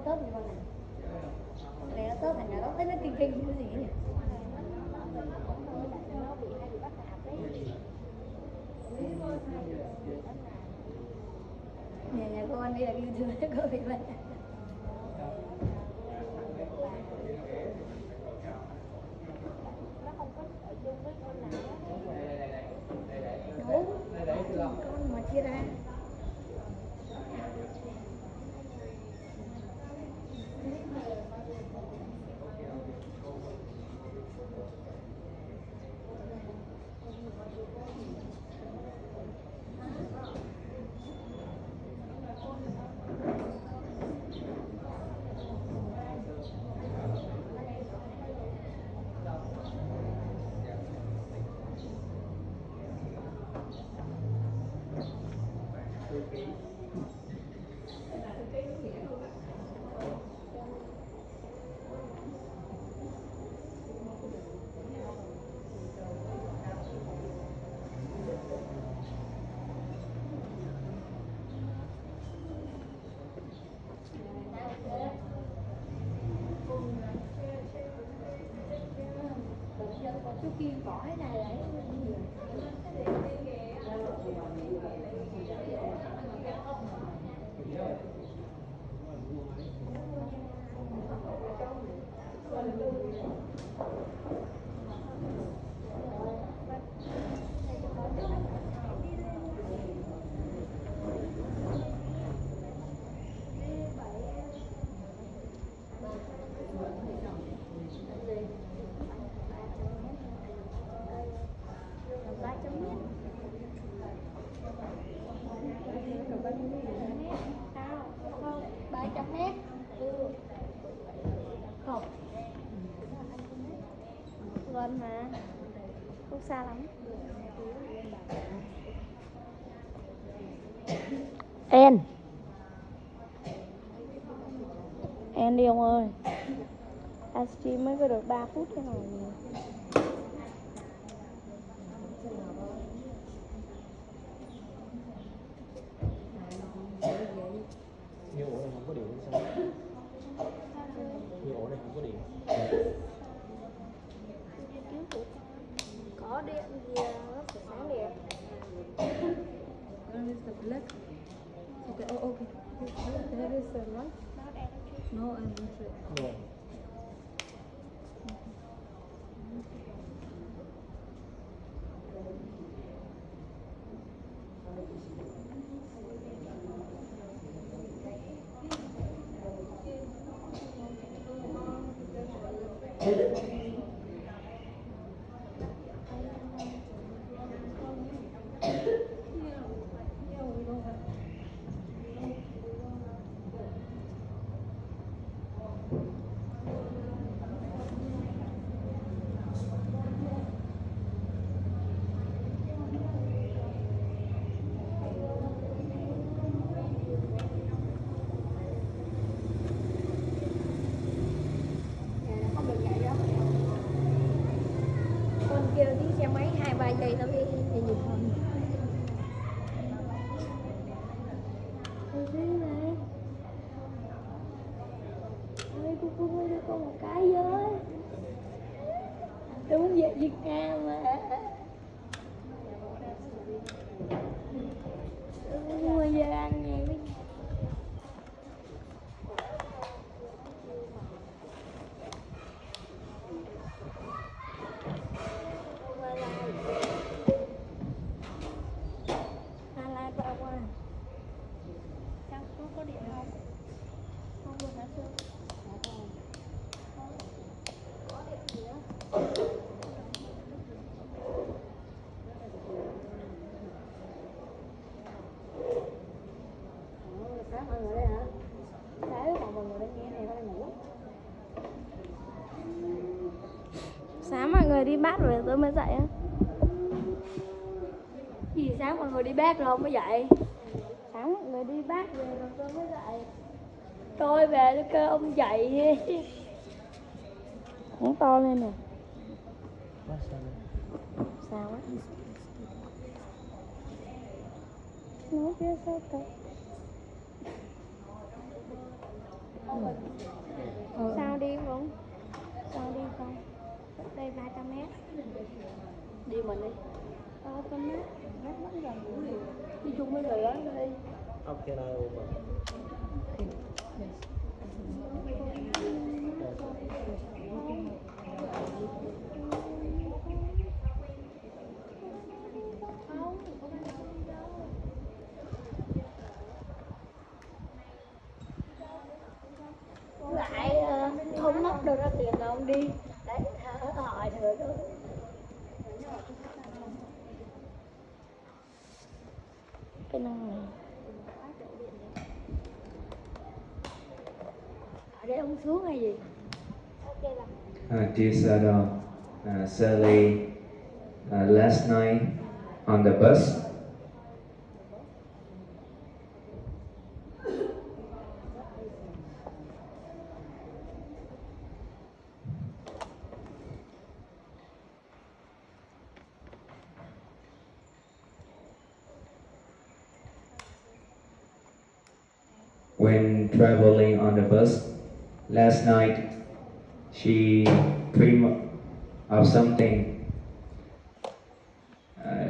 tớp như con này. Cái này nó tớp thành nó thấy nó kinh kinh cái gì nhỉ? Nó bị hay bị bắt nạt đấy. Nhà con đi là đi thường nó có bị bắt nạt. Nó không có ở chung với con nào. Đúng, con mà chia ra. Chú Kim bỏ cái này lại gần mà không xa lắm. En đi ông ơi, livestream mới có được 3 phút thế này. Như ổ này không có điện sao? Như ổ này không có điện. Có điện thì nó phải sáng đẹp. Okay, okay. There is a light. No, I'm not sure. No. Xe máy 2-3 giây tao đi nhìn hơn. Thế này. Ôi cô ơi cho con một cái với. Tôi muốn về Việt Nam mà. Tôi muốn mua về ăn nha. Có điện không? Không được hả Sương? Có điện gì á? Sáng mọi người đây hả? Sáng còn mọi người đang nghe này, có đang ngủ. Sáng mọi người đi bát rồi tôi mới dậy á. Gì sáng mọi người đi bát rồi không mới dậy? Sáng mọi người đi bát về rồi tôi mới dậy. Tôi về tôi kêu ông dậy. Cũng to lên nè. Sao á? Nó kia sao thật? Sao đi không? Sao đi không? Đây 300 mét. Đi mình đi. 300 mét. Mét vẫn gần. Đi chung với người đó đi. Okay, now lại không mất đâu ra tiền đâu ông đi. Đấy, hỏi thừa thôi. Cái năng này. Ở đây ông xuống hay gì? Dear Sādhu, sadly, last night on the bus, when traveling on the bus, last night she dreamed of something.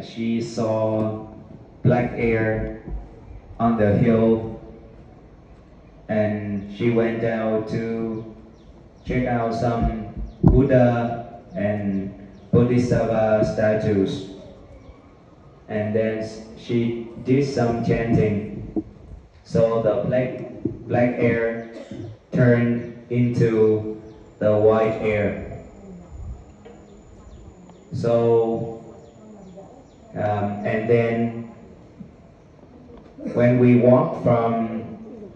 She saw black air on the hill, and she went down to check out some Buddha and Bodhisattva statues, and then she did some chanting. So the black air turned into the white air. So and then when we walk from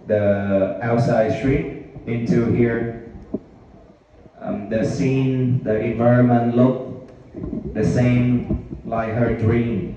the outside street into here, the scene, the environment looked the same like her dream.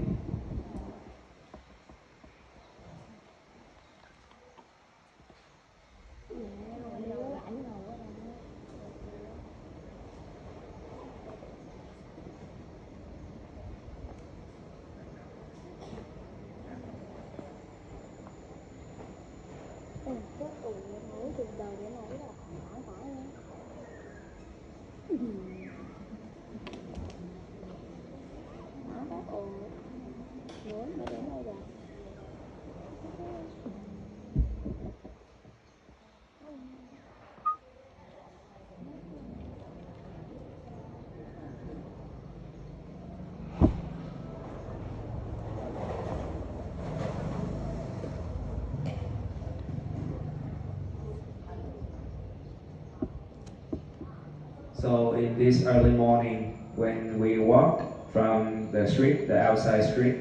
So in this early morning, when we walk from the street, the outside street,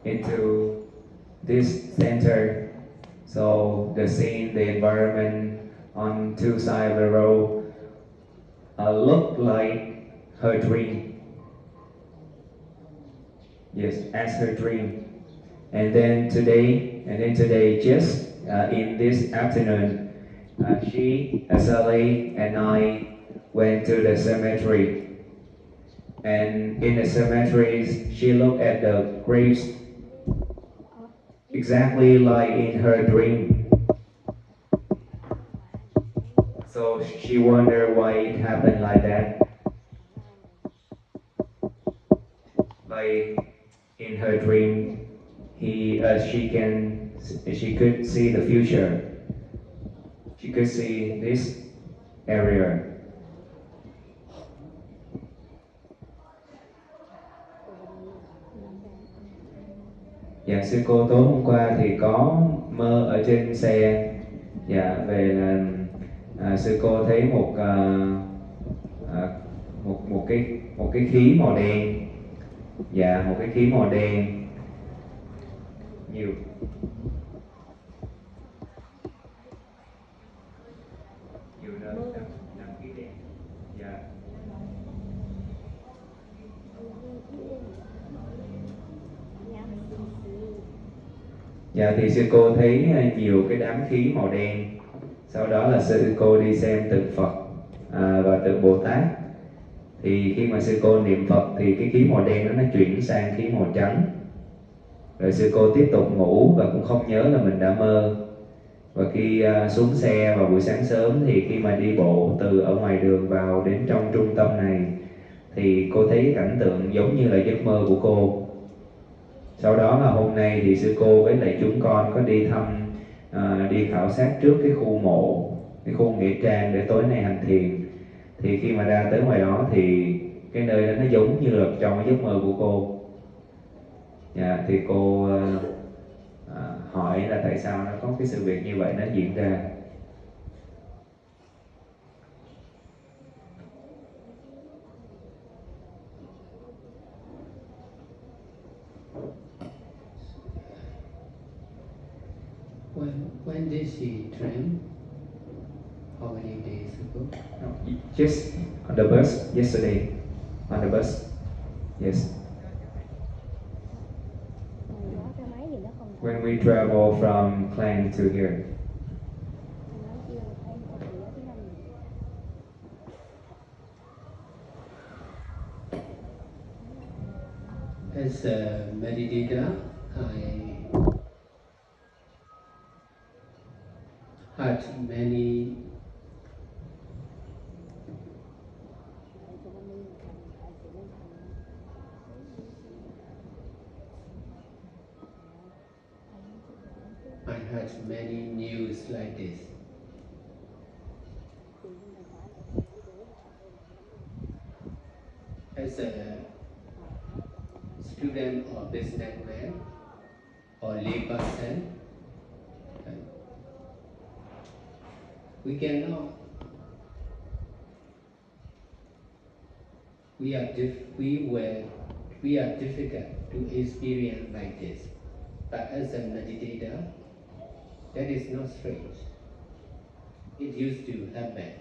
into this center, so the scene, the environment on two sides of the road looked like her dream. Yes, as her dream. And then today, just in this afternoon, she, Sally, and I went to the cemetery, and in the cemetery she looked at the graves exactly like in her dream. So she wondered why it happened like that. Like in her dream, she could see the future. She could see this area. Dạ, sư cô tối hôm qua thì có mơ ở trên xe, dạ, về là sư cô thấy một cái khí màu đen, dạ, một cái khí màu đen nhiều. Nhiều nơi nằm khí đen, dạ. Dạ, thì sư cô thấy nhiều cái đám khí màu đen. Sau đó là sư cô đi xem tượng Phật và tượng Bồ Tát. Thì khi mà sư cô niệm Phật thì cái khí màu đen nó chuyển sang khí màu trắng. Rồi sư cô tiếp tục ngủ và cũng không nhớ là mình đã mơ. Và khi xuống xe vào buổi sáng sớm thì khi mà đi bộ từ ở ngoài đường vào đến trong trung tâm này thì cô thấy cảnh tượng giống như là giấc mơ của cô. Sau đó là hôm nay thì sư cô với lại chúng con có đi thăm, đi khảo sát trước cái khu mộ, cái khu nghĩa trang để tối nay hành thiền. Thì khi mà ra tới ngoài đó thì cái nơi đó nó giống như là trong cái giấc mơ của cô. Thì cô hỏi là tại sao nó có cái sự việc như vậy nó diễn ra. When did she dream? How many days ago? No, just on the bus yesterday. On the bus, yes. When we travel from Klang to here. As a meditator, I had many news like this. As a student or businessman or layperson, we cannot. We are difficult to experience like this. But as a meditator, that is not strange. It used to happen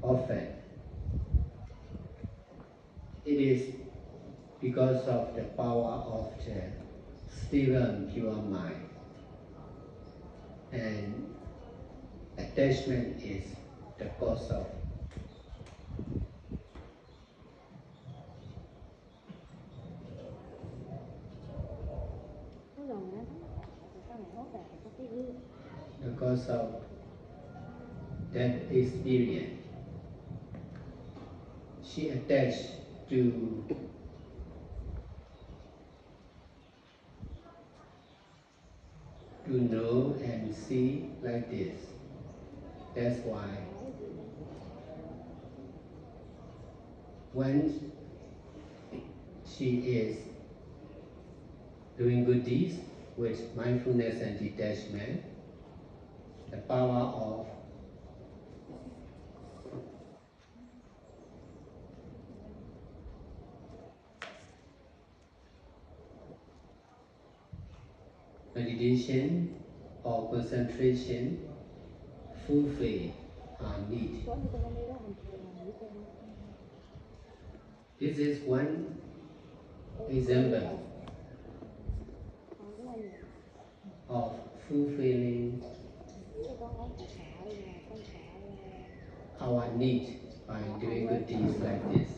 often. It is because of the power of the still and pure mind. And attachment is the cause of that experience. She attached to know and see like this. That's why when she is doing good deeds with mindfulness and detachment, the power of meditation or concentration fulfill our need. This is one example of fulfilling our need by doing good deeds like this.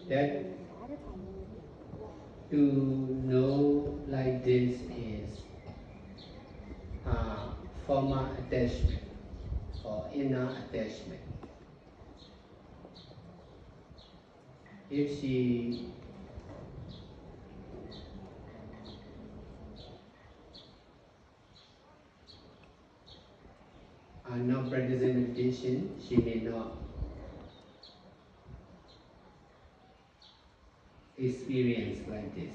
That to know like this is former attachment or inner attachment. If she are not practicing meditation, she may not experience like this.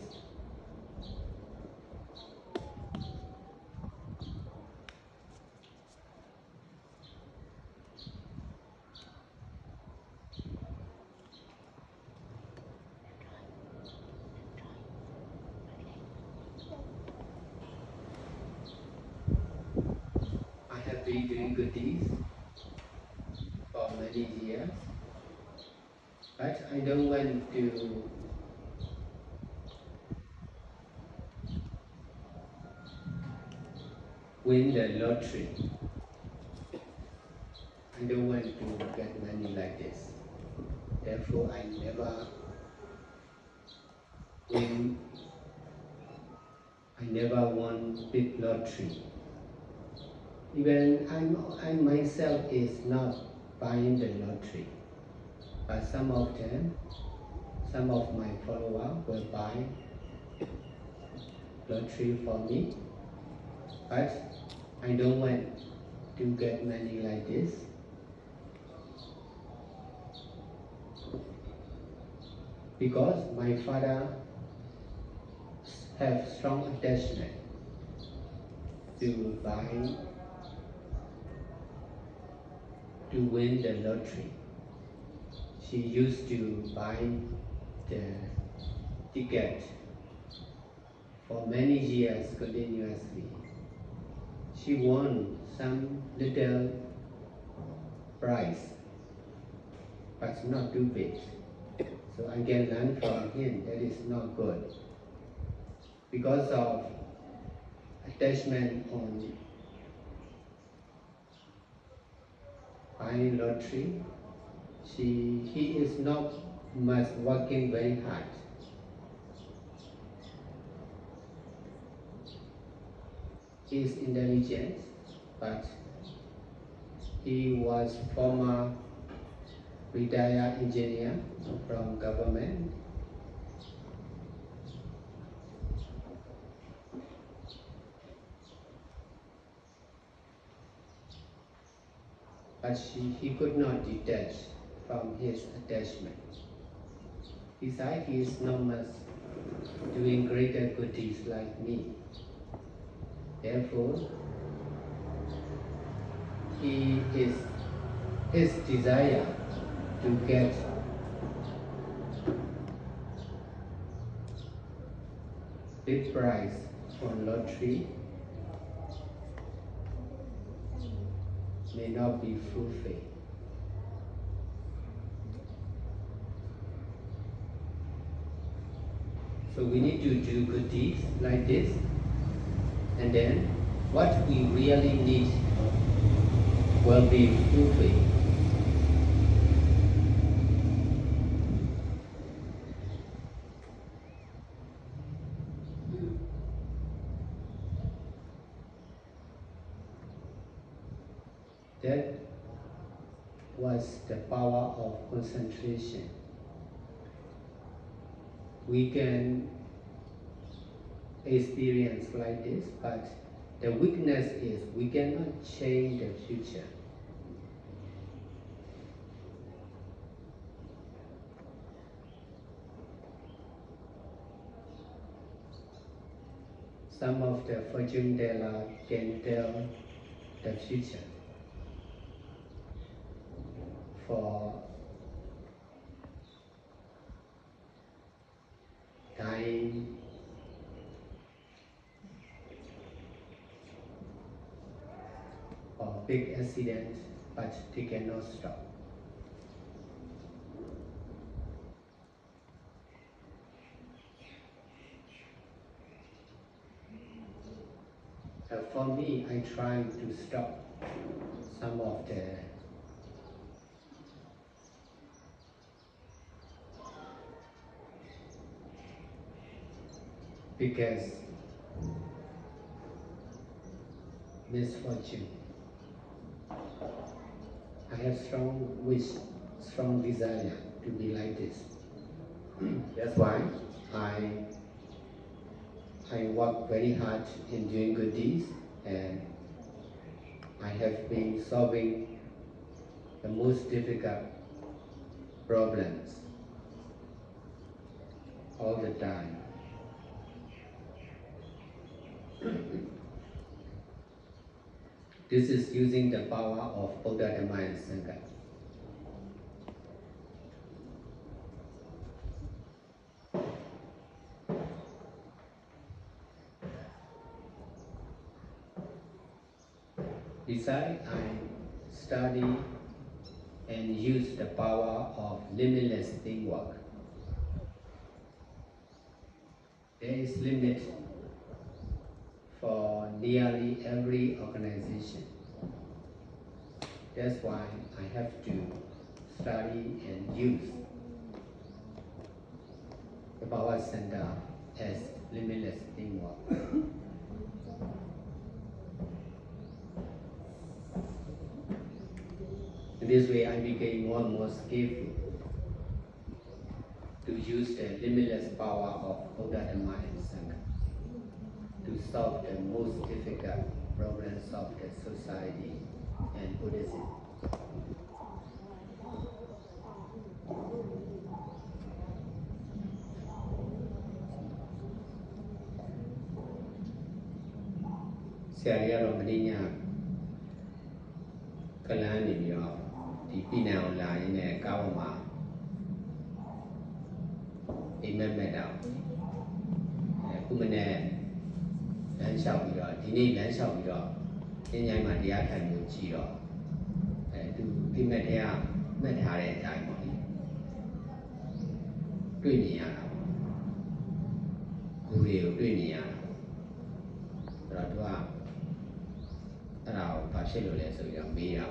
I have been doing good deeds many years, but I don't want to win the lottery. I don't want to get money like this. Therefore, I never win. I never won big lottery. Even I myself is not buying the lottery, but some of my followers will buy lottery for me. But I don't want to get money like this. Because my father have strong attachment to win the lottery. She used to buy the ticket for many years continuously. She won some little prize, but not too big. So I can learn from him that is not good. Because of attachment on buying lottery, he is not much working very hard. He is intelligent, but he was former retired engineer from government. But he could not detach from his attachment. Besides, he is not much doing greater good deeds like me. Therefore, his desire to get big prize on lottery may not be fulfilled. So we need to do good deeds like this, and then what we really need will be fulfilled. That was the power of concentration. We can experience like this, but the weakness is we cannot change the future. Some of the fortune teller can tell the future for dying, or big accident, but they cannot stop. For me, I try to stop some of the biggest misfortune. I have strong desire to be like this. That's why I work very hard in doing good deeds, and I have been solving the most difficult problems all the time. This is using the power of Buddha, Dhamma, and Sangha. Besides, I study and and use the power of limitless teamwork. There is limit for nearly every organization. That's why I have to study and use the power center as limitless teamwork. In this way, I became more and more skillful to use the limitless power of Ottamathara and Sangha to solve the most difficult problems of the society and Buddhism. Serial Medina Kalani Yo, the Pina line in a Kawama. Remember Kumane and Shabira, Dini and Shabira, in Yamadia can you Chiro, and to Pimetia, Metare time. Duiniana, Guru Duiniana, Radwa, Rao Pachelo, so young Mira.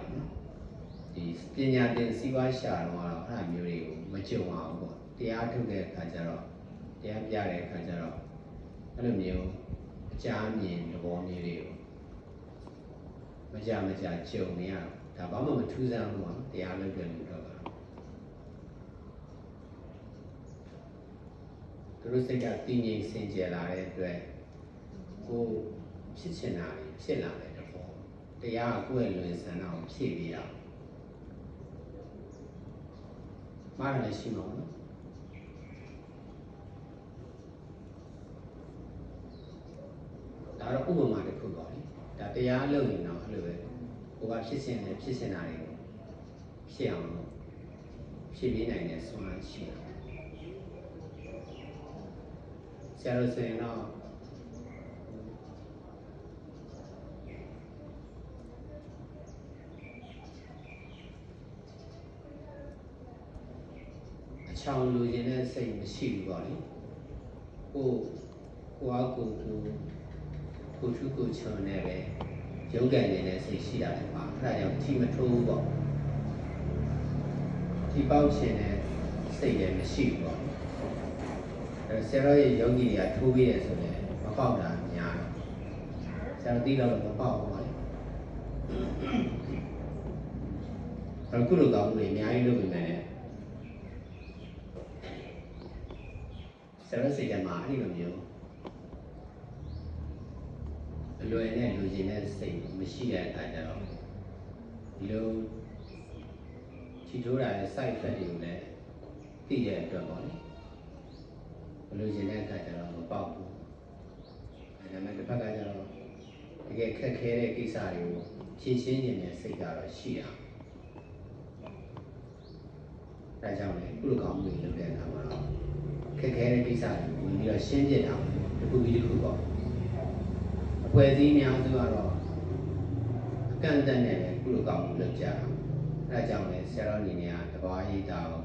The Spinia didn't see why Sharon or Hamuri, Macho. The art of the Kajaro, the Abiare Kajaro, Alumio, Jami, the Womiri, Majamaja, Chomia, Tabama 2001, the Alagan Dogger. The Rustica Tini Saint Gelare, go Chichenari, Chilla, the Yah Gwelus and now Chivia. Maranashimo. That are over my body, that they are alone now, who are kissing and kissing. She be nice one, she. Sarah saying now. A child losing and saying the sheep body. Oh, I go to. Go churn every yoga and say she doesn't want. I am team at all. Keep out and say them a sheep. Sarah Yogi at 2 years about that. Sarah did about one. I could have gone with me. I look a minute. Sarah said, I'm not even you. Low and losing and saying, Machine at Kajaro. Low, she told I a side value there. Tia at the body. Losing and Kajaro, Babu. And I met the Pagajaro. I get Kakere Kisario, Chin and cigar, Shia. Rajami, Gulukam, we look at Kamara. Kakere Kisario, we are changing out the Bubiku. Where the Niazaro can't then look out the jar. Rajam is Seroninia, the body down.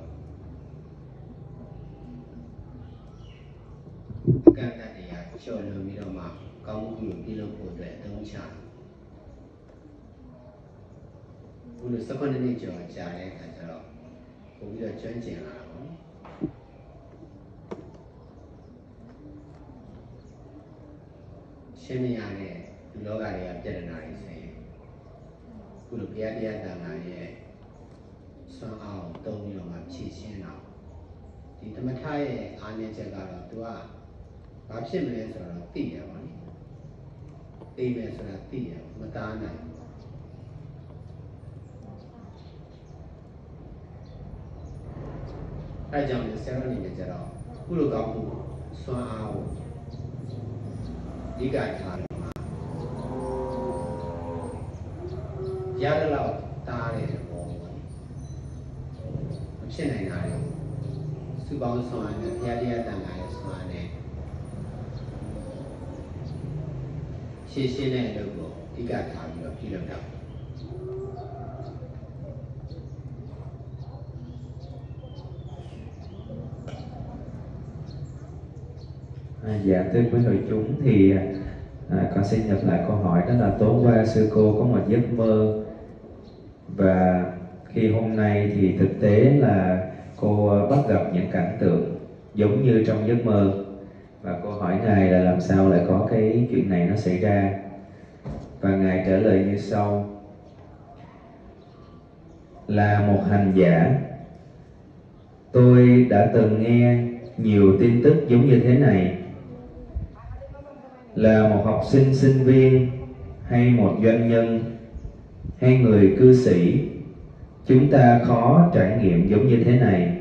Cantadia, show no middle mark, come below for the don't chat. Who the second nature of Jare Kajaro, who will changing around. Shemiane, Logari, Veterinary saying, Gulupiadia Danae, somehow don't know my teaching now. The Tamatai, Anajagara, Dua, Babsimans or a Thea, Females or a Thea, Madana. I jumped the ceremony in the Jaro, Gulugapu, somehow. You got time. Yadalo, Tari, Chinay, Subon Swan, Yadia Dana, Swane. She's in a logo, you got time, you know. Dạ thưa quý hội chúng, thì con xin nhập lại câu hỏi, đó là tối qua sư cô có một giấc mơ, và khi hôm nay thì thực tế là cô bắt gặp những cảnh tượng giống như trong giấc mơ, và cô hỏi Ngài là làm sao lại có cái chuyện này nó xảy ra, và Ngài trả lời như sau: là một hành giả, tôi đã từng nghe nhiều tin tức giống như thế này. Là một học sinh, sinh viên, hay một doanh nhân, hay người cư sĩ, chúng ta khó trải nghiệm giống như thế này.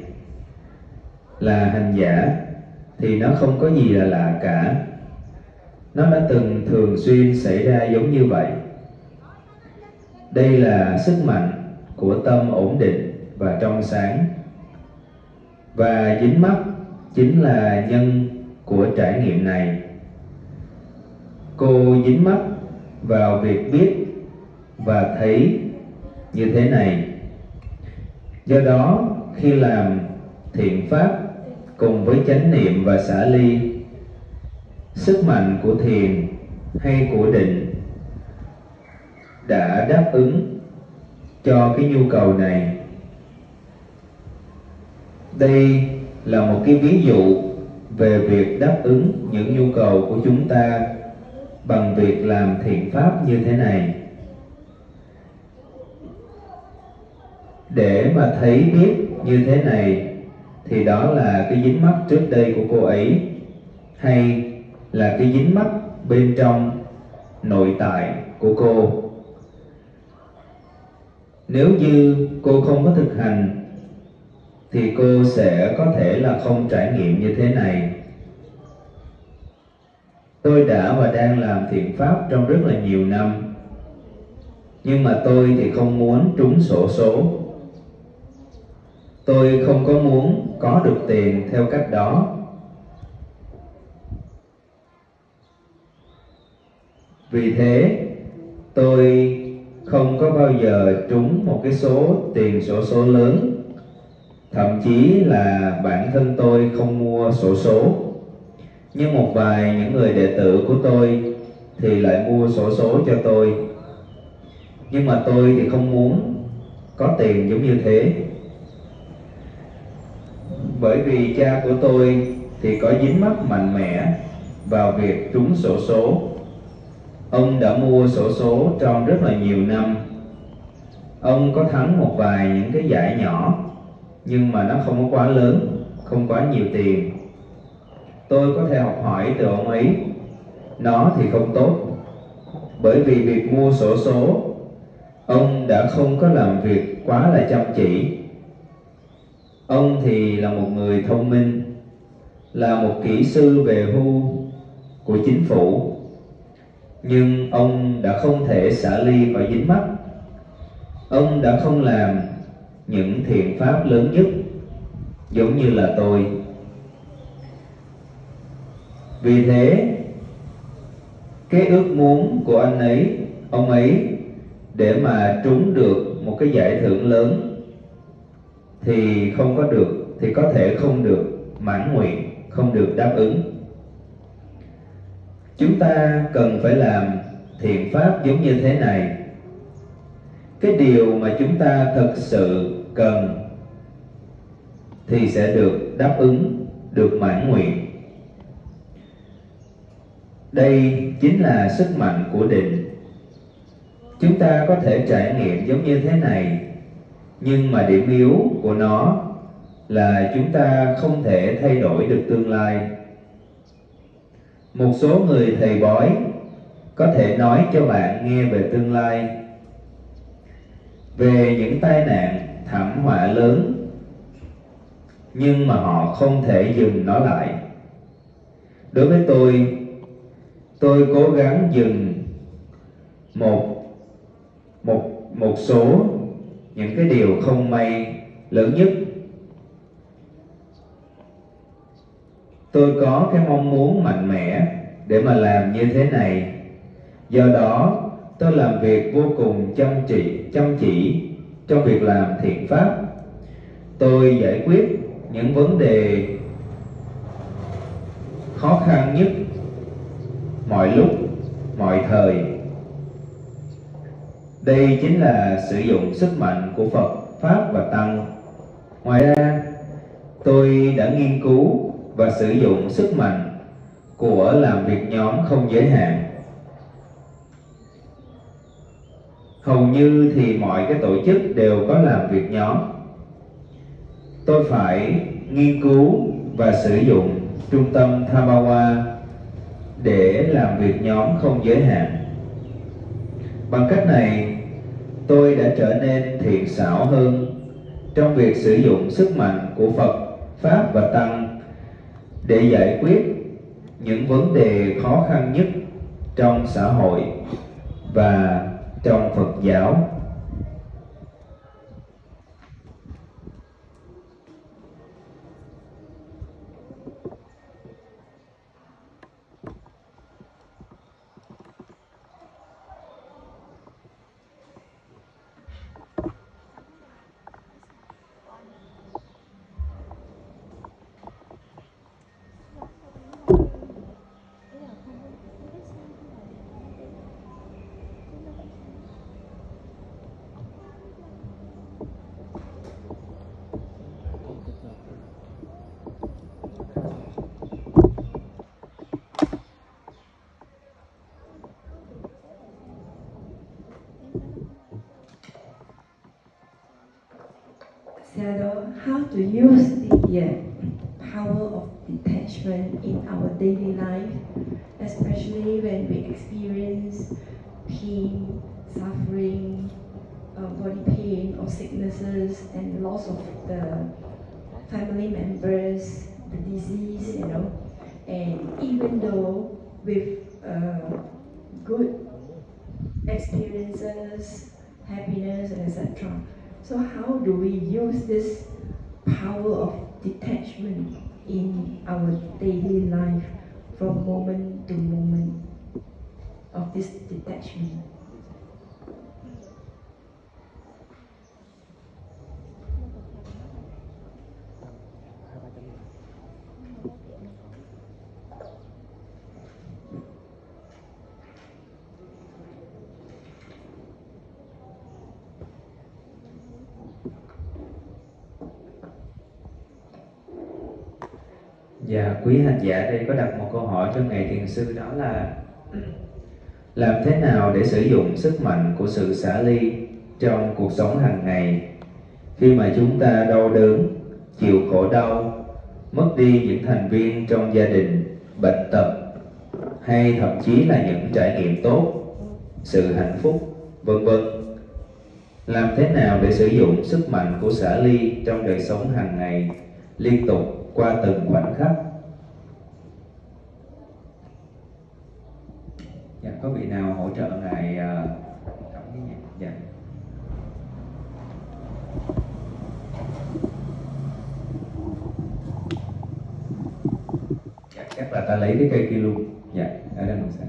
Là hành giả thì nó không có gì là lạ cả. Nó đã từng thường xuyên xảy ra giống như vậy. Đây là sức mạnh của tâm ổn định và trong sáng. Và dính mắc chính là nhân của trải nghiệm này. Cô dính mắc vào việc biết và thấy như thế này. Do đó, khi làm thiện pháp cùng với chánh niệm và xả ly, sức mạnh của thiền hay của định đã đáp ứng cho cái nhu cầu này. Đây là một cái ví dụ về việc đáp ứng những nhu cầu của chúng ta bằng việc làm thiện pháp như thế này. Để mà thấy biết như thế này thì đó là cái dính mắc trước đây của cô ấy, hay là cái dính mắc bên trong nội tại của cô. Nếu như cô không có thực hành thì cô sẽ có thể là không trải nghiệm như thế này. Tôi đã và đang làm thiện pháp trong rất là nhiều năm, nhưng mà tôi thì không muốn trúng xổ số. Tôi không có muốn có được tiền theo cách đó. Vì thế, tôi không có bao giờ trúng một cái số tiền xổ số lớn. Thậm chí là bản thân tôi không mua xổ số. Nhưng một vài những người đệ tử của tôi thì lại mua xổ số cho tôi. Nhưng mà tôi thì không muốn có tiền giống như thế. Bởi vì cha của tôi thì có dính mắc mạnh mẽ vào việc trúng xổ số. Ông đã mua xổ số trong rất là nhiều năm. Ông có thắng một vài những cái giải nhỏ, nhưng mà nó không có quá lớn, không quá nhiều tiền. Tôi có thể học hỏi từ ông ấy. Nó thì không tốt. Bởi vì việc mua xổ số, ông đã không có làm việc quá là chăm chỉ. Ông thì là một người thông minh, là một kỹ sư về hưu của chính phủ. Nhưng ông đã không thể xả ly và dính mắc. Ông đã không làm những thiện pháp lớn nhất giống như là tôi. Vì thế, cái ước muốn của ông ấy để mà trúng được một cái giải thưởng lớn thì không có được, thì có thể không được mãn nguyện, không được đáp ứng. Chúng ta cần phải làm thiện pháp giống như thế này. Cái điều mà chúng ta thực sự cần thì sẽ được đáp ứng, được mãn nguyện. Đây chính là sức mạnh của định. Chúng ta có thể trải nghiệm giống như thế này, nhưng mà điểm yếu của nó là chúng ta không thể thay đổi được tương lai. Một số người thầy bói có thể nói cho bạn nghe về tương lai, về những tai nạn, thảm họa lớn, nhưng mà họ không thể dừng nó lại. Đối với tôi cố gắng dừng một số những cái điều không may lớn nhất. Tôi có cái mong muốn mạnh mẽ để mà làm như thế này. Do đó, tôi làm việc vô cùng chăm chỉ trong việc làm thiện pháp. Tôi giải quyết những vấn đề khó khăn nhất mọi lúc, mọi thời. Đây chính là sử dụng sức mạnh của Phật, Pháp và Tăng. Ngoài ra, tôi đã nghiên cứu và sử dụng sức mạnh của làm việc nhóm không giới hạn. Hầu như thì mọi cái tổ chức đều có làm việc nhóm. Tôi phải nghiên cứu và sử dụng trung tâm Thammawa để làm việc nhóm không giới hạn. Bằng cách này, tôi đã trở nên thiện xảo hơn trong việc sử dụng sức mạnh của Phật, Pháp và Tăng để giải quyết những vấn đề khó khăn nhất trong xã hội và trong Phật giáo. Sādhu, how to use the power of detachment in our daily life, especially when we experience pain, suffering, body pain or sicknesses and loss of the family members, the disease, and even though with good experiences, happiness, and etc. So how do we use this power of detachment in our daily life from moment to moment of this detachment? Dạ, quý hành giả đây có đặt một câu hỏi cho Ngài Thiền Sư, đó là làm thế nào để sử dụng sức mạnh của sự xả ly trong cuộc sống hàng ngày khi mà chúng ta đau đớn, chịu khổ đau, mất đi những thành viên trong gia đình, bệnh tật, hay thậm chí là những trải nghiệm tốt, sự hạnh phúc, vân vân. Làm thế nào để sử dụng sức mạnh của xả ly trong đời sống hàng ngày liên tục qua từng khoảnh khắc? Dạ, có vị nào hỗ trợ Ngài đọc cái nhạc? Dạ. Dạ, chắc là ta lấy cái cây kia luôn. Dạ, ở đây mình sẽ.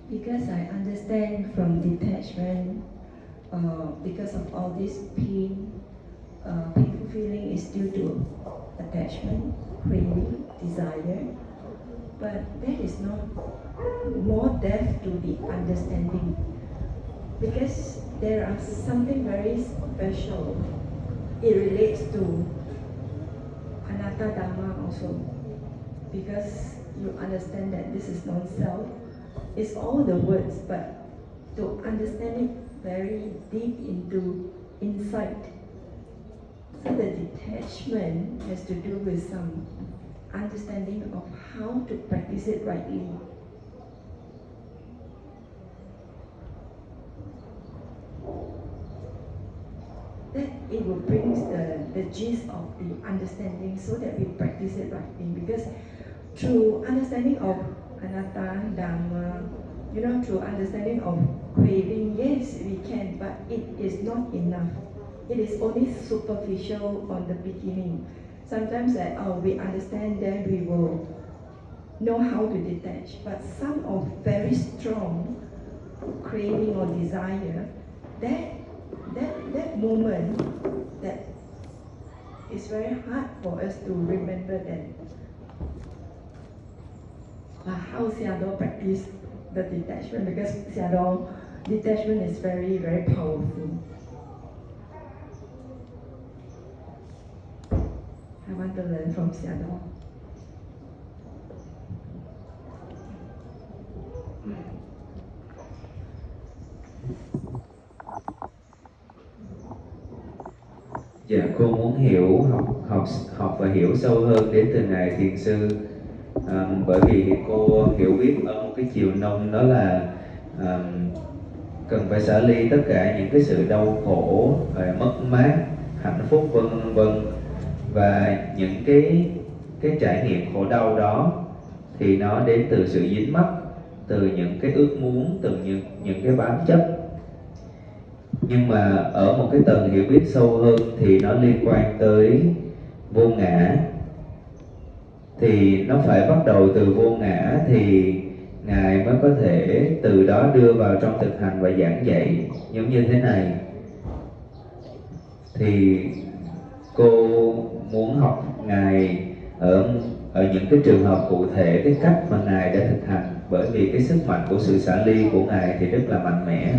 Because I understand from detachment, because of all this pain, painful feeling is due to attachment, craving, desire. But that is not more depth to the understanding. Because there are something very special. It relates to anatta dhamma also. Because you understand that this is non-self. It's all the words, but to understand it very deep into insight. So the detachment has to do with some understanding of how to practice it rightly. That it will bring the gist of the understanding so that we practice it rightly. Because through understanding of anatta, dhamma, through understanding of craving, yes, we can, but it is not enough. It is only superficial on the beginning. Sometimes we understand, then we will know how to detach. But some of very strong craving or desire, that moment, that is very hard for us to remember that. How Sādhu practice the detachment, because Sādhu detachment is very, very powerful. I want to learn from Sādhu. Dạ, cô muốn hiểu, học và hiểu sâu hơn đến từ Ngài Thiền Sư. Bởi vì cô hiểu biết ở một cái chiều nông, đó là cần phải xả ly tất cả những cái sự đau khổ, mất mát, hạnh phúc, vân vân. Và những cái trải nghiệm khổ đau đó thì nó đến từ sự dính mắc, từ những cái ước muốn, từ những cái bám chấp. Nhưng mà ở một cái tầng hiểu biết sâu hơn thì nó liên quan tới vô ngã. Thì nó phải bắt đầu từ vô ngã thì Ngài mới có thể từ đó đưa vào trong thực hành và giảng dạy giống như thế này. Thì cô muốn học Ngài ở những cái trường hợp cụ thể, cái cách mà Ngài đã thực hành, bởi vì cái sức mạnh của sự xả ly của Ngài thì rất là mạnh mẽ.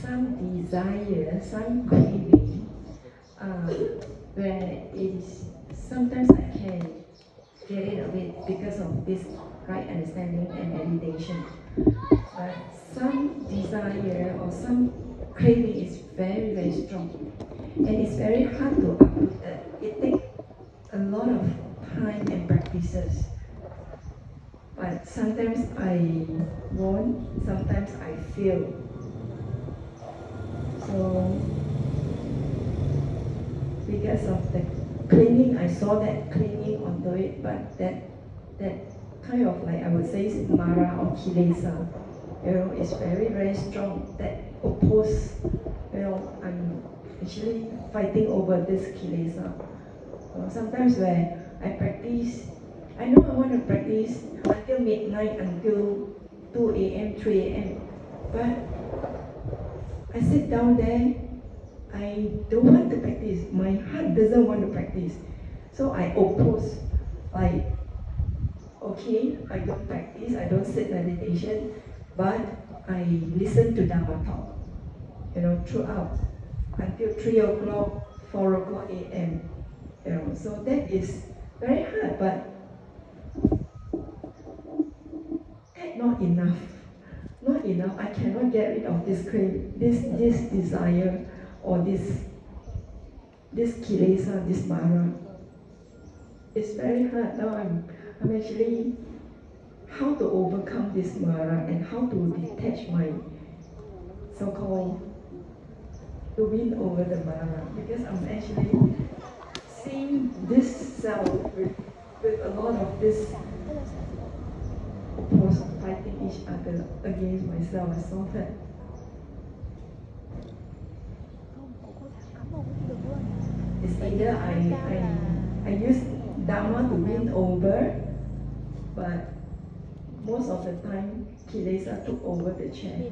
Some desire, some craving, where it is, sometimes I can get it a bit because of this right understanding and meditation. But some desire or some craving is very, very strong. And it's very hard to uproot that. It takes a lot of time and practices. But sometimes I want, sometimes I feel. So, because of the clinging, I saw that clinging onto it, but that kind of, like I would say, is Mara or Kilesa. It's very, very strong. That oppose, I'm actually fighting over this Kilesa. Sometimes when I practice, I know I want to practice until midnight, until 2 a.m., 3 a.m. But I sit down there, I don't want to practice. My heart doesn't want to practice. So I oppose, like, okay, I don't practice, I don't sit meditation, but I listen to Dhamma talk, throughout, until 3 o'clock, 4 o'clock a.m. So that is very hard, but that's not enough. Not enough. I cannot get rid of this craving, this desire, or this kilesa, this mara. It's very hard. Now I'm actually how to overcome this mara and how to detach my so-called to win over the mara, because I'm actually seeing this self with a lot of this opposed fighting each other against myself. I saw that. It's either I use Dhamma to win over, but most of the time Kilesa took over the chair.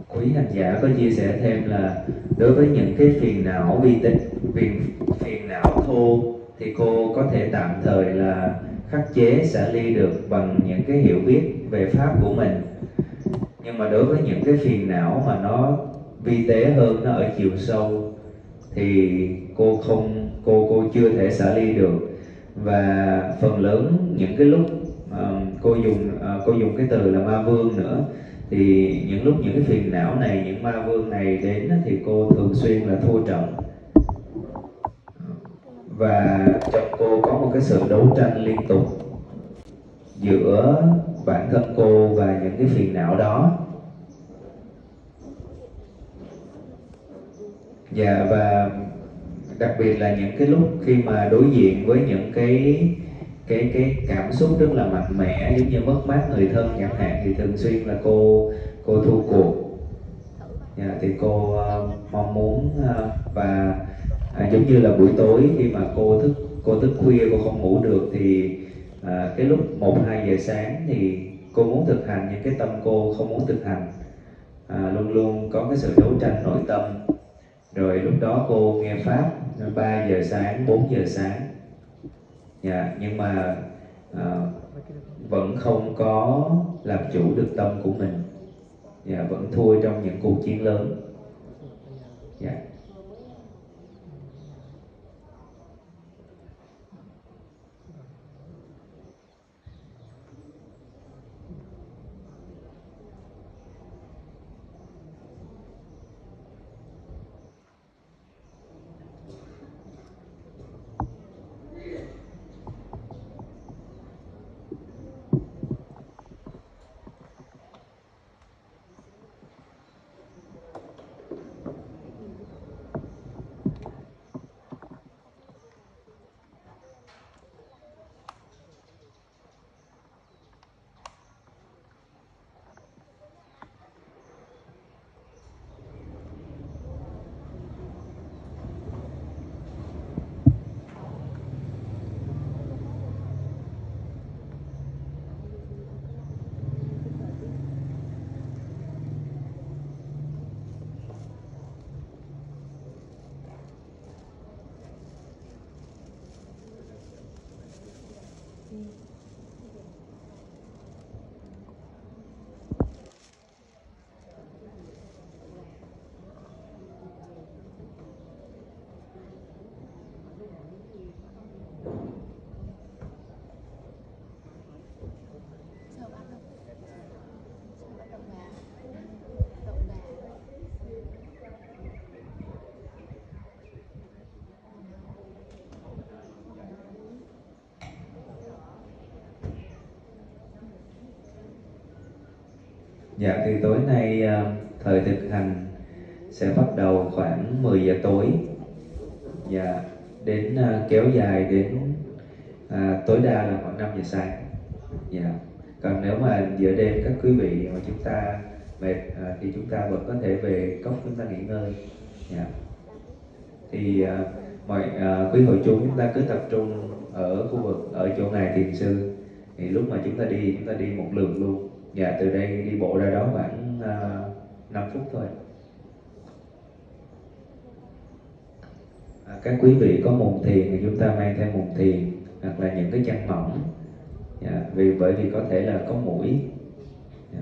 Quý hành giả có chia sẻ thêm là đối với những cái phiền não phiền não thô thì cô có thể tạm thời là khắc chế xả ly được bằng những cái hiểu biết về pháp của mình. Nhưng mà đối với những cái phiền não mà nó vi tế hơn, nó ở chiều sâu thì cô chưa thể xả ly được. Và phần lớn những cái lúc cô dùng cái từ là ma vương nữa, thì những lúc những cái phiền não này, những ma vương này đến thì cô thường xuyên là thua trận. và trong cô có một cái sự đấu tranh liên tục giữa bản thân cô và những cái phiền não đó. Dạ, và đặc biệt là những cái lúc khi mà đối diện với những cái cảm xúc rất là mạnh mẽ, giống như mất mát người thân chẳng hạn, thì thường xuyên là cô thua cuộc. Dạ, thì cô mong muốn và giống như là buổi tối khi mà cô thức khuya, cô không ngủ được, thì cái lúc 1-2 giờ sáng thì cô muốn thực hành, nhưng cái tâm cô không muốn thực hành, luôn luôn có cái sự đấu tranh nội tâm. Rồi lúc đó cô nghe pháp 3 giờ sáng, 4 giờ sáng. Dạ, nhưng mà vẫn không có làm chủ được tâm của mình. Dạ, vẫn thua trong những cuộc chiến lớn. Dạ. Dạ, thì tối nay thời thực hành sẽ bắt đầu khoảng 10 giờ tối. Dạ, đến kéo dài đến tối đa là khoảng 5 giờ sáng. Dạ. Còn nếu mà giữa đêm các quý vị mà chúng ta mệt thì chúng ta vẫn có thể về cốc chúng ta nghỉ ngơi. Dạ. Thì mọi quý hội chúng ta cứ tập trung ở khu vực ở chỗ Ngài Thiền sư. Thì lúc mà chúng ta đi một lượt luôn. Dạ, từ đây đi bộ ra đó khoảng 5 phút thôi. Các quý vị có mùng thiền thì chúng ta mang theo mùng thiền hoặc là những cái chăn mỏng. Dạ, bởi vì có thể là có muỗi. Dạ.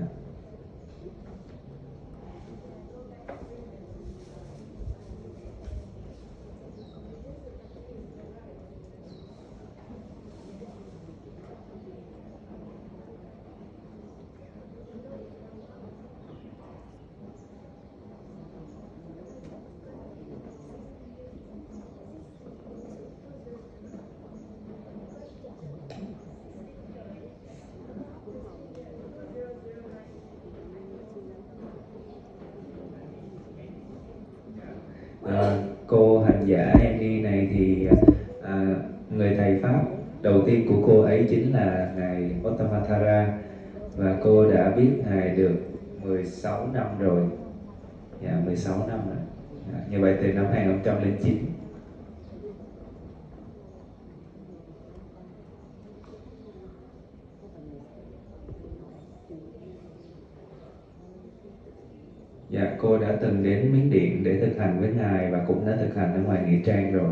Cô hành giả Annie này thì người thầy Pháp đầu tiên của cô ấy chính là Ngài Ottamathara, và cô đã biết Ngài được 16 năm rồi. Dạ, 16 năm rồi. Như vậy từ năm 2009. Dạ, cô đã từng đến Miến Điện để thực hành với Ngài và cũng đã thực hành ở ngoài Nghĩa Trang rồi.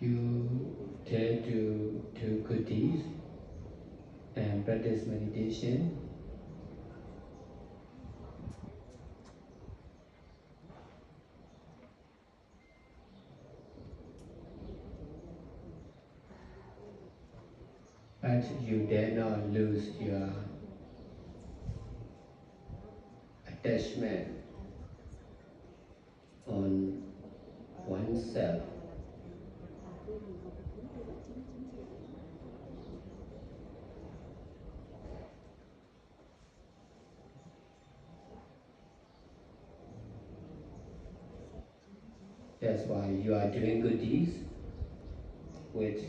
you dare to do good deeds and practice meditation, but you dare not lose your attachment on oneself. That's why you are doing good deeds with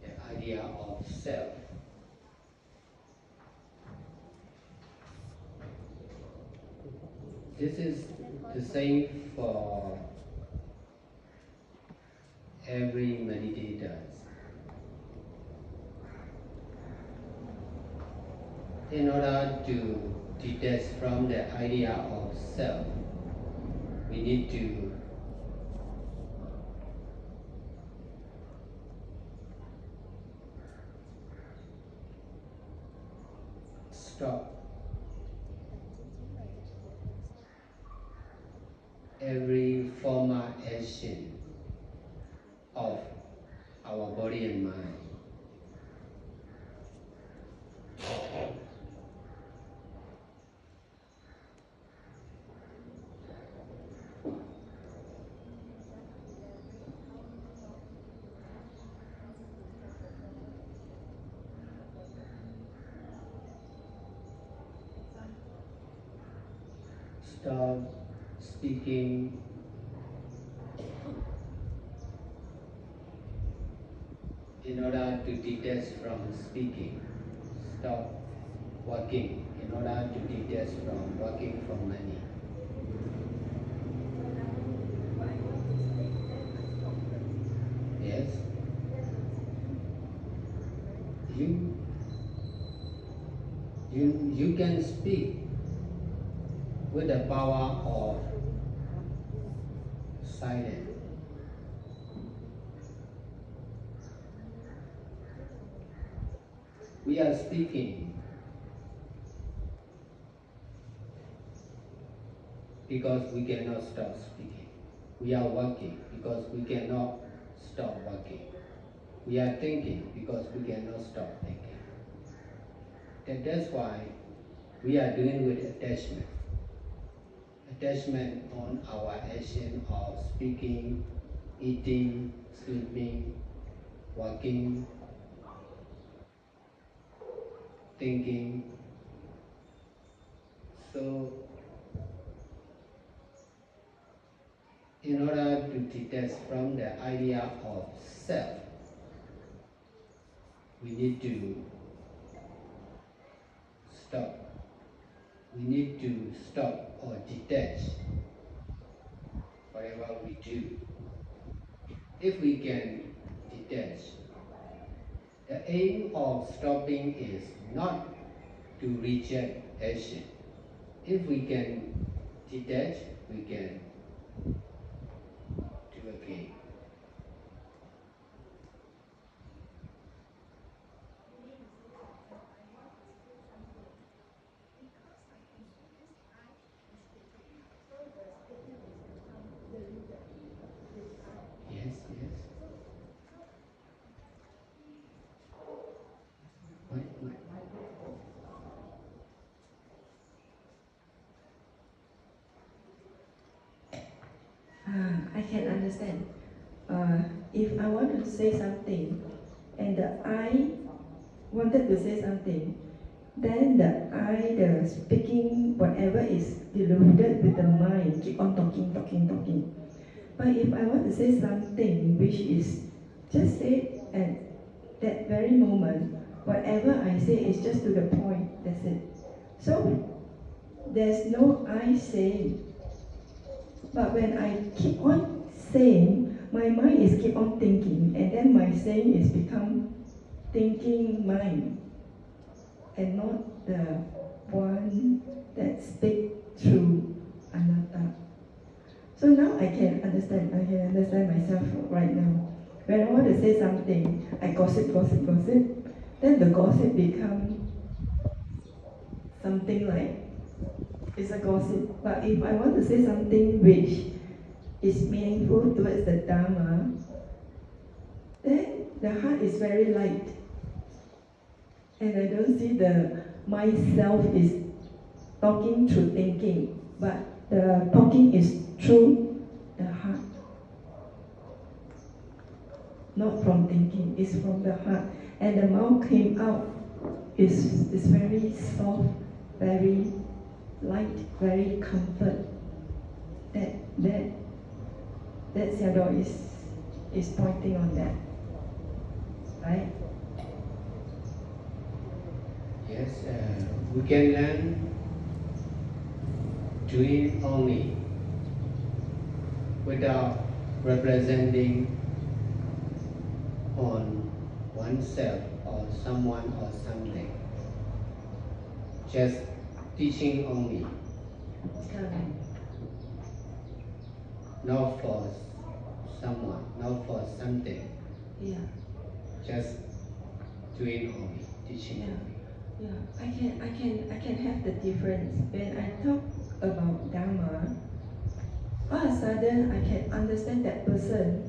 the idea of self. This is the same for every meditator. In order to detach from the idea of self, we need to stop every formal action of our body and mind. Stop speaking in order to detach from speaking. Stop working in order to detach from working for money. Yes? You can speak with the power of silence. We are speaking because we cannot stop speaking. We are working because we cannot stop working. We are thinking because we cannot stop thinking. And that's why we are doing with attachment. Attachment on our action of speaking, eating, sleeping, walking, thinking. So, in order to detach from the idea of self, we need to stop. We need to stop or detach whatever we do. If we can detach, the aim of stopping is not to reject action. If we can detach, we can do again. Yes, yes. What? I can understand. If I want to say something and the I wanted to say something, then the speaking, whatever is deluded with the mind, keep on talking. But if I want to say something which is just said at that very moment, whatever I say is just to the point, that's it. So there's no I saying. But when I keep on saying, my mind is keep on thinking, and then my saying is become thinking mind, and not the one that speaks through anatta. So now I can understand myself right now. When I want to say something, I gossip. Then the gossip becomes something like, it's a gossip. But if I want to say something which is meaningful towards the Dharma, then the heart is very light. And I don't see the myself is talking through thinking, but the talking is through the heart. Not from thinking, it's from the heart. And the mouth came out is very soft, very light, very comfort. That Sādhu is pointing on that. Right? Yes, we can learn doing only without representing on oneself or someone or something. Just teaching only. Correct. Not for someone, not for something. Yeah. Just doing only, teaching only. Yeah, I can have the difference. When I talk about Dharma, all of a sudden I can understand that person.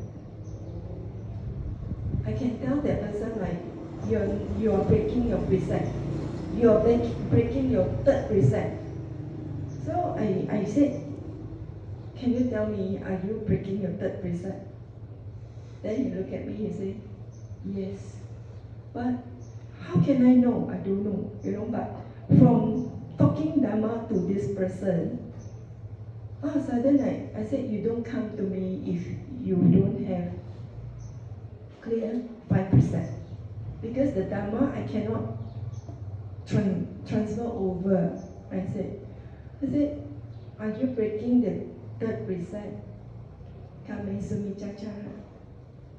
I can tell that person like, you are breaking your precept. You are breaking your third precept. So I said, can you tell me, are you breaking your third precept? Then he look at me, he say, yes. But how can I know? I don't know, but from talking Dharma to this person, all of a sudden I said, you don't come to me if you don't have clear 5%. Because the Dharma I cannot transfer over. I said, are you breaking the third precept? Kame sumi chachara.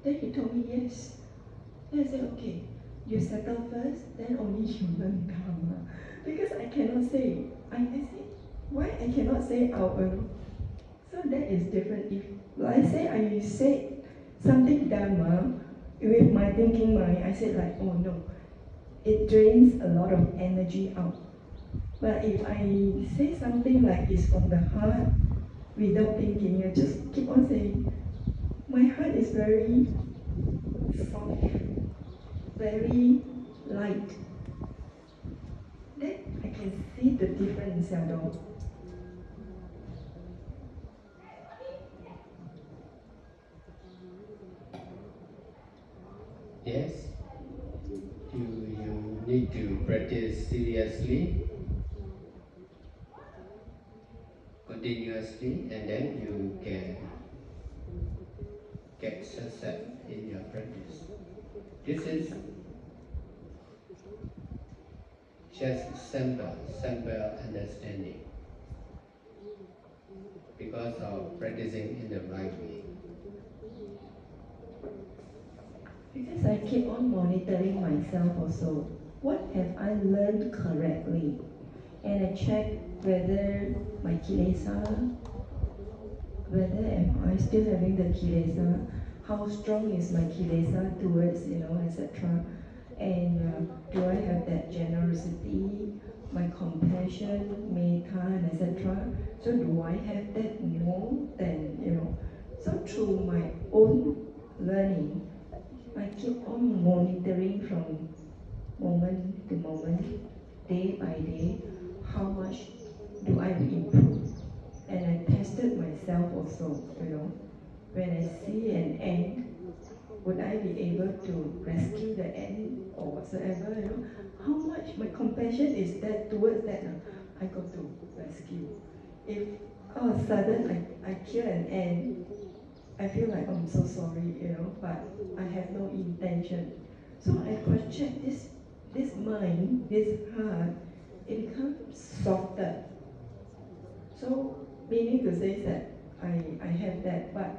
Then he told me yes. Then I said, okay, you settle first, then only you learn Dharma. Because I cannot say. I said, why I cannot say out? So that is different. If I say something Dharma, with my thinking mind, I said like, oh no, it drains a lot of energy out. But if I say something like it's from the heart, without thinking, I just keep on saying, my heart is very soft, very light. Then I can see the difference, Sādhu. Yes, you need to practice seriously, continuously, and then you can get success in your practice. This is just simple understanding because of practicing in the right way. Because I keep on monitoring myself also. What have I learned correctly? And I check whether my kilesa, whether am I still having the kilesa, how strong is my kilesa towards, etc. And do I have that generosity, my compassion, metta, and etc. So do I have that more than, So through my own learning, I keep on monitoring from moment to moment, day by day, how much do I improve. And I tested myself also, when I see an ant, would I be able to rescue the ant or whatsoever, How much my compassion is that towards that, I got to rescue. If all of a sudden I kill an ant, I feel like I'm so sorry, but I have no intention. So I cross-check this mind, this heart, it becomes softer. So meaning to say that I have that, but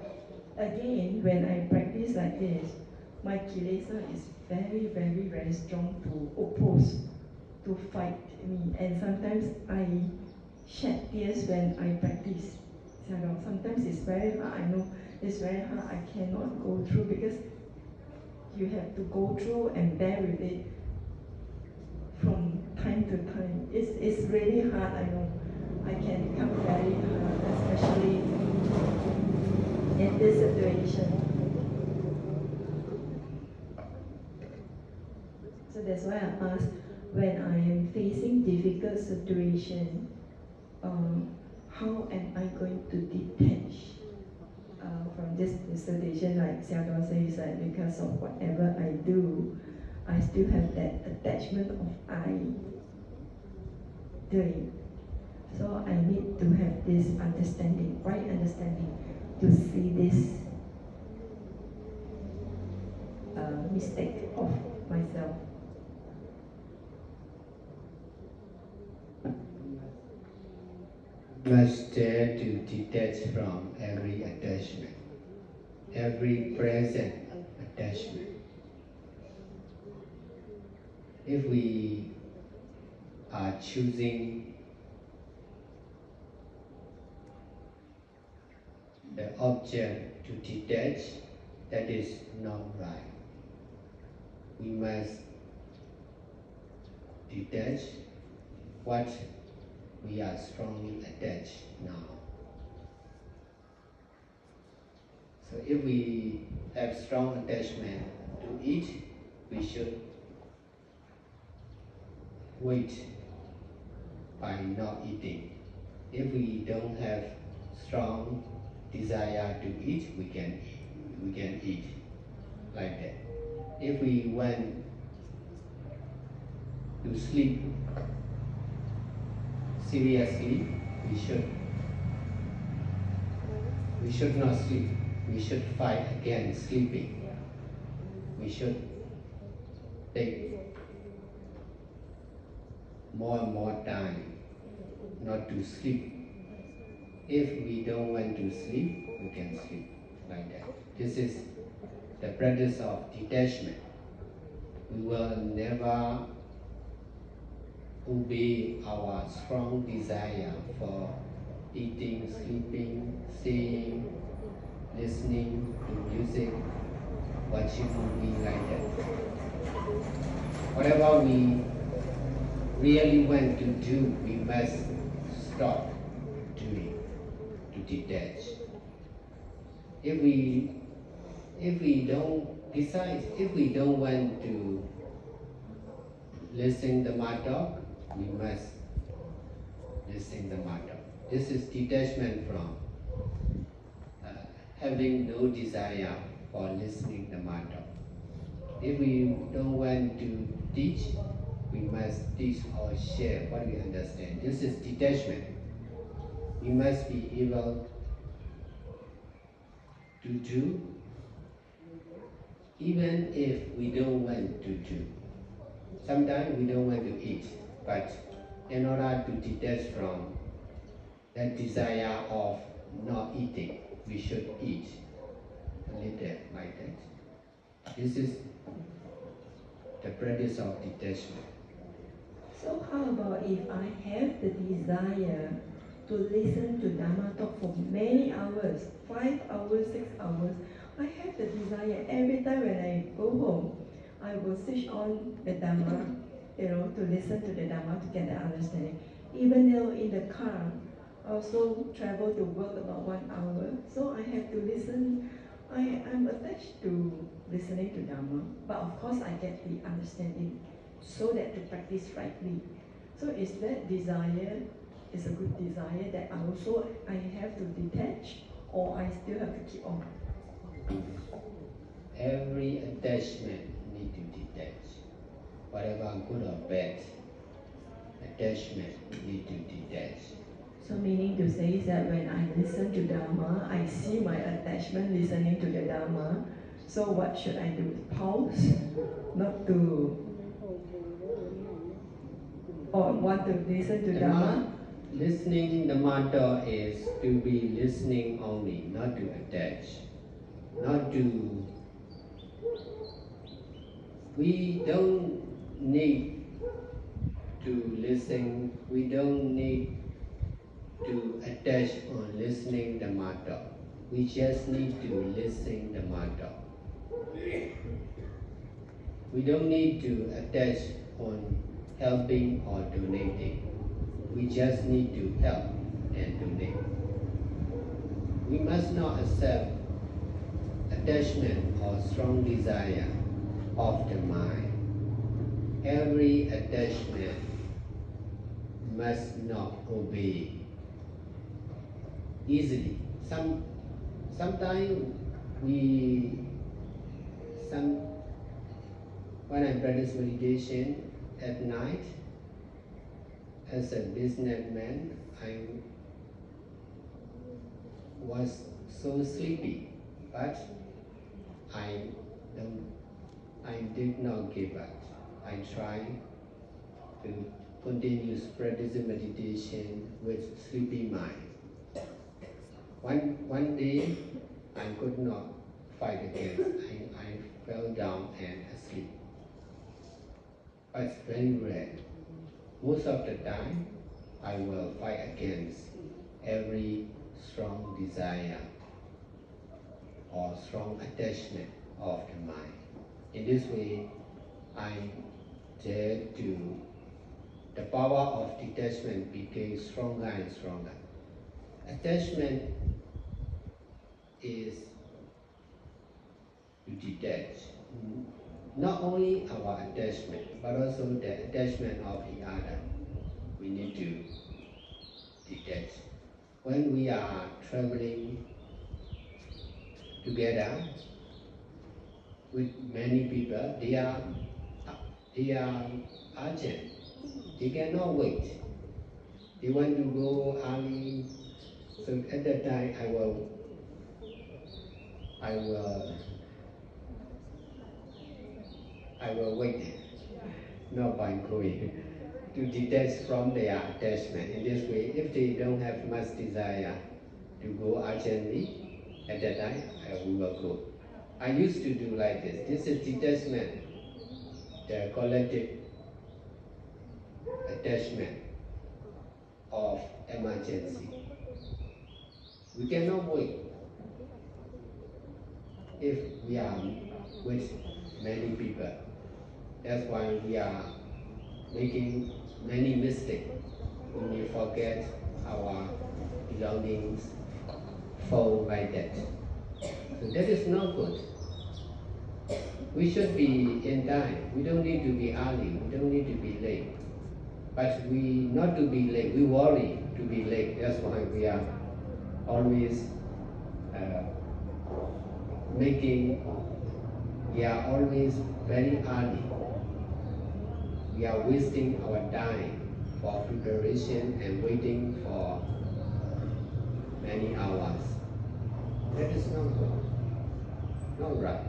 again, when I practice like this, my kilesa is very, very, very strong to oppose, to fight me. And sometimes I shed tears when I practice. Sādhu, sometimes it's very hard. I know it's very hard. I cannot go through because you have to go through and bear with it from time to time. It's really hard, I know. I can become very hard, especially in this situation. So that's why I ask, when I am facing difficult situation, how am I going to detach from this situation? Like Sādhu says that because of whatever I do, I still have that attachment of I doing. So I need to have this understanding, right understanding, to see this mistake of myself. Must dare to detach from every attachment, every present attachment. If we are choosing the object to detach, that is not right. We must detach what we are strongly attached now. So if we have strong attachment to it, we should wait by not eating. If we don't have strong desire to eat, we can eat like that. If we want to sleep seriously, we should not sleep. We should fight against sleeping. We should take more and more time not to sleep. If we don't want to sleep, we can sleep like that. This is the practice of detachment. We will never obey our strong desire for eating, sleeping, seeing, listening to music, watching movie like that. Whatever we really want to do, we must stop doing to detach. If we don't want to listen the Madhok, we must listen the Madhok. This is detachment from having no desire for listening the Madhok. If we don't want to teach, we must teach or share what we understand. This is detachment. We must be able to do even if we don't want to do. Sometimes we don't want to eat, but in order to detach from that desire of not eating, we should eat a little like that. This is the practice of detachment. So how about if I have the desire to listen to Dharma talk for many hours, 5 hours, 6 hours, I have the desire every time when I go home, I will switch on the Dharma, to listen to the Dharma to get the understanding. Even though in the car, I also travel to work about 1 hour, so I have to listen. I'm attached to listening to Dharma, but of course I get the understanding so that to practice rightly. So is that desire is a good desire that I have to detach, or I still have to keep on? Every attachment need to detach. Whatever good or bad attachment need to detach. So meaning to say is that when I listen to Dharma, I see my attachment listening to the Dharma. So what should I do? Pause, not to, or want to listen to Dharma? Listening the Dhamma is to be listening only, not to attach, not to. We don't need to listen. We don't need to attach on listening. listening the matter. We just need to listen the matter. We don't need to attach on helping or donating. We just need to help and donate. We must not accept attachment or strong desire of the mind. Every attachment must not obey easily. Sometimes when I practice meditation at night, as a businessman, I was so sleepy, but I did not give up. I tried to continue practicing meditation with sleepy mind. One day, I could not fight against. I fell down and asleep. But it's very rare. Most of the time, I will fight against every strong desire or strong attachment of the mind. In this way, I dare to, the power of detachment became stronger and stronger. Attachment is to detach. Not only our attachment, but also the attachment of the other. We need to detach. When we are traveling together with many people, they are urgent. They cannot wait. They want to go early. So at that time, I will wait, not by going, to detach from their attachment. In this way, if they don't have much desire to go urgently, at that time, we will go. I used to do like this. This is detachment, the collective attachment of emergency. We cannot wait. If we are with many people, that's why we are making many mistakes. We may forget our belongings, fall like that. So that is not good. We should be in time. We don't need to be early. We don't need to be late. But we not to be late. We worry to be late. That's why we are always we are always very early. We are wasting our time for preparation and waiting for many hours. That is not good, not right.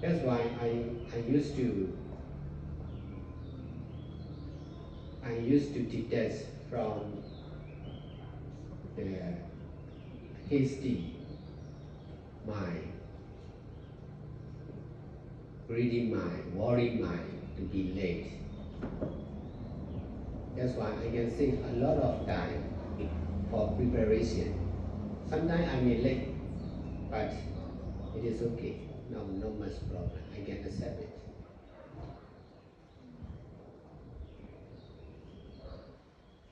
That's why I used to detach from the hasty mind, greedy mind, worried mind to be late. That's why I can save a lot of time for preparation. Sometimes I may late, but it is okay. No much problem. I can accept it.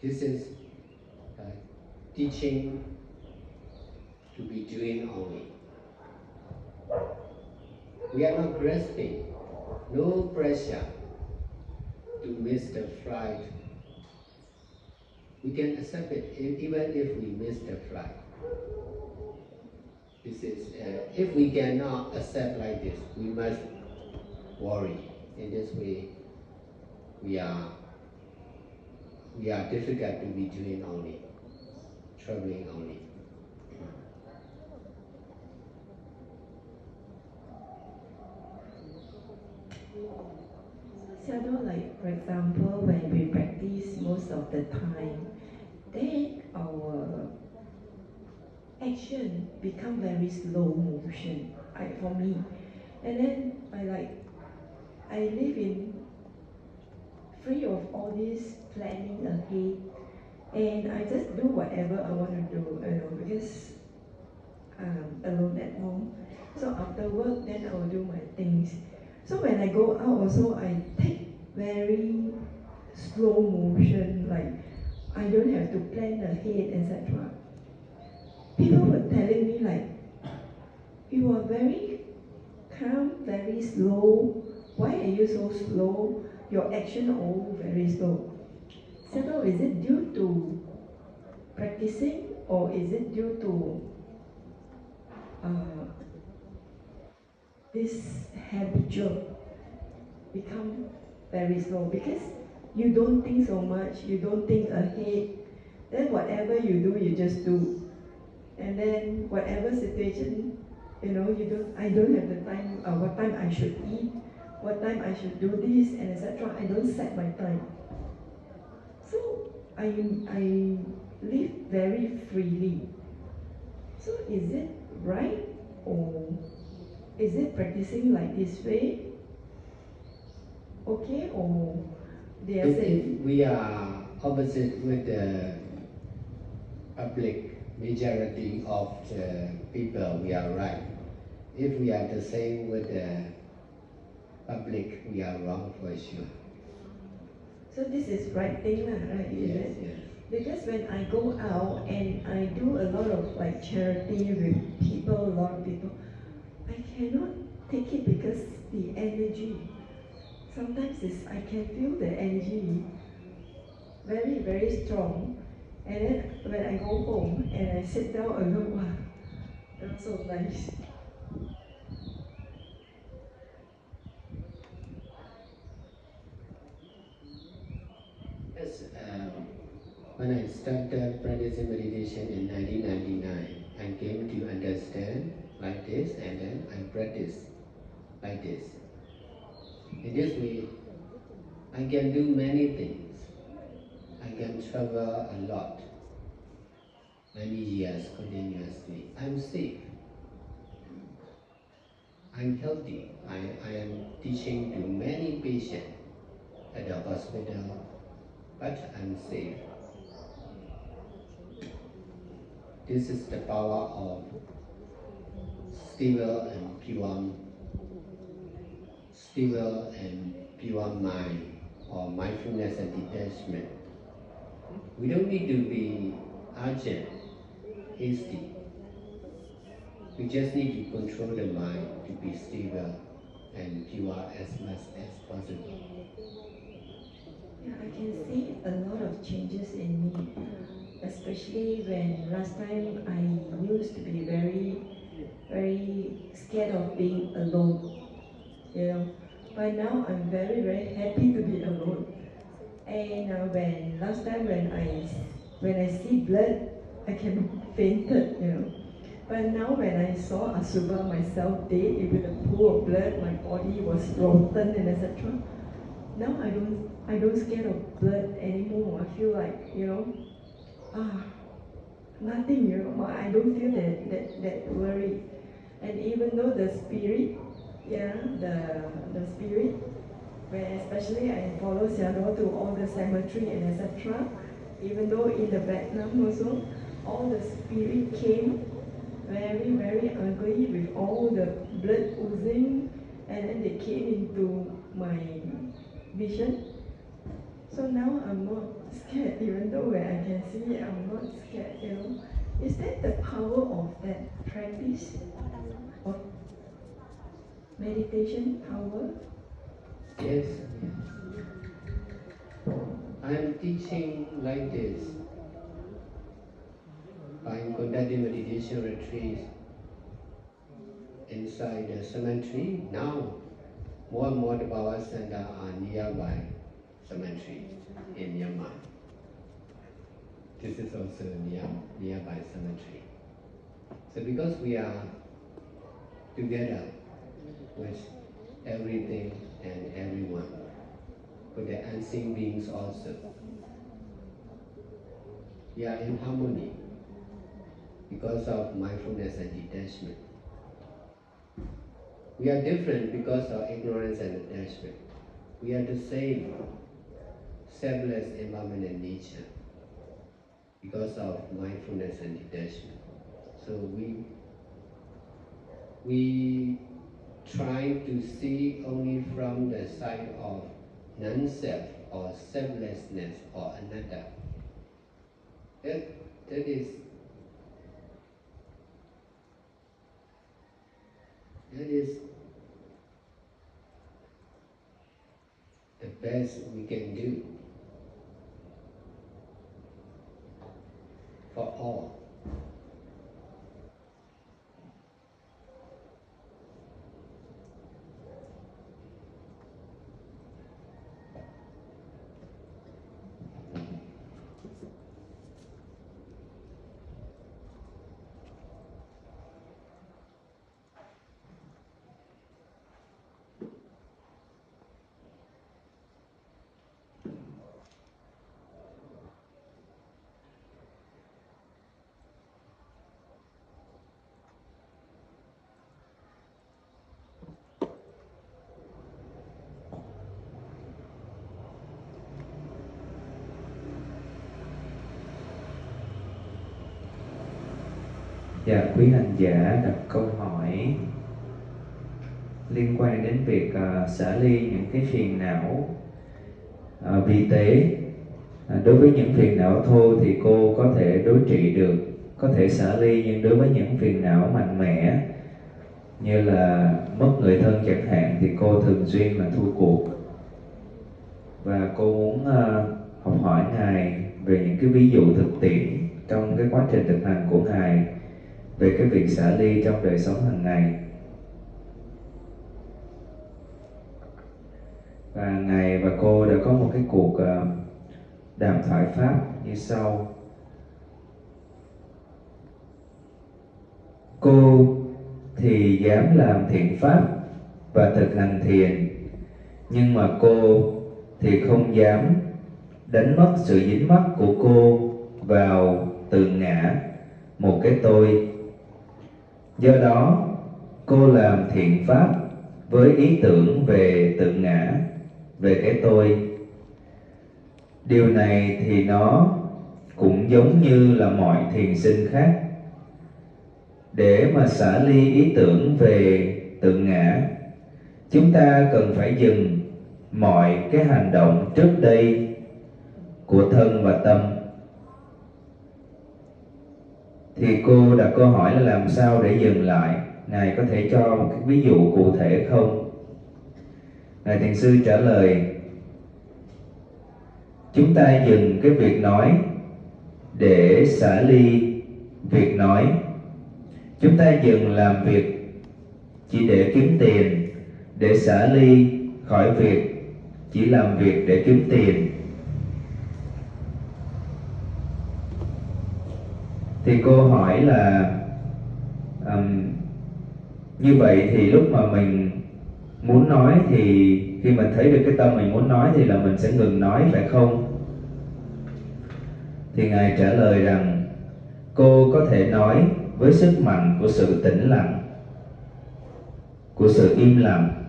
This is teaching to be doing only. We are not grasping, no pressure to miss the flight. We can accept it even if we miss the flight. This is, if we cannot accept like this, we must worry. In this way, we are difficult to be doing only, traveling only. Sādhu, like for example, when we practice most of the time, then our action become very slow motion, for me. And then I live in free of all this planning ahead, and I just do whatever I want to do, because I'm alone at home. So after work, then I will do my things. So when I go out also, I take very slow motion, like I don't have to plan ahead, etc. People were telling me like, you are very calm, very slow. Why are you so slow? Your action are all very slow. Sādhu, is it due to practicing, or is it due to this habitual become very slow? Because you don't think so much, you don't think ahead, then whatever you do, you just do. And then whatever situation, I don't have the time, what time I should eat, what time I should do this, and etc. I don't set my time. So I live very freely. So is it right, or is it practicing like this way okay, or they are saying? If we are opposite with the public majority of the people, we are right. If we are the same with the public, we are wrong for sure. So this is right thing, right? Yes, yes. Because when I go out and I do a lot of like charity with people, a lot of people, I cannot take it because the energy. Sometimes I can feel the energy very, very strong. And then when I go home and I sit down alone, wow, that's so nice. Yes, when I started practicing meditation in 1999, I came to understand like this, and then I practice like this. In this way, I can do many things. I can travel a lot, many years continuously. I'm safe. I'm healthy. I am teaching to many patients at the hospital, but I'm safe. This is the power of stable and pure mind, or mindfulness and detachment. We don't need to be urgent, hasty. We just need to control the mind to be stable and pure as much as possible. Yeah, I can see a lot of changes in me, especially when last time I used to be very, very scared of being alone. But now I'm very, very happy to be alone. And when last time when I see blood, I can fainted. But now when I saw Asubha myself dead with a pool of blood, my body was rotten and etc. Now I don't scared of blood anymore. I feel like, nothing, I don't feel that worry. And even though the spirit, the spirit, where especially I follow Sādhu to all the cemetery and etc. Even though in the Vietnam also, all the spirit came very, very ugly with all the blood oozing, and then they came into my vision. So now I'm not scared, even though when I can see it, I'm not scared. Is that the power of that practice of meditation power? Yes. I'm teaching like this. I'm conducting meditation retreats inside the cemetery. Now, more and more the power center are nearby cemetery in Myanmar. This is also nearby cemetery. So because we are together with everything and everyone, with the unseen beings also, we are in harmony because of mindfulness and detachment. We are different because of ignorance and attachment. We are the same selfless impermanent nature because of mindfulness and detachment. So we try to see only from the side of non-self or selflessness or anatta. That is the best we can do for all. Dạ, quý hành giả đặt câu hỏi liên quan đến việc xả ly những cái phiền não vi tế. Đối với những phiền não thô thì cô có thể đối trị được, có thể xả ly, nhưng đối với những phiền não mạnh mẽ như là mất người thân chẳng hạn thì cô thường xuyên là thua cuộc. Và cô muốn học hỏi Ngài về những cái ví dụ thực tiễn trong cái quá trình thực hành của Ngài về cái việc xả ly trong đời sống hàng ngày. Và Ngài và cô đã có một cái cuộc đàm thoại pháp như sau. Cô thì dám làm thiện pháp và thực hành thiền, nhưng mà cô thì không dám đánh mất sự dính mắc của cô vào tự ngã, một cái tôi. Do đó, cô làm thiện pháp với ý tưởng về tự ngã, về cái tôi. Điều này thì nó cũng giống như là mọi thiền sinh khác. Để mà xả ly ý tưởng về tự ngã, chúng ta cần phải dừng mọi cái hành động trước đây của thân và tâm. Thì cô đặt câu hỏi là làm sao để dừng lại? Ngài có thể cho một cái ví dụ cụ thể không? Ngài Thiền sư trả lời: chúng ta dừng cái việc nói để xả ly việc nói. Chúng ta dừng làm việc chỉ để kiếm tiền, để xả ly khỏi việc chỉ làm việc để kiếm tiền. Thì cô hỏi là như vậy thì lúc mà mình muốn nói thì khi mình thấy được cái tâm mình muốn nói thì là mình sẽ ngừng nói, phải không? Thì Ngài trả lời rằng cô có thể nói với sức mạnh của sự tĩnh lặng, của sự im lặng.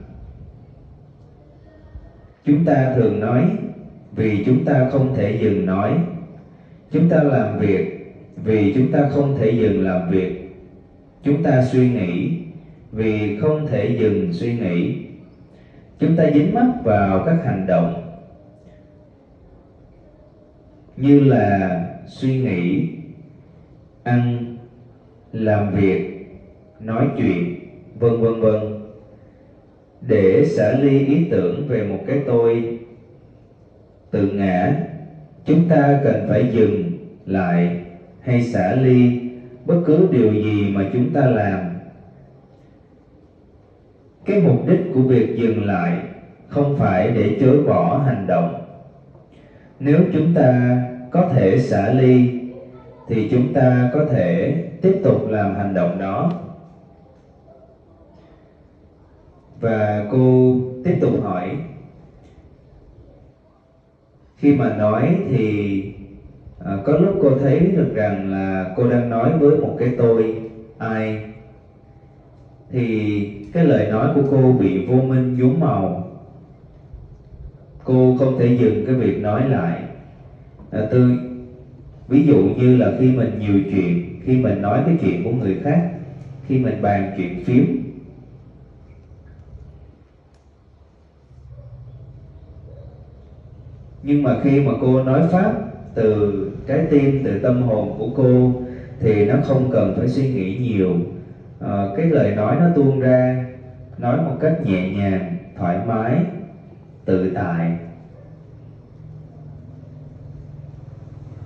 Chúng ta thường nói vì chúng ta không thể dừng nói. Chúng ta làm việc vì chúng ta không thể dừng làm việc. Chúng ta suy nghĩ vì không thể dừng suy nghĩ. Chúng ta dính mắc vào các hành động như là suy nghĩ, ăn, làm việc, nói chuyện, vân vân vân. Để xả ly ý tưởng về một cái tôi tự ngã, chúng ta cần phải dừng lại hay xả ly bất cứ điều gì mà chúng ta làm. Cái mục đích của việc dừng lại không phải để chối bỏ hành động. Nếu chúng ta có thể xả ly thì chúng ta có thể tiếp tục làm hành động đó. Và cô tiếp tục hỏi, khi mà nói thì có lúc cô thấy được rằng là cô đang nói với một cái tôi ai, thì cái lời nói của cô bị vô minh nhuốm màu. cô không thể dừng cái việc nói lại. Ví dụ như là khi mình nhiều chuyện, khi mình nói cái chuyện của người khác, khi mình bàn chuyện phiếm, nhưng mà khi mà cô nói pháp từ trái tim, từ tâm hồn của cô thì nó không cần phải suy nghĩ nhiều. Cái lời nói nó tuôn ra, nói một cách nhẹ nhàng, thoải mái, tự tại.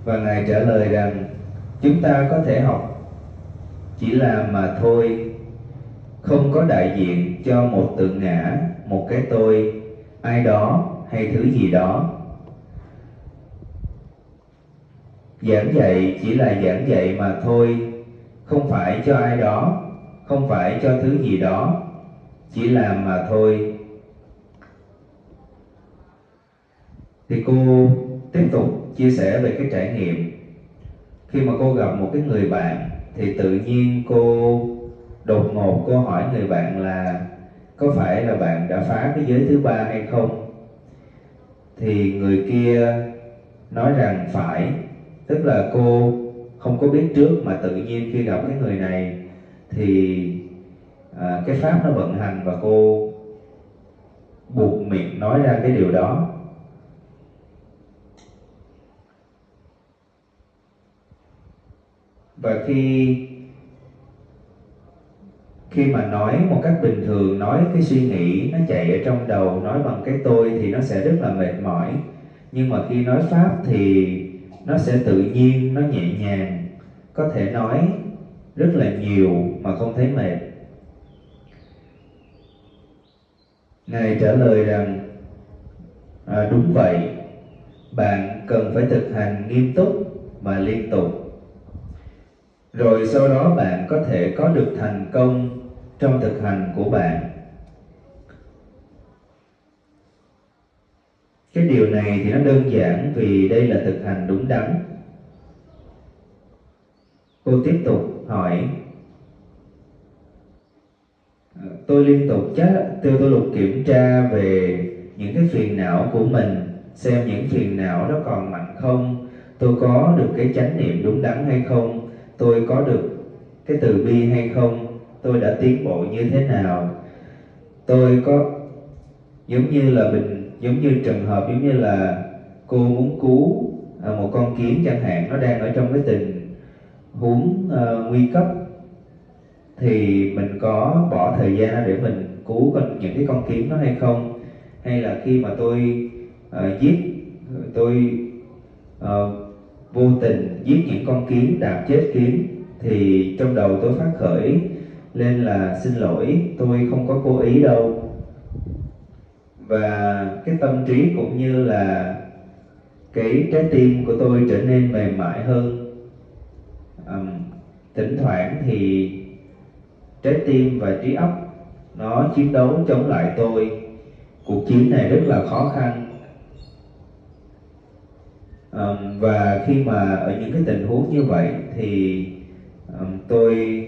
Và Ngài trả lời rằng chúng ta có thể học chỉ làm mà thôi, không có đại diện cho một tự ngã, một cái tôi, ai đó hay thứ gì đó. Giảng dạy chỉ là giảng dạy mà thôi, không phải cho ai đó, không phải cho thứ gì đó, chỉ làm mà thôi. Thì cô tiếp tục chia sẻ về cái trải nghiệm. Khi mà cô gặp một cái người bạn thì tự nhiên cô đột ngột cô hỏi người bạn là có phải là bạn đã phá cái giới thứ ba hay không? Thì người kia nói rằng phải. Tức là cô không có biết trước, mà tự nhiên khi gặp cái người này thì cái pháp nó vận hành và cô buộc miệng nói ra cái điều đó. Và khi mà nói một cách bình thường, nói cái suy nghĩ nó chạy ở trong đầu, nói bằng cái tôi thì nó sẽ rất là mệt mỏi. Nhưng mà khi nói pháp thì nó sẽ tự nhiên, nó nhẹ nhàng, có thể nói rất là nhiều mà không thấy mệt. Ngài trả lời rằng đúng vậy, bạn cần phải thực hành nghiêm túc và liên tục. Rồi sau đó bạn có thể có được thành công trong thực hành của bạn. Cái điều này thì nó đơn giản vì đây là thực hành đúng đắn. Cô tiếp tục hỏi, tôi liên tục tôi lục kiểm tra về những cái phiền não của mình, xem những phiền não đó còn mạnh không, tôi có được cái chánh niệm đúng đắn hay không, tôi có được cái từ bi hay không, tôi đã tiến bộ như thế nào, tôi có giống như trường hợp giống như là cô muốn cứu một con kiến chẳng hạn, nó đang ở trong cái tình huống nguy cấp, thì mình có bỏ thời gian ra để mình cứu những cái con kiến đó hay không? Hay là khi mà tôi vô tình giết những con kiến, đạp chết kiến, thì trong đầu tôi phát khởi lên là xin lỗi, tôi không có cố ý đâu. Và cái tâm trí cũng như là cái trái tim của tôi trở nên mềm mại hơn. Thỉnh thoảng thì trái tim và trí óc nó chiến đấu chống lại tôi. Cuộc chiến này rất là khó khăn. Và khi mà ở những cái tình huống như vậy thì tôi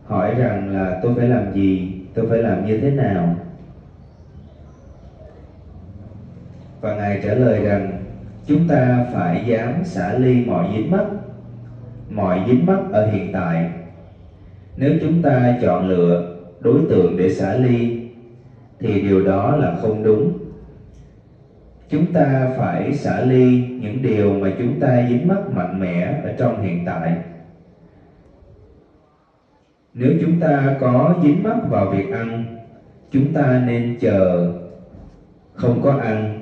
hỏi rằng là tôi phải làm gì, tôi phải làm như thế nào. Và Ngài trả lời rằng chúng ta phải dám xả ly mọi dính mắc ở hiện tại. Nếu chúng ta chọn lựa đối tượng để xả ly thì điều đó là không đúng. Chúng ta phải xả ly những điều mà chúng ta dính mắc mạnh mẽ ở trong hiện tại. Nếu chúng ta có dính mắc vào việc ăn, chúng ta nên chờ, không có ăn.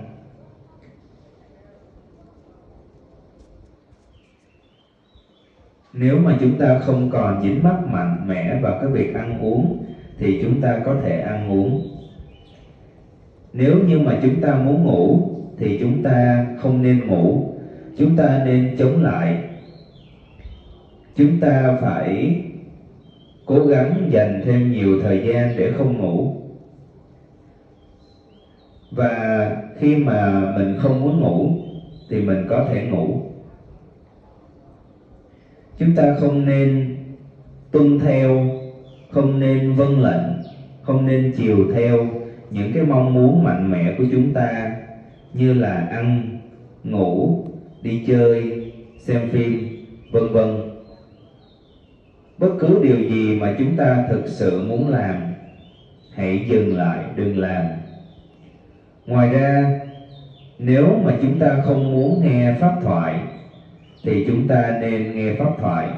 Nếu mà chúng ta không còn dính mắc mạnh mẽ vào cái việc ăn uống thì chúng ta có thể ăn uống. Nếu như mà chúng ta muốn ngủ thì chúng ta không nên ngủ, chúng ta nên chống lại. Chúng ta phải cố gắng dành thêm nhiều thời gian để không ngủ. Và khi mà mình không muốn ngủ thì mình có thể ngủ. Chúng ta không nên tuân theo, không nên vâng lệnh, không nên chiều theo những cái mong muốn mạnh mẽ của chúng ta. như là ăn, ngủ, đi chơi, xem phim, vân vân. Bất cứ điều gì mà chúng ta thực sự muốn làm, hãy dừng lại, đừng làm. Ngoài ra, nếu mà chúng ta không muốn nghe pháp thoại, thì chúng ta nên nghe pháp thoại.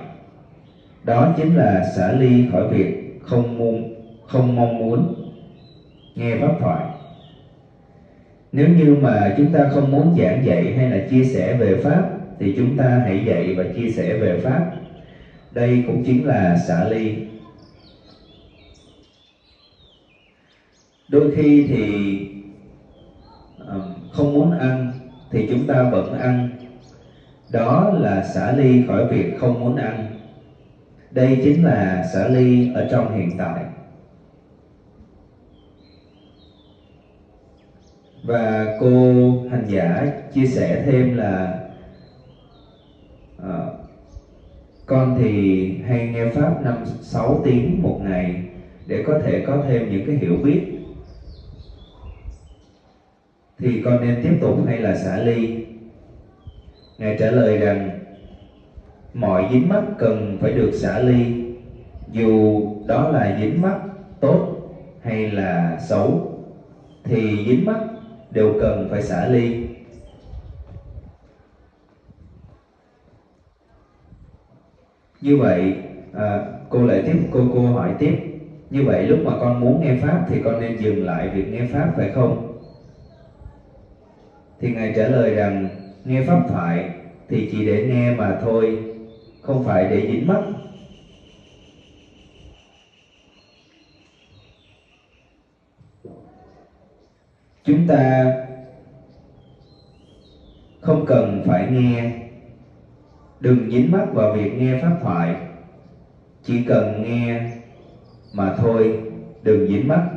Đó chính là xả ly khỏi việc không mong muốn nghe pháp thoại. Nếu như mà chúng ta không muốn giảng dạy hay là chia sẻ về pháp, thì chúng ta hãy dạy và chia sẻ về pháp. Đây cũng chính là xả ly. Đôi khi thì không muốn ăn thì chúng ta vẫn ăn. Đó là xả ly khỏi việc không muốn ăn. Đây chính là xả ly ở trong hiện tại. Và cô hành giả chia sẻ thêm là con thì hay nghe pháp 5-6 tiếng một ngày để có thể có thêm những cái hiểu biết. Thì con nên tiếp tục hay là xả ly? Ngài trả lời rằng mọi dính mắc cần phải được xả ly, dù đó là dính mắc tốt hay là xấu, thì dính mắc đều cần phải xả ly. Như vậy, cô hỏi tiếp, như vậy lúc mà con muốn nghe pháp thì con nên dừng lại việc nghe pháp phải không? Thì Ngài trả lời rằng nghe pháp thoại thì chỉ để nghe mà thôi, không phải để dính mắc. Chúng ta không cần phải nghe, đừng dính mắc vào việc nghe pháp thoại, chỉ cần nghe mà thôi, đừng dính mắc.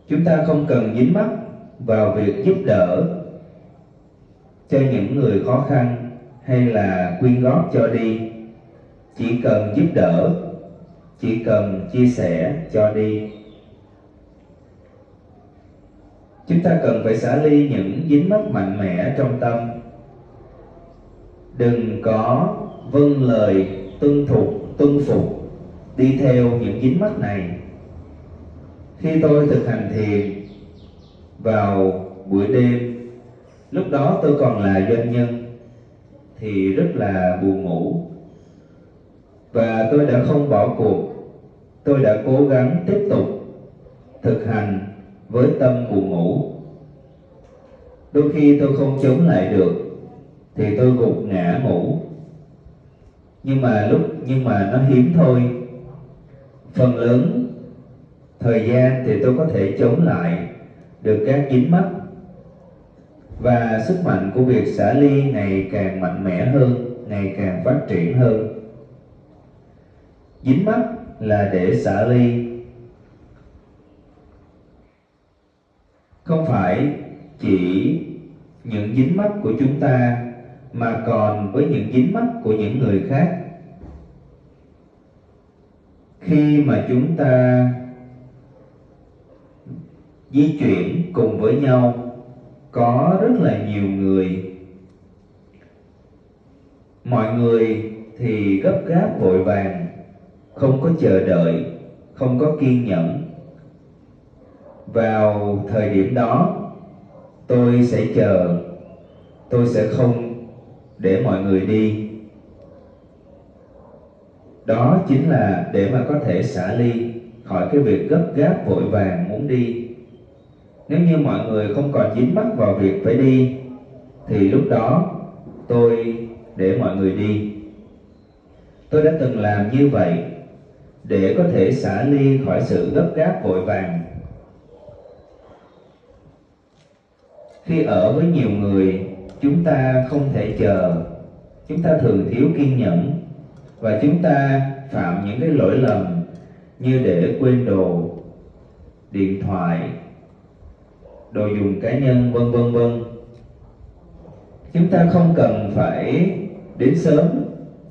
Chúng ta không cần dính mắc vào việc giúp đỡ cho những người khó khăn hay là quyên góp cho đi, chỉ cần giúp đỡ, chỉ cần chia sẻ cho đi. Chúng ta cần phải xả ly những dính mắc mạnh mẽ trong tâm. Đừng có vâng lời tuân phục đi theo những dính mắc này. Khi tôi thực hành thiền vào buổi đêm, lúc đó tôi còn là doanh nhân, thì rất là buồn ngủ. Và tôi đã không bỏ cuộc, tôi đã cố gắng tiếp tục thực hành với tâm buồn ngủ. Đôi khi tôi không chống lại được thì tôi gục ngã ngủ. Nhưng mà nó hiếm thôi. Phần lớn thời gian thì tôi có thể chống lại được các dính mắc. Và sức mạnh của việc xả ly ngày càng mạnh mẽ hơn, ngày càng phát triển hơn. Dính mắc là để xả ly. Không phải chỉ những dính mắc của chúng ta, mà còn với những dính mắc của những người khác. Khi mà chúng ta di chuyển cùng với nhau, có rất là nhiều người. Mọi người thì gấp gáp vội vàng, không có chờ đợi, không có kiên nhẫn. Vào thời điểm đó, tôi sẽ chờ, tôi sẽ không để mọi người đi. Đó chính là để mà có thể xả ly khỏi cái việc gấp gáp vội vàng muốn đi. Nếu như mọi người không còn dính mắc vào việc phải đi, thì lúc đó tôi để mọi người đi. Tôi đã từng làm như vậy để có thể xả ly khỏi sự gấp gáp vội vàng. Khi ở với nhiều người, chúng ta không thể chờ, chúng ta thường thiếu kiên nhẫn, và chúng ta phạm những cái lỗi lầm như để quên đồ, điện thoại, đồ dùng cá nhân, vân vân vân. Chúng ta không cần phải đến sớm,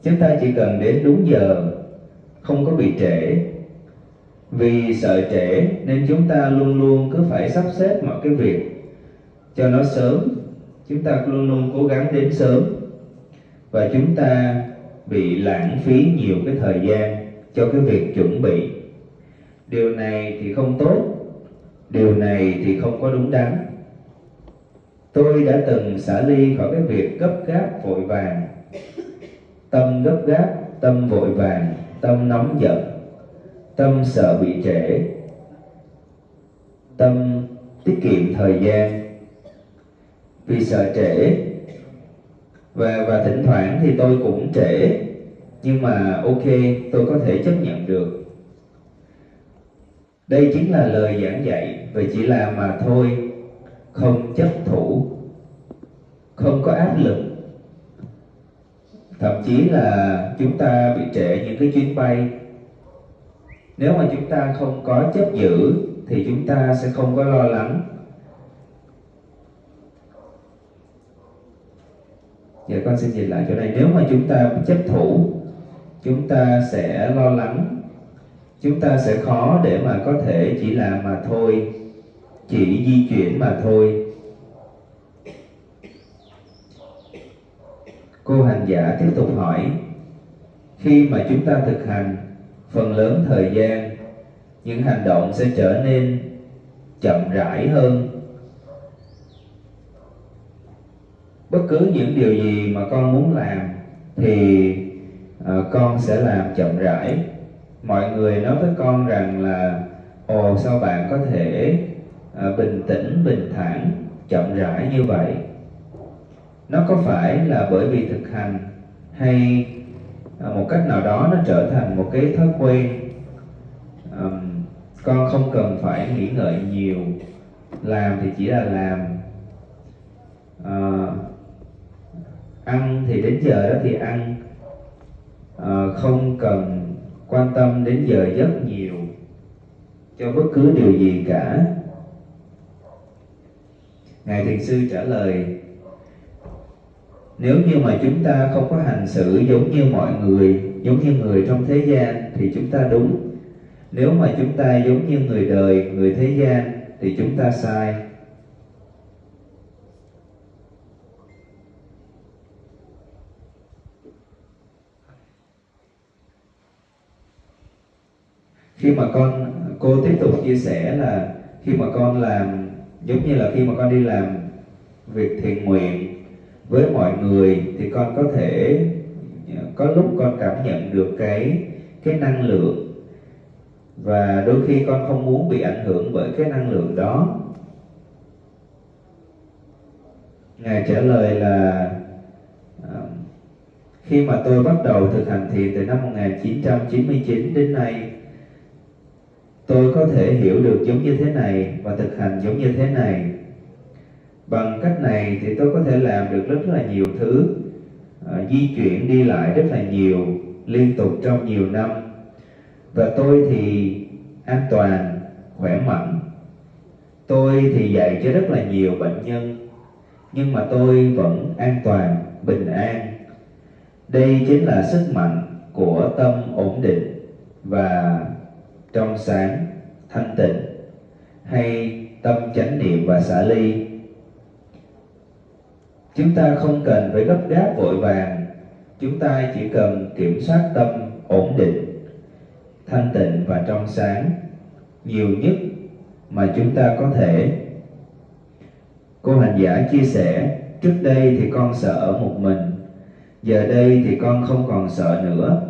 chúng ta chỉ cần đến đúng giờ, không có bị trễ. Vì sợ trễ nên chúng ta luôn luôn cứ phải sắp xếp mọi cái việc cho nó sớm. Chúng ta luôn luôn cố gắng đến sớm. Và chúng ta bị lãng phí nhiều cái thời gian cho cái việc chuẩn bị. Điều này thì không tốt, điều này thì không có đúng đắn. Tôi đã từng xả ly khỏi cái việc gấp gáp vội vàng. Tâm gấp gáp, tâm vội vàng, tâm nóng giận, tâm sợ bị trễ, tâm tiết kiệm thời gian vì sợ trễ. Và thỉnh thoảng thì tôi cũng trễ, nhưng mà ok, tôi có thể chấp nhận được. Đây chính là lời giảng dạy về chỉ làm mà thôi, không chấp thủ, không có áp lực. Thậm chí là chúng ta bị trễ những cái chuyến bay. Nếu mà chúng ta không có chấp giữ thì chúng ta sẽ không có lo lắng. Dạ con xin nhìn lại chỗ này. Nếu mà chúng ta chấp thủ, chúng ta sẽ lo lắng, chúng ta sẽ khó để mà có thể chỉ làm mà thôi, chỉ di chuyển mà thôi. Cô hành giả tiếp tục hỏi, khi mà chúng ta thực hành, phần lớn thời gian những hành động sẽ trở nên chậm rãi hơn. Bất cứ những điều gì mà con muốn làm thì con sẽ làm chậm rãi. Mọi người nói với con rằng là ồ, sao bạn có thể bình tĩnh, bình thản, chậm rãi như vậy? Nó có phải là bởi vì thực hành hay một cách nào đó nó trở thành một cái thói quen? Con không cần phải nghĩ ngợi nhiều, làm thì chỉ là làm. Ăn thì đến giờ đó thì ăn, không cần quan tâm đến giờ giấc nhiều cho bất cứ điều gì cả. Ngài Thiền sư trả lời, nếu như mà chúng ta không có hành xử giống như mọi người, giống như người trong thế gian thì chúng ta đúng. Nếu mà chúng ta giống như người đời, người thế gian thì chúng ta sai. Khi mà cô tiếp tục chia sẻ là khi mà con làm, giống như là khi mà con đi làm việc thiện nguyện với mọi người thì con có thể có lúc con cảm nhận được cái năng lượng, và đôi khi con không muốn bị ảnh hưởng bởi cái năng lượng đó. Ngài trả lời là khi mà tôi bắt đầu thực hành thiền từ năm 1999 đến nay, tôi có thể hiểu được giống như thế này và thực hành giống như thế này. Bằng cách này thì tôi có thể làm được rất là nhiều thứ, di chuyển đi lại rất là nhiều, liên tục trong nhiều năm. Và tôi thì an toàn, khỏe mạnh. Tôi thì dạy cho rất là nhiều bệnh nhân, nhưng mà tôi vẫn an toàn, bình an. Đây chính là sức mạnh của tâm ổn định và trong sáng, thanh tịnh, hay tâm chánh niệm và xả ly. Chúng ta không cần phải gấp gáp vội vàng, chúng ta chỉ cần kiểm soát tâm ổn định, thanh tịnh và trong sáng nhiều nhất mà chúng ta có thể. Cô hành giả chia sẻ, trước đây thì con sợ ở một mình, giờ đây thì con không còn sợ nữa.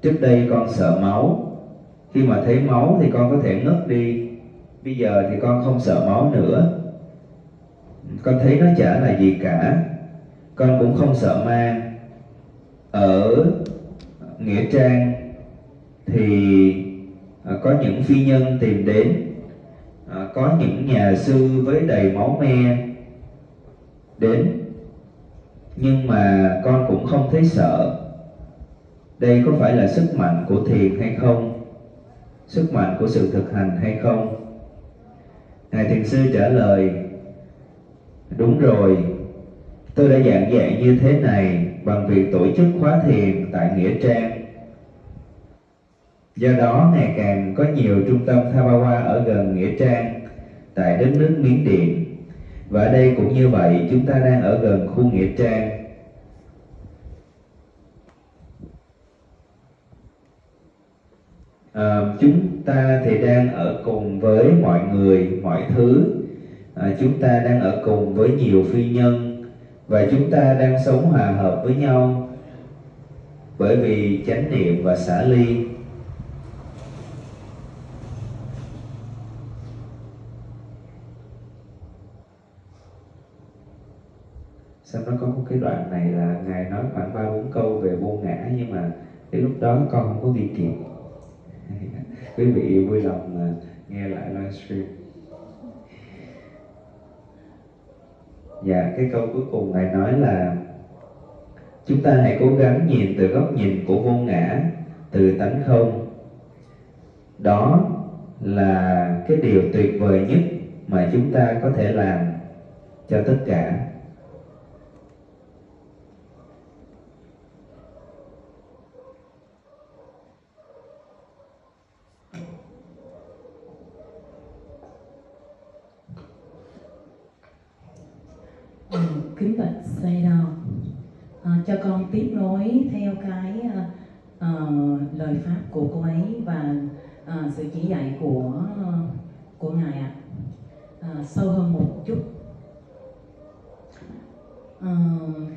Trước đây con sợ máu, khi mà thấy máu thì con có thể ngất đi. Bây giờ thì con không sợ máu nữa. Con thấy nó chả là gì cả. Con cũng không sợ ma. Ở Nghĩa Trang thì có những phi nhân tìm đến, có những nhà sư với đầy máu me đến, nhưng mà con cũng không thấy sợ. Đây có phải là sức mạnh của thiền hay không? Sức mạnh của sự thực hành hay không? Ngài Thiền sư trả lời, đúng rồi, tôi đã giảng dạy như thế này bằng việc tổ chức khóa thiền tại Nghĩa Trang. Do đó, ngày càng có nhiều trung tâm Thabawa ở gần Nghĩa Trang tại đất nước Miến Điện. Và ở đây cũng như vậy, chúng ta đang ở gần khu Nghĩa Trang. Chúng ta thì đang ở cùng với mọi người, mọi thứ. Chúng ta đang ở cùng với nhiều phi nhân. Và chúng ta đang sống hòa hợp với nhau bởi vì chánh niệm và xả ly. Sao nó có một cái đoạn này là Ngài nói khoảng 3-4 câu về vô ngã, nhưng mà cái lúc đó con không có ghi kịp. Quý vị vui lòng nghe lại livestream. Dạ, cái câu cuối cùng Ngài nói là chúng ta hãy cố gắng nhìn từ góc nhìn của vô ngã, từ tánh không. Đó là cái điều tuyệt vời nhất mà chúng ta có thể làm cho tất cả. Kính bạch Sādhu, cho con tiếp nối theo cái lời pháp của cô ấy và sự chỉ dạy của ngài ạ. Sâu hơn một chút,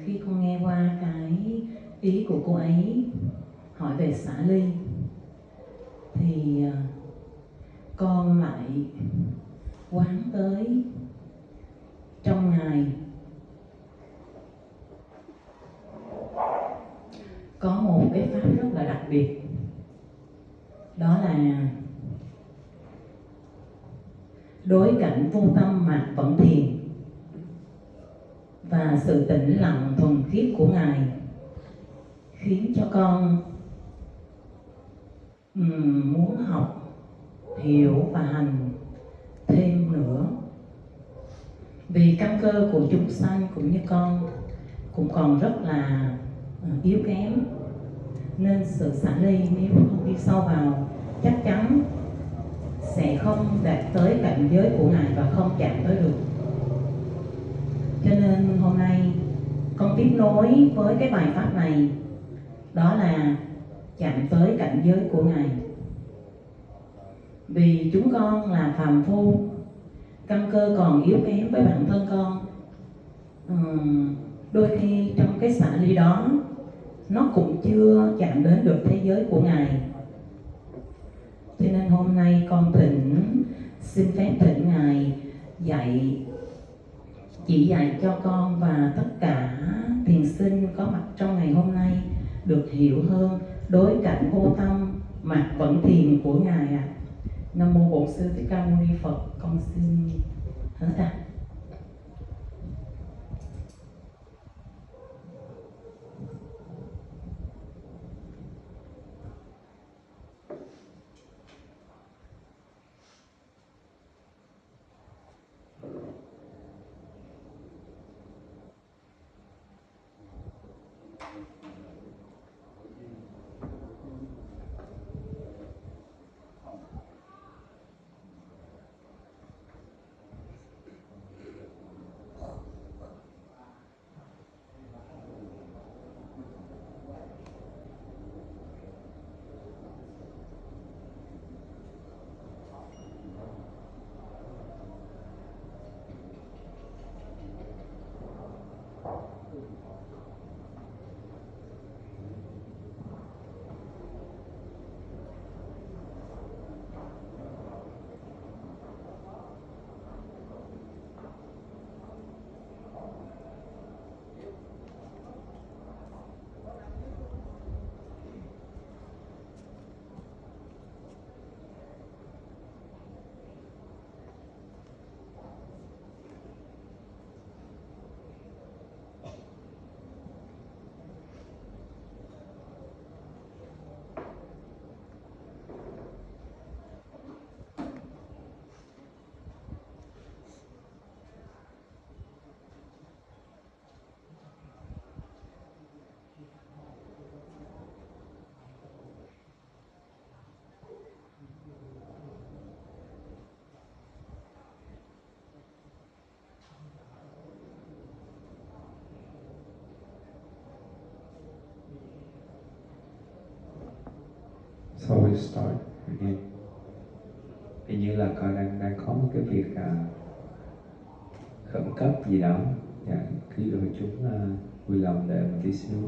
khi con nghe qua cái ý của cô ấy hỏi về xả ly thì con lại quán tới trong ngài có một cái pháp rất là đặc biệt, đó là đối cảnh vô tâm mạc vẫn thiền và sự tĩnh lặng thuần khiết của ngài khiến cho con muốn học, hiểu và hành thêm nữa. Vì căn cơ của chúng sanh cũng như con cũng còn rất là yếu kém, nên sự xả ly nếu không đi sâu vào chắc chắn sẽ không đạt tới cảnh giới của ngài và không chạm tới được. Cho nên hôm nay con tiếp nối với cái bài pháp này, đó là chạm tới cảnh giới của ngài. Vì chúng con là phàm phu, căn cơ còn yếu kém với bản thân con, đôi khi trong cái xả ly đó nó cũng chưa chạm đến được thế giới của ngài. Cho nên hôm nay con xin phép thỉnh ngài chỉ dạy cho con và tất cả thiền sinh có mặt trong ngày hôm nay được hiểu hơn đối cảnh vô tâm mạc vẫn thiền của ngài ạ. Nam mô Bổn Sư Thích Ca Mâu Ni Phật. Con xin hết ạ. we start again. Hình như là con đang có một cái việc khẩn cấp gì đó. Dạ, khi đội chúng vui lòng đợi một tí xíu.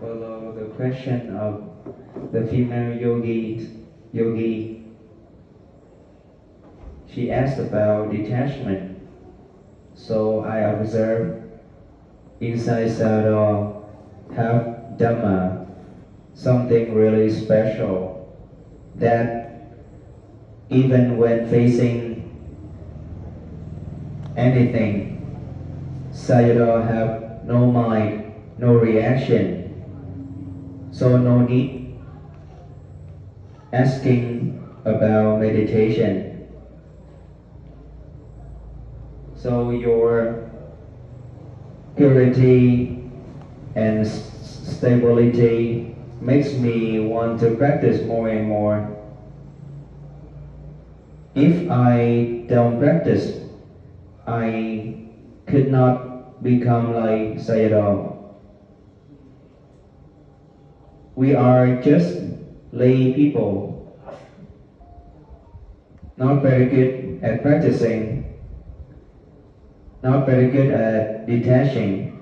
Follow the question of the female yogi. She asked about detachment. So I observe inside Sādhu have Dhamma, something really special, that even when facing anything, Sayadaw have no mind, no reaction, so no need asking about meditation. So your purity and stability makes me want to practice more and more. If I don't practice, I could not become like Sayadaw. We are just lay people, not very good at practicing, not very good at detaching.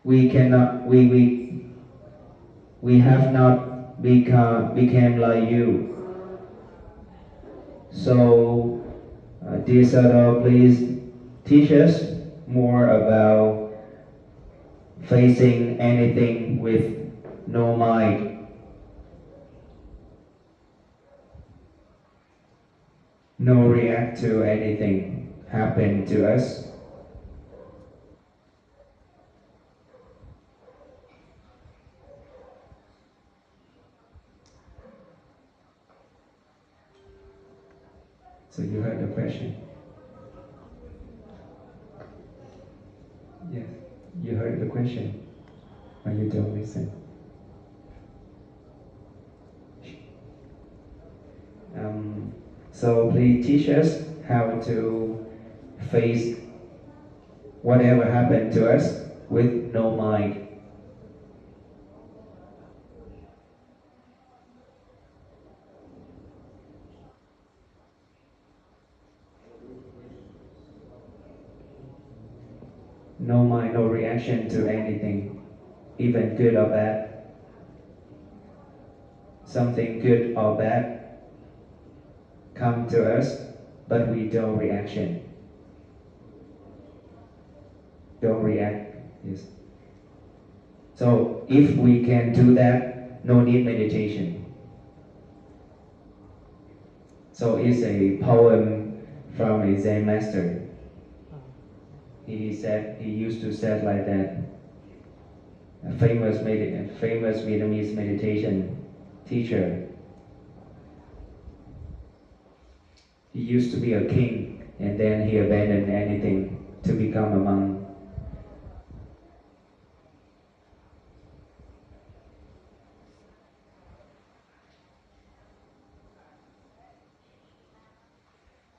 We have not became like you. So, dear Sādhu, please teach us more about facing anything with no mind, no react to anything happen to us. So you heard the question? Yes, you heard the question, but you don't listen. So please teach us how to face whatever happened to us with no mind. No mind, no reaction to anything, even good or bad. Something good or bad come to us, but we don't reaction. Don't react. Yes. So if we can do that, no need meditation. So it's a poem from a Zen master. he used to say like that. A famous Vietnamese meditation teacher. He used to be a king, and then he abandoned anything to become a monk.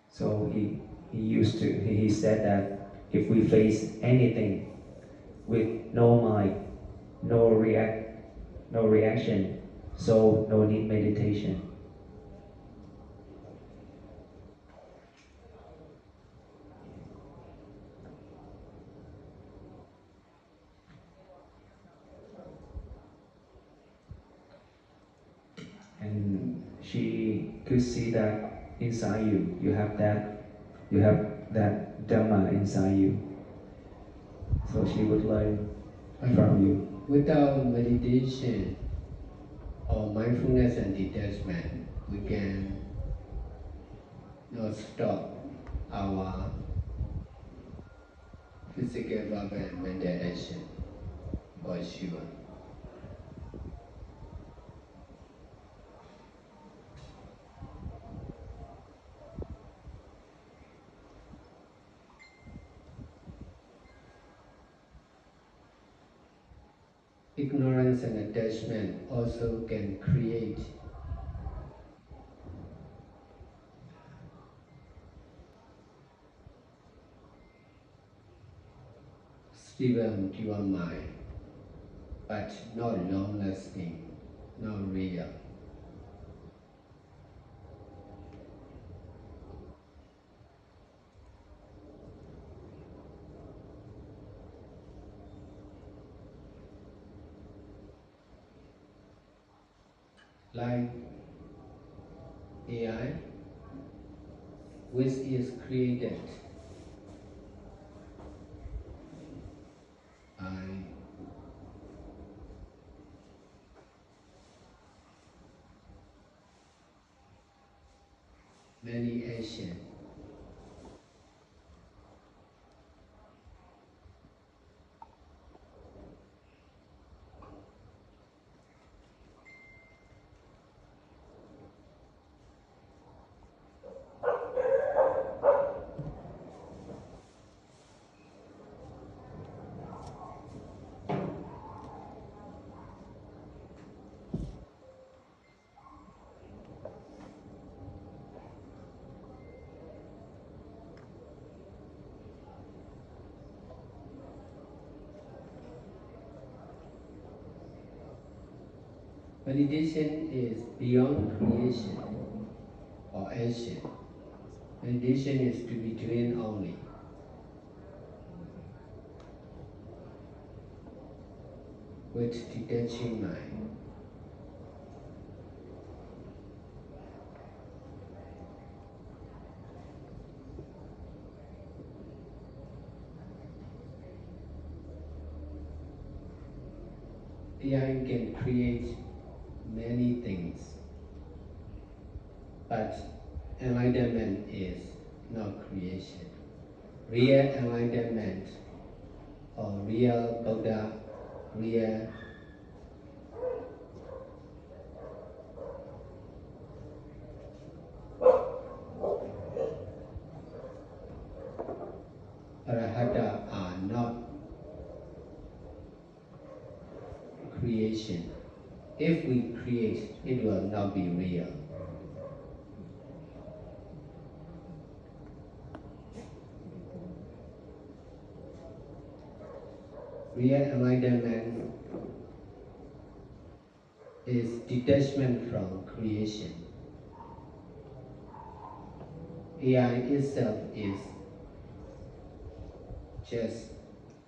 So he said that if we face anything with no mind, no reaction, so no need meditation. And she could see that inside you have that Dhamma inside you. So she would learn from you. Without meditation or mindfulness and detachment, we can not stop our physical, verbal and mental action, for sure. Ignorance and attachment also can create stable pure mind, but not long-lasting, not real. Like AI, which is created by many Asians. Meditation is beyond creation or action. Meditation is to be doing only. With detaching mind. AI can create many things, but enlightenment is not creation. Real enlightenment or real Buddha, real Arahata are not creation. If we create, it will not be real. Real enlightenment is detachment from creation. AI itself is just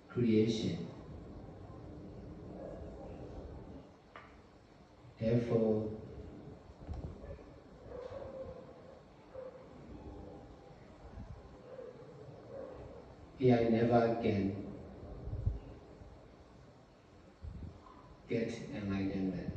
creation. Therefore, AI never can get enlightenment.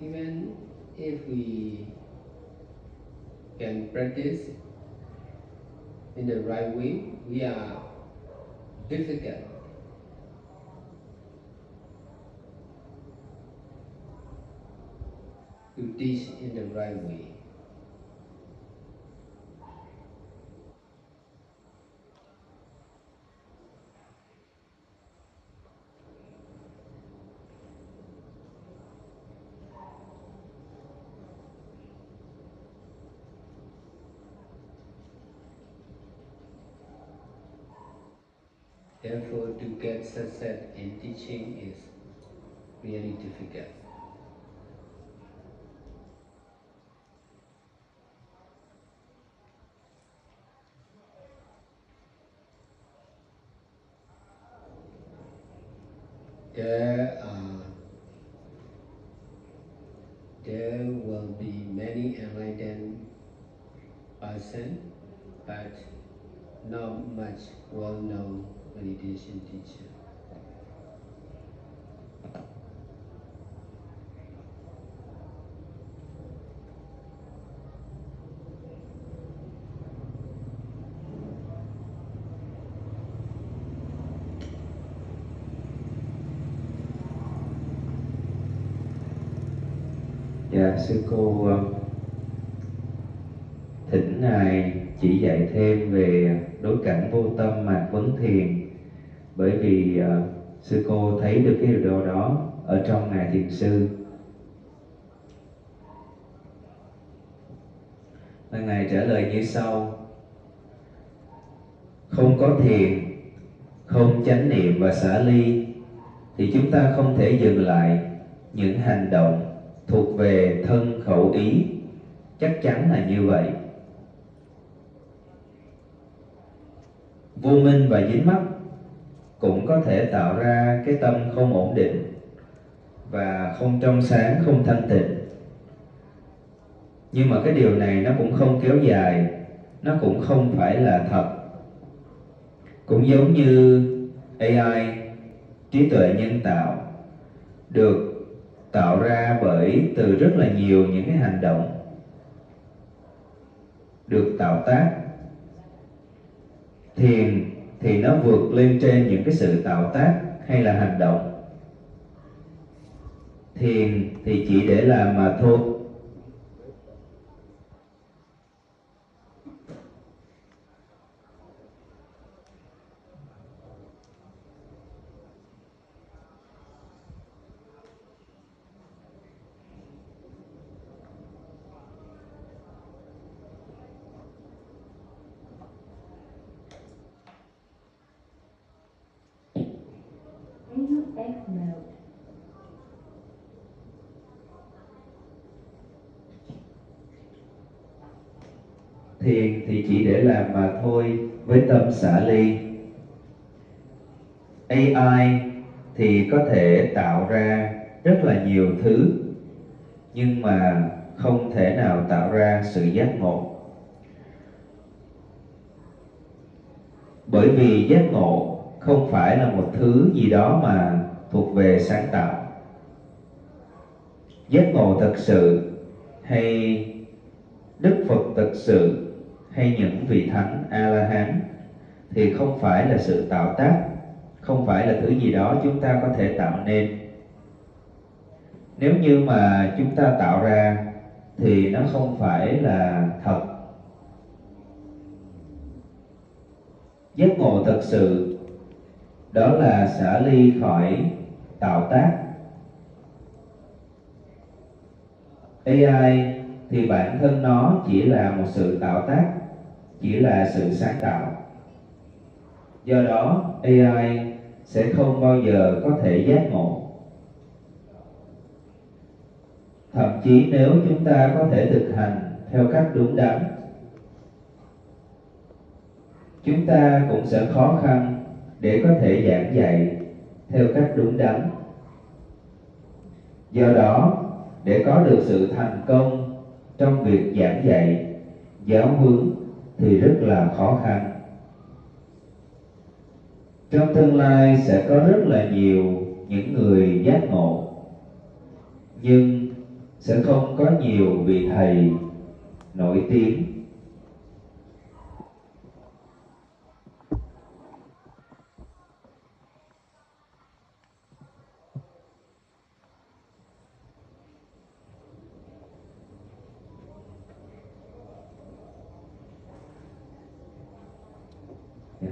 even if we can practice in the right way, we are difficult to teach in the right way. Therefore, to get success in teaching is really difficult. There will be many enlightened persons, but not much well-known meditation teacher. Dạ, sư cô thỉnh Ngài chỉ dạy thêm về đối cảnh vô tâm mạt vấn thiền, bởi vì sư cô thấy được cái điều đó ở trong Ngài Thiền sư. Và Ngài trả lời như sau: không có thiền, không chánh niệm và xả ly thì chúng ta không thể dừng lại những hành động thuộc về thân khẩu ý, chắc chắn là như vậy. Vô minh và dính mắc cũng có thể tạo ra cái tâm không ổn định và không trong sáng, không thanh tịnh. Nhưng mà cái điều này nó cũng không kéo dài, nó cũng không phải là thật. Cũng giống như AI, trí tuệ nhân tạo, được tạo ra bởi từ rất là nhiều những cái hành động được tạo tác. Thiền thì nó vượt lên trên những cái sự tạo tác hay là hành động. Thiền thì chỉ để làm mà thôi. Thiền thì chỉ để làm mà thôi với tâm xả ly. AI thì có thể tạo ra rất là nhiều thứ, nhưng mà không thể nào tạo ra sự giác ngộ. Bởi vì giác ngộ không phải là một thứ gì đó mà thuộc về sáng tạo. Giác ngộ thật sự hay Đức Phật thật sự hay những vị thánh A-la-hán thì không phải là sự tạo tác, không phải là thứ gì đó chúng ta có thể tạo nên. Nếu như mà chúng ta tạo ra thì nó không phải là thật. Giác ngộ thật sự đó là xả ly khỏi tạo tác. AI thì bản thân nó chỉ là một sự tạo tác, chỉ là sự sáng tạo. Do đó AI sẽ không bao giờ có thể giác ngộ. Thậm chí nếu chúng ta có thể thực hành theo cách đúng đắn, chúng ta cũng sẽ khó khăn để có thể giảng dạy theo cách đúng đắn. Do đó, để có được sự thành công trong việc giảng dạy, giáo huấn thì rất là khó khăn. Trong tương lai sẽ có rất là nhiều những người giác ngộ, nhưng sẽ không có nhiều vị thầy nổi tiếng.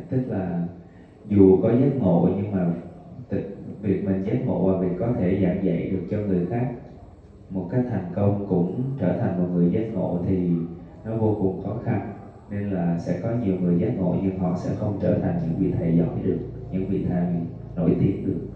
Tức là dù có giác ngộ nhưng mà việc mình giác ngộ và việc có thể giảng dạy được cho người khác một cách thành công, cũng trở thành một người giác ngộ thì nó vô cùng khó khăn. Nên là sẽ có nhiều người giác ngộ nhưng họ sẽ không trở thành những vị thầy giỏi được, những vị thầy nổi tiếng được.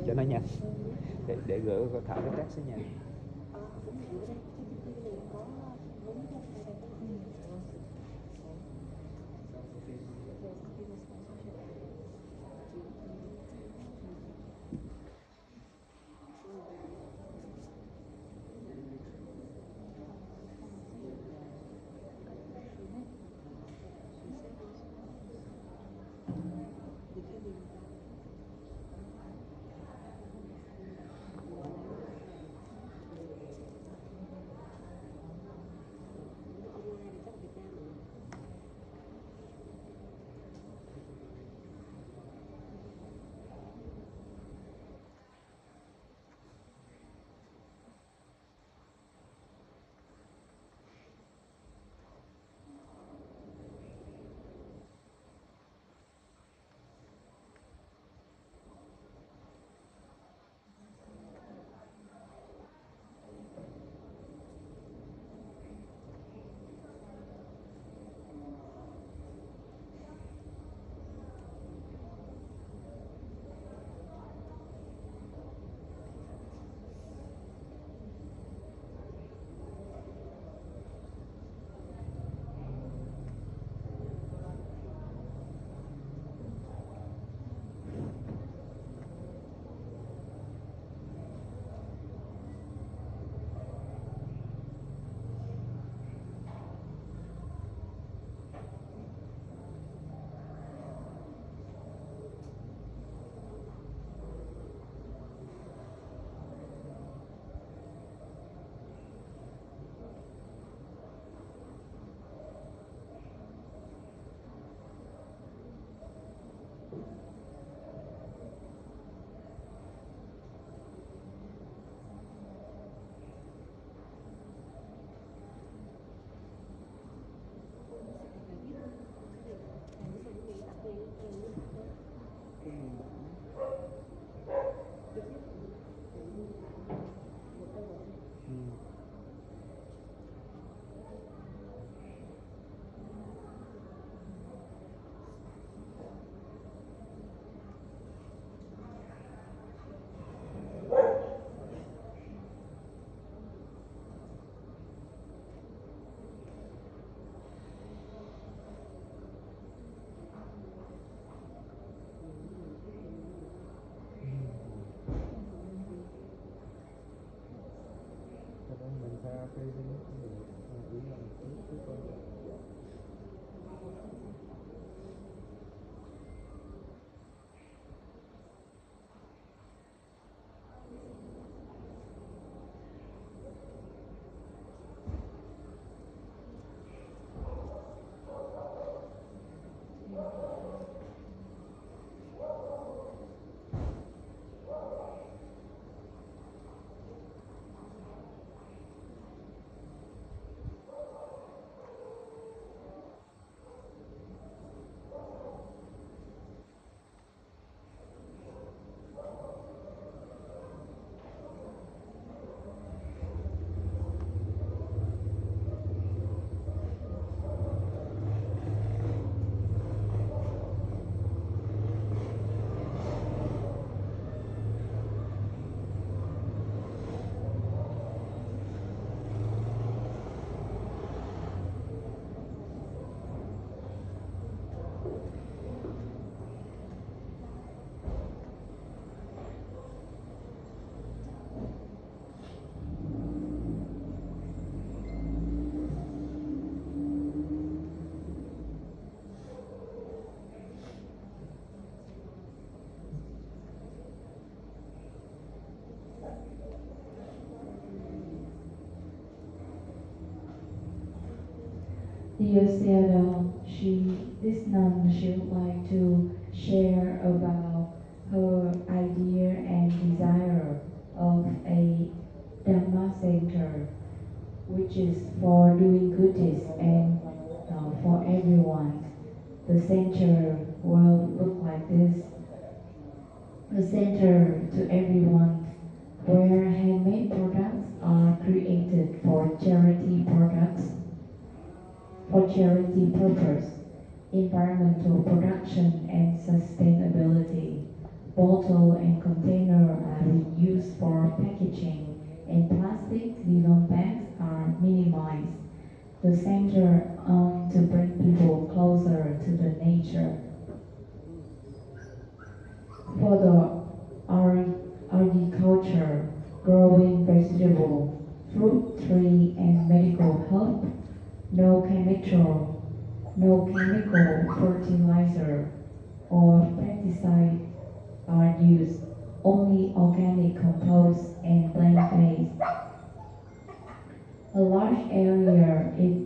Cho nó nhanh để gửi thảo cái text nha. Dear Sādhu, this nun, she would like to share about her idea and desire of a Dhamma center, which is for doing goodies and for everyone. The center will look like this. A center to everyone, where handmade products are created for charity products, for charity purpose, environmental production and sustainability. Bottle and container are used for packaging, and plastic nylon bags are minimized. The center to bring people closer to the nature. For the agriculture, growing vegetable, fruit, tree, and medical herb, no chemical fertilizer or pesticide are used, only organic compost and plant-based. A large area is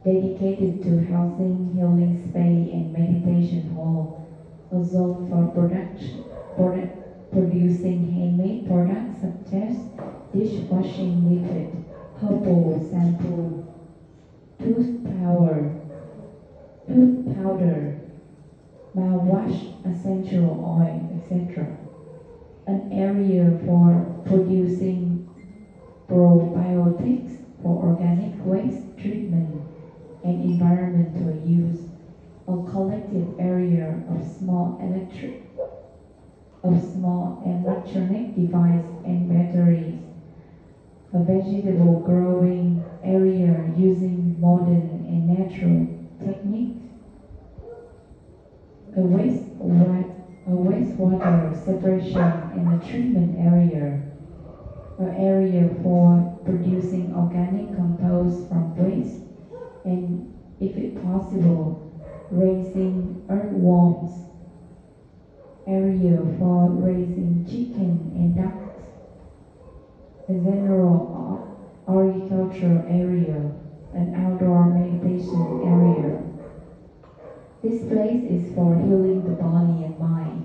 dedicated to housing, healing space, and meditation hall, a zone for producing handmade products such as dishwashing liquid, herbal shampoo, tooth powder, mouthwash, essential oil, etc. An area for producing probiotics for organic waste treatment and environmental use. A collective area of small electronic device and batteries. A vegetable growing area using modern and natural techniques. A wastewater separation and a treatment area. An area for producing organic compost from waste, and if it possible, raising earthworms. Area for raising chicken and ducks. A general agricultural area, an outdoor meditation area. This place is for healing the body and mind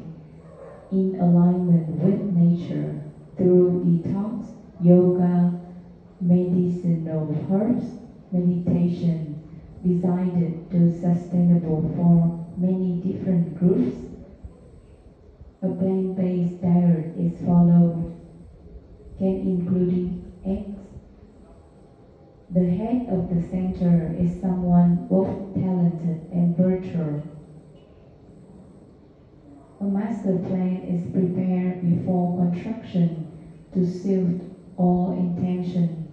in alignment with nature through detox, yoga, medicinal herbs, meditation, designed to sustainable for many different groups. A plant-based diet is followed, can including eggs. The head of the center is someone both talented and virtual. A master plan is prepared before construction to suit all intention,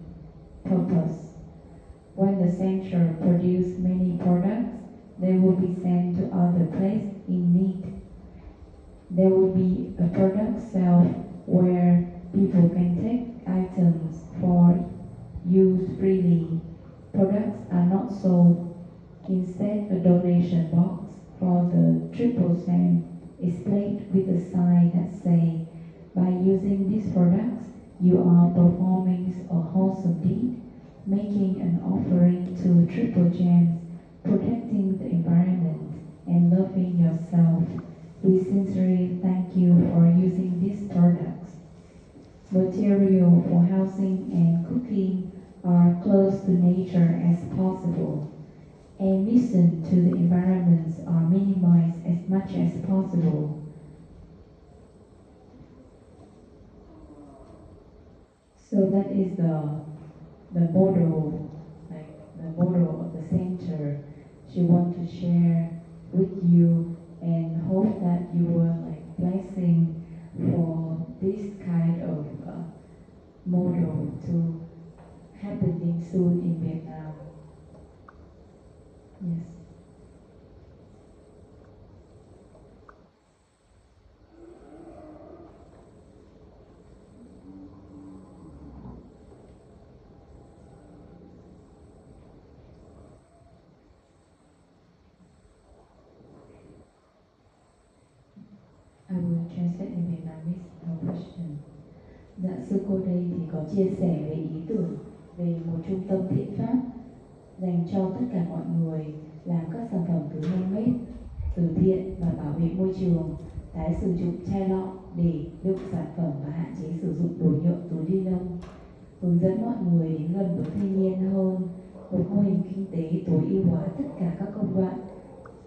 purpose. When the center produces many products, they will be sent to other places in need. There will be a product shelf where people can take items for use freely. Products are not sold. Instead, a donation box for the triple gem is placed with a sign that say, by using these products, you are performing a wholesome deed, making an offering to triple gems, protecting the environment, and loving yourself. We sincerely thank you for using these products. Material for housing and cooking are close to nature as possible. Emission to the environments are minimized as much as possible. So that is the model, like the model of the center. She wants to share with you and hope that you will like blessing for this kind of model to happening soon in Vietnam. Yes. I will translate in Vietnamese question. Dạ sư cô đây thì có chia sẻ về ý tưởng về một trung tâm thiện pháp dành cho tất cả mọi người làm các sản phẩm từ handmade, từ thiện và bảo vệ môi trường, tái sử dụng chai lọ để đựng sản phẩm và hạn chế sử dụng đồ nhựa túi ni lông, hướng dẫn mọi người đến gần với thiên nhiên hơn, một mô hình kinh tế tối ưu hóa tất cả các công đoạn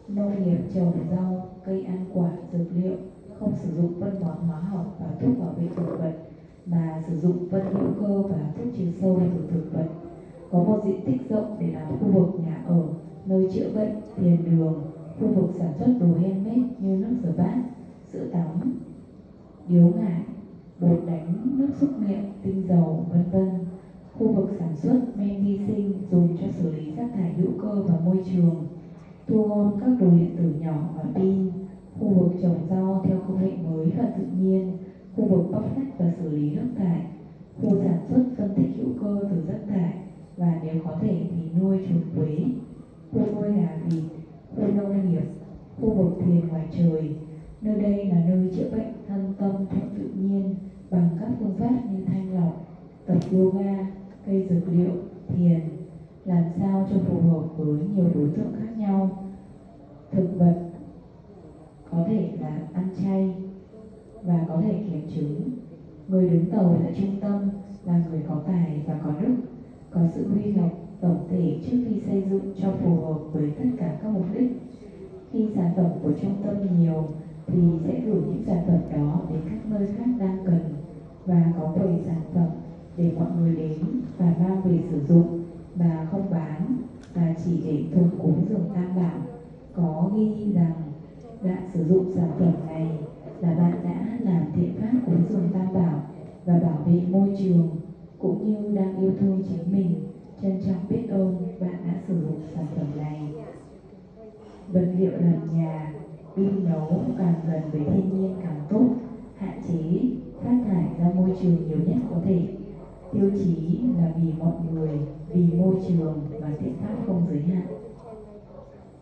nông nghiệp, trồng rau, cây ăn quả, dược liệu, không sử dụng phân bón hóa học và thuốc bảo vệ thực vật, mà sử dụng phân hữu cơ và thuốc trừ sâu từ thực vật. Có một diện tích rộng để làm khu vực nhà ở, nơi chữa bệnh, thiền đường, khu vực sản xuất đồ handmade như nước rửa bát, sữa tắm, điếu ngải, bột đánh, nước súc miệng, tinh dầu, v.v. Khu vực sản xuất men vi sinh dùng cho xử lý rác thải hữu cơ và môi trường, thu gom các đồ điện tử nhỏ và pin, khu vực trồng rau theo công nghệ mới và tự nhiên, khu vực bóc tách và xử lý nước thải, khu sản xuất phân tích hữu cơ từ rác thải và nếu có thể thì nuôi chuột quế, khu nuôi gà vịt, khu nông nghiệp, khu vực thiền ngoài trời. Nơi đây là nơi chữa bệnh thân tâm theo tự nhiên bằng các phương pháp như thanh lọc, tập yoga, cây dược liệu, thiền, làm sao cho phù hợp với nhiều đối tượng khác nhau. Thực vật có thể là ăn chay và có thể kiểm chứng. Người đứng đầu tại trung tâm là người có tài và có đức, có sự quy hoạch tổng thể trước khi xây dựng cho phù hợp với tất cả các mục đích. Khi sản phẩm của trung tâm nhiều thì sẽ gửi những sản phẩm đó đến các nơi khác đang cần và có quầy sản phẩm để mọi người đến và mang về sử dụng mà không bán, và chỉ để thùng cúng dường tam bảo có ghi rằng bạn sử dụng sản phẩm này là bạn đã làm thiện pháp cúng dường tam bảo và bảo vệ môi trường, cũng như đang yêu thương chính mình, trân trọng biết ơn bạn đã sử dụng sản phẩm này. Vật liệu làm nhà, pin nấu càng gần với thiên nhiên càng tốt, hạn chế phát thải ra môi trường nhiều nhất có thể. Tiêu chí là vì mọi người, vì môi trường và thiện pháp không giới hạn.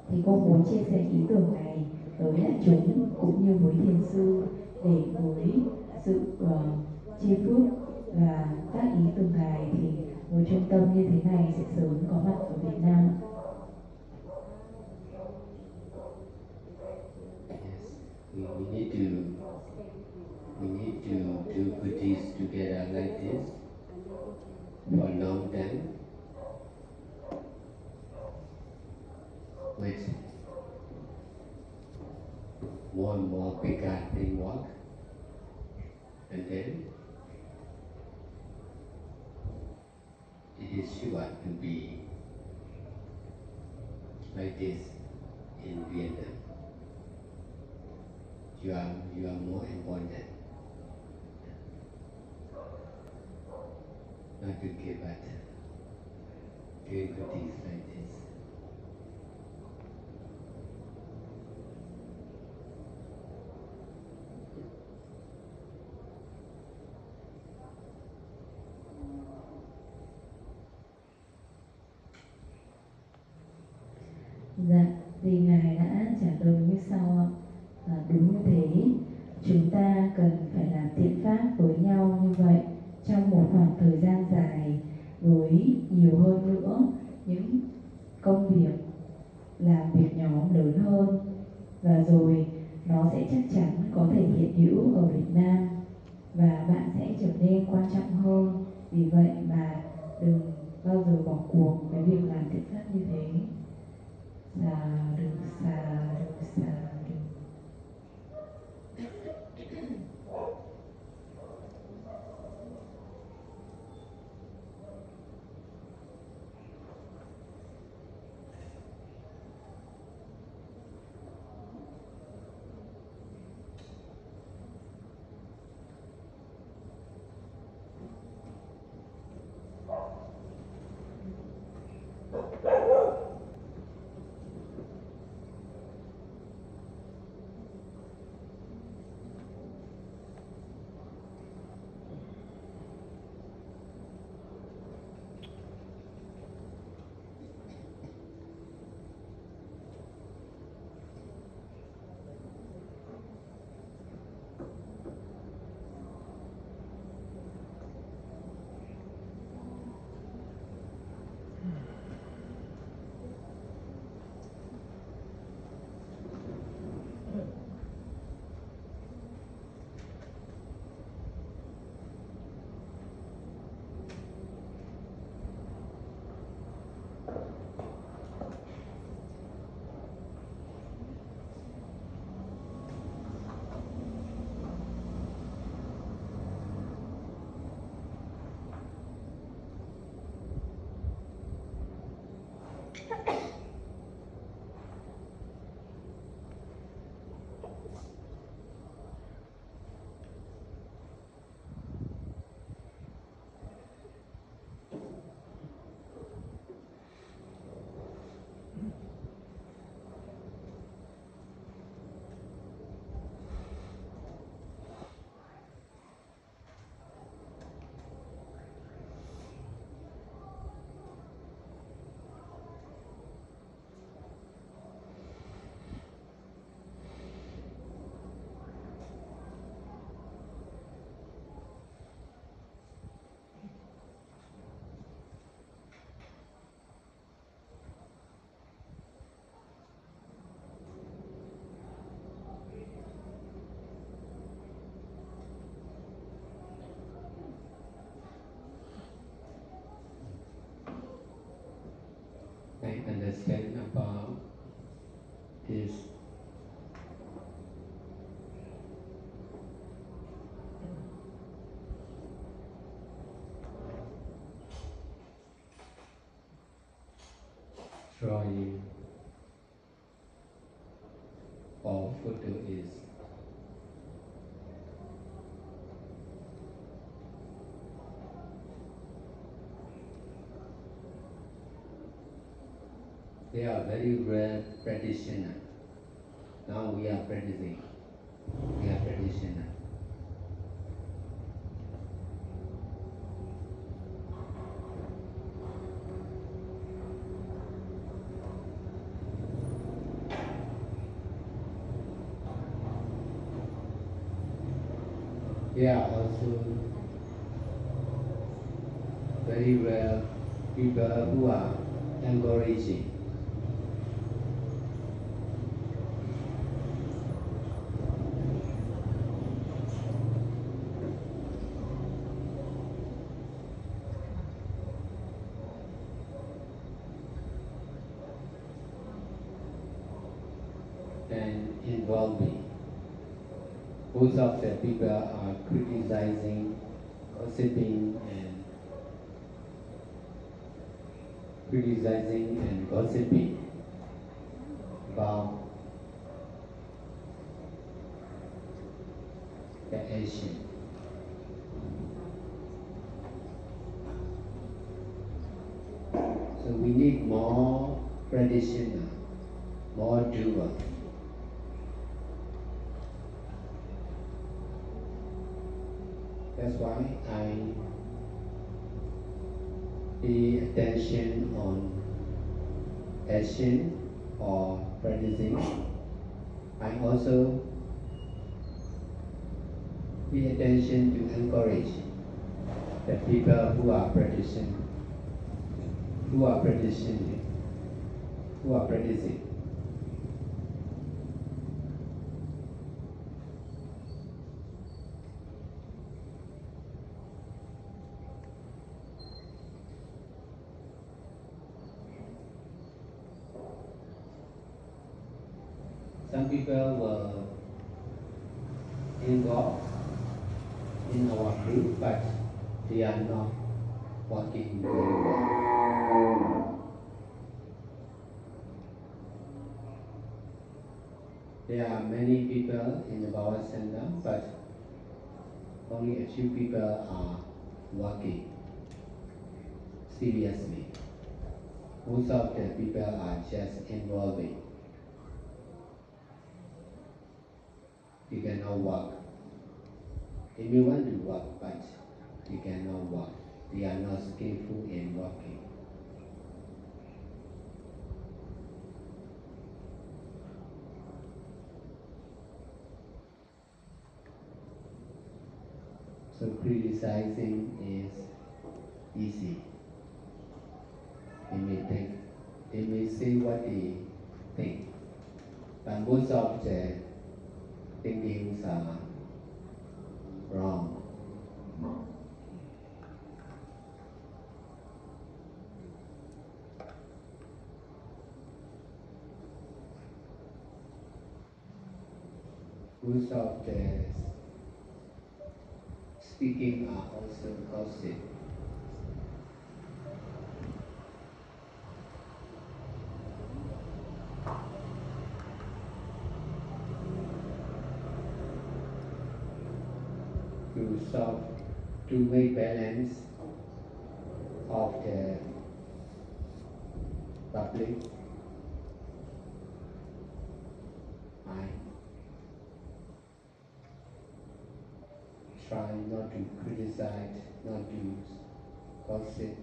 Thì cô muốn chia sẻ ý tưởng này tới đại chúng cũng như với thiền sư để với sự chia phước và các ý từ Ngài thì một trung tâm như thế này sẽ sớm có mặt ở Việt Nam. We need to do good deeds together like this for a long time with more and more bigger framework, and then it is sure to be like this in Vietnam. You are more important not to give up doing good things like this. Dạ, thì Ngài đã trả lời như sau ạ. Đúng như thế, chúng ta cần phải làm thiện pháp với nhau như vậy trong một khoảng thời gian dài, với nhiều hơn nữa những công việc, làm việc nhóm lớn hơn, và rồi nó sẽ chắc chắn có thể hiện hữu ở Việt Nam và bạn sẽ trở nên quan trọng hơn. Vì vậy mà đừng bao giờ bỏ cuộc cái việc làm thiện pháp như thế. Sādhu, Sādhu, Sādhu. I understand about this drawing or photo is they are very rare practitioner. Now we are practicing. We are practitioner. There are also very rare people who are encouraging. And involving. Most of the people are criticizing, gossiping, and gossiping about the action. So we need more practitioner, more doer. That's why I pay attention on action or practicing, I also pay attention to encourage the people who are practicing. Some people were involved in our group, but they are not working very well. There are many people in the Bhava Center, but only a few people are working seriously. Most of the people are just involving. They cannot work. They may want to work, but they cannot work. They are not skillful in working. So criticizing is easy. They may say what they think, but most of the thinkings are wrong. Most of the speaking are also gossip. To make balance of the public, I try not to criticize, not to gossip.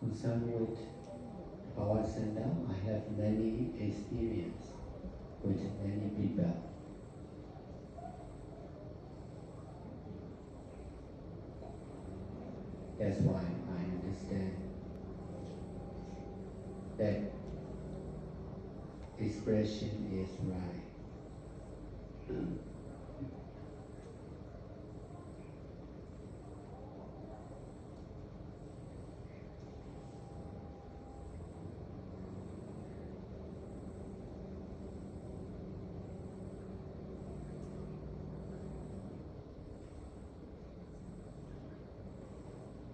Concerned with Khoá Center, I have many experience with many people. That's why I understand that expression is right.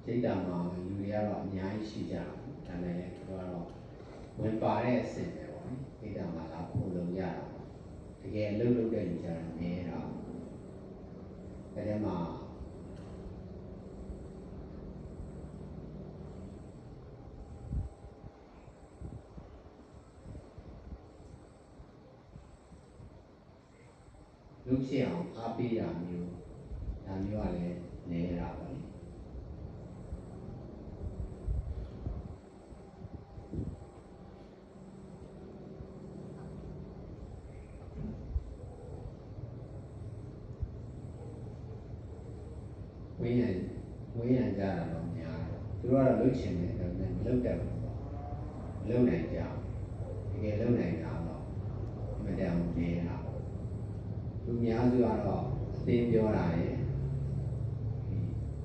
Chỉ đàm mà người ta là nhảy suy giảm, cái này là mình phải để xem rồi, chỉ đàm mà là phụ lượng ra, thì cái lúc lúc đến giờ nhẹ rồi, cái đó mà lúc sau áp đi làm nhiều là nhẹ rồi. Mấy anh ra là lòng nhà, tôi nói là lúc前面的那lúc đầu, lúc này chào, thì cái lúc này chào rồi, mà đều nhẹ rồi. Lúc nhớ tôi nói là tìm vô lại,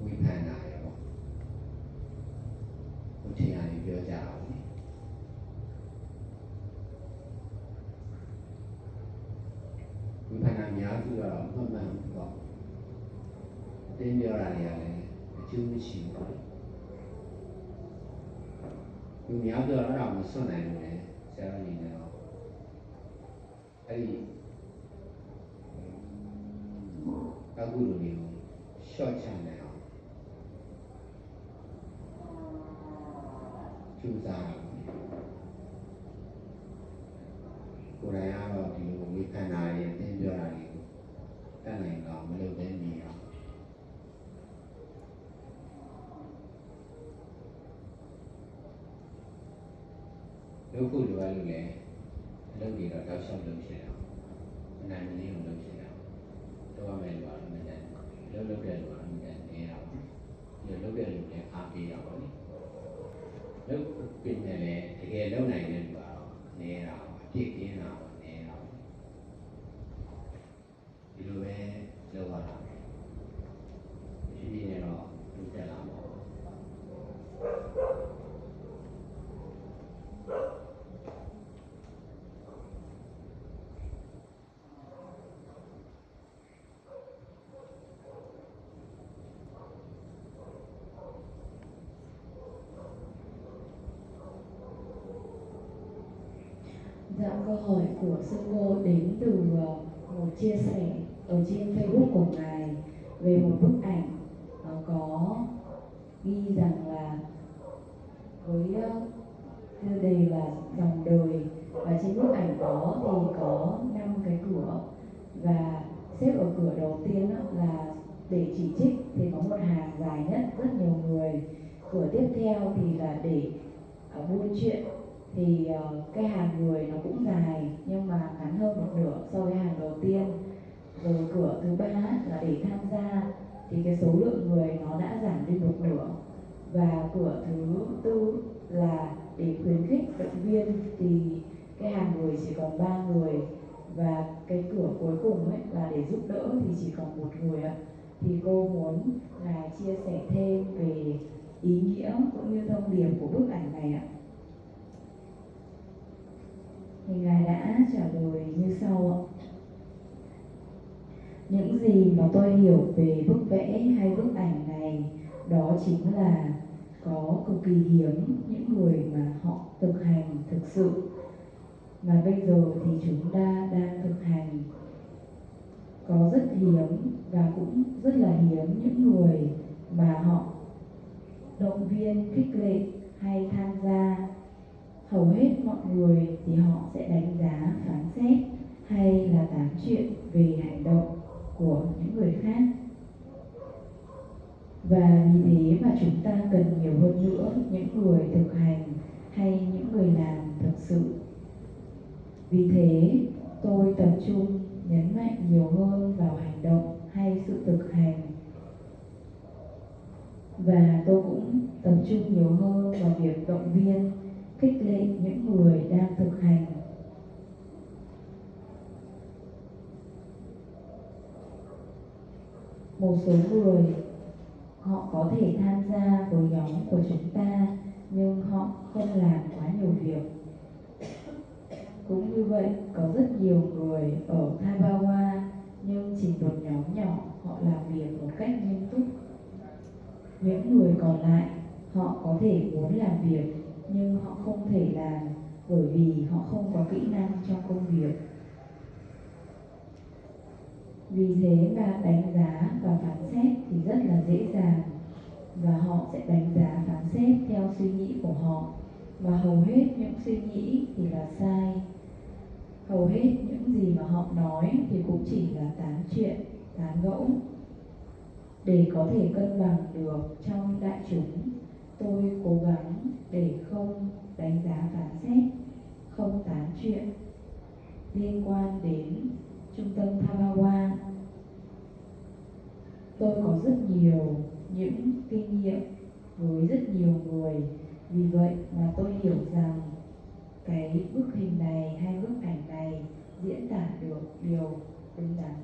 quy phản lại rồi, lúc thì anh vô chào. Quy phản lại nhớ tôi nói là không mà không có. Tìm vô lại này chưa chịu rồi. Lúc nhớ tôi nói là một số này rồi, sẽ là gì nào? Ấy các guru nhiều short channel nào chú già của đại ao thì ဒီခန္ဓာရဲ့အသင်ပြောတာတွေကိုတတ်နိုင်တော့မလုပ်ဘဲနေအောင်လုပ်ဖို့လိုအပ်လို့လေအလုပ်တွေတော့တောက်လျှောက်လုပ်ဖြစ်အောင်အနိုင်မလေးကိုလုပ်ဖြစ်အောင်တော့ရမယ်လို့တော့မတတ်လုပ်တဲ့လူကတော့မတတ်နေရအောင်ဒီလုပ်တဲ့လူလည်းအားပေးတော့ဗောလေလုပ်ပြင်တယ်လေတကယ်လုပ်နိုင်တဲ့လူကတော့နေတာအပြစ်ကင်းတာပေါ့နေတာဒီလိုပဲလုပ်ရတာဒီနေ့တော့လူတက်လာမှာDạ, câu hỏi của sư cô đến từ một chia sẻ ở trên Facebook của ngài về một bức ảnh có ghi rằng là với tiêu đề là dòng đời, và trên bức ảnh đó thì có 5 cái cửa, và xếp ở cửa đầu tiên là để chỉ trích thì có một hàng dài nhất rất nhiều người. Cửa tiếp theo thì là để buôn chuyện, thì cái hàng người nó cũng dài nhưng mà ngắn hơn một nửa so với hàng đầu tiên. Rồi cửa thứ ba là để tham gia, thì cái số lượng người nó đã giảm đi một nửa. Và cửa thứ tư là để khuyến khích động viên, thì cái hàng người chỉ còn 3 người. Và cái cửa cuối cùng ấy là để giúp đỡ thì chỉ còn 1 người ạ. Thì cô muốn ngài chia sẻ thêm về ý nghĩa cũng như thông điệp của bức ảnh này ạ. Thì ngài đã trả lời như sau ạ. Những gì mà tôi hiểu về bức vẽ hay bức ảnh này đó chính là có cực kỳ hiếm những người mà họ thực hành thực sự, mà bây giờ thì chúng ta đang thực hành. Có rất hiếm và cũng rất là hiếm những người mà họ động viên, khích lệ hay tham gia. Hầu hết mọi người thì họ sẽ đánh giá, phán xét hay là tám chuyện về hành động của những người khác. Và vì thế mà chúng ta cần nhiều hơn nữa những người thực hành hay những người làm thực sự. Vì thế tôi tập trung nhấn mạnh nhiều hơn vào hành động hay sự thực hành. Và tôi cũng tập trung nhiều hơn vào việc động viên, khích lệ những người đang thực hành. Một số người họ có thể tham gia với nhóm của chúng ta nhưng họ không làm quá nhiều việc. Cũng như vậy, có rất nhiều người ở Thabawa nhưng chỉ một nhóm nhỏ họ làm việc một cách nghiêm túc. Những người còn lại họ có thể muốn làm việc nhưng họ không thể làm bởi vì họ không có kỹ năng trong công việc. Vì thế mà đánh giá và phán xét thì rất là dễ dàng, và họ sẽ đánh giá phán xét theo suy nghĩ của họ, và hầu hết những suy nghĩ thì là sai. Hầu hết những gì mà họ nói thì cũng chỉ là tán chuyện, tán gẫu. Để có thể cân bằng được trong đại chúng, tôi cố gắng để không đánh giá phán xét, không tán chuyện liên quan đến trung tâm Thabawa. Tôi có rất nhiều những kinh nghiệm với rất nhiều người, vì vậy mà tôi hiểu rằng cái bức hình này hay bức ảnh này diễn tả được điều đúng đắn.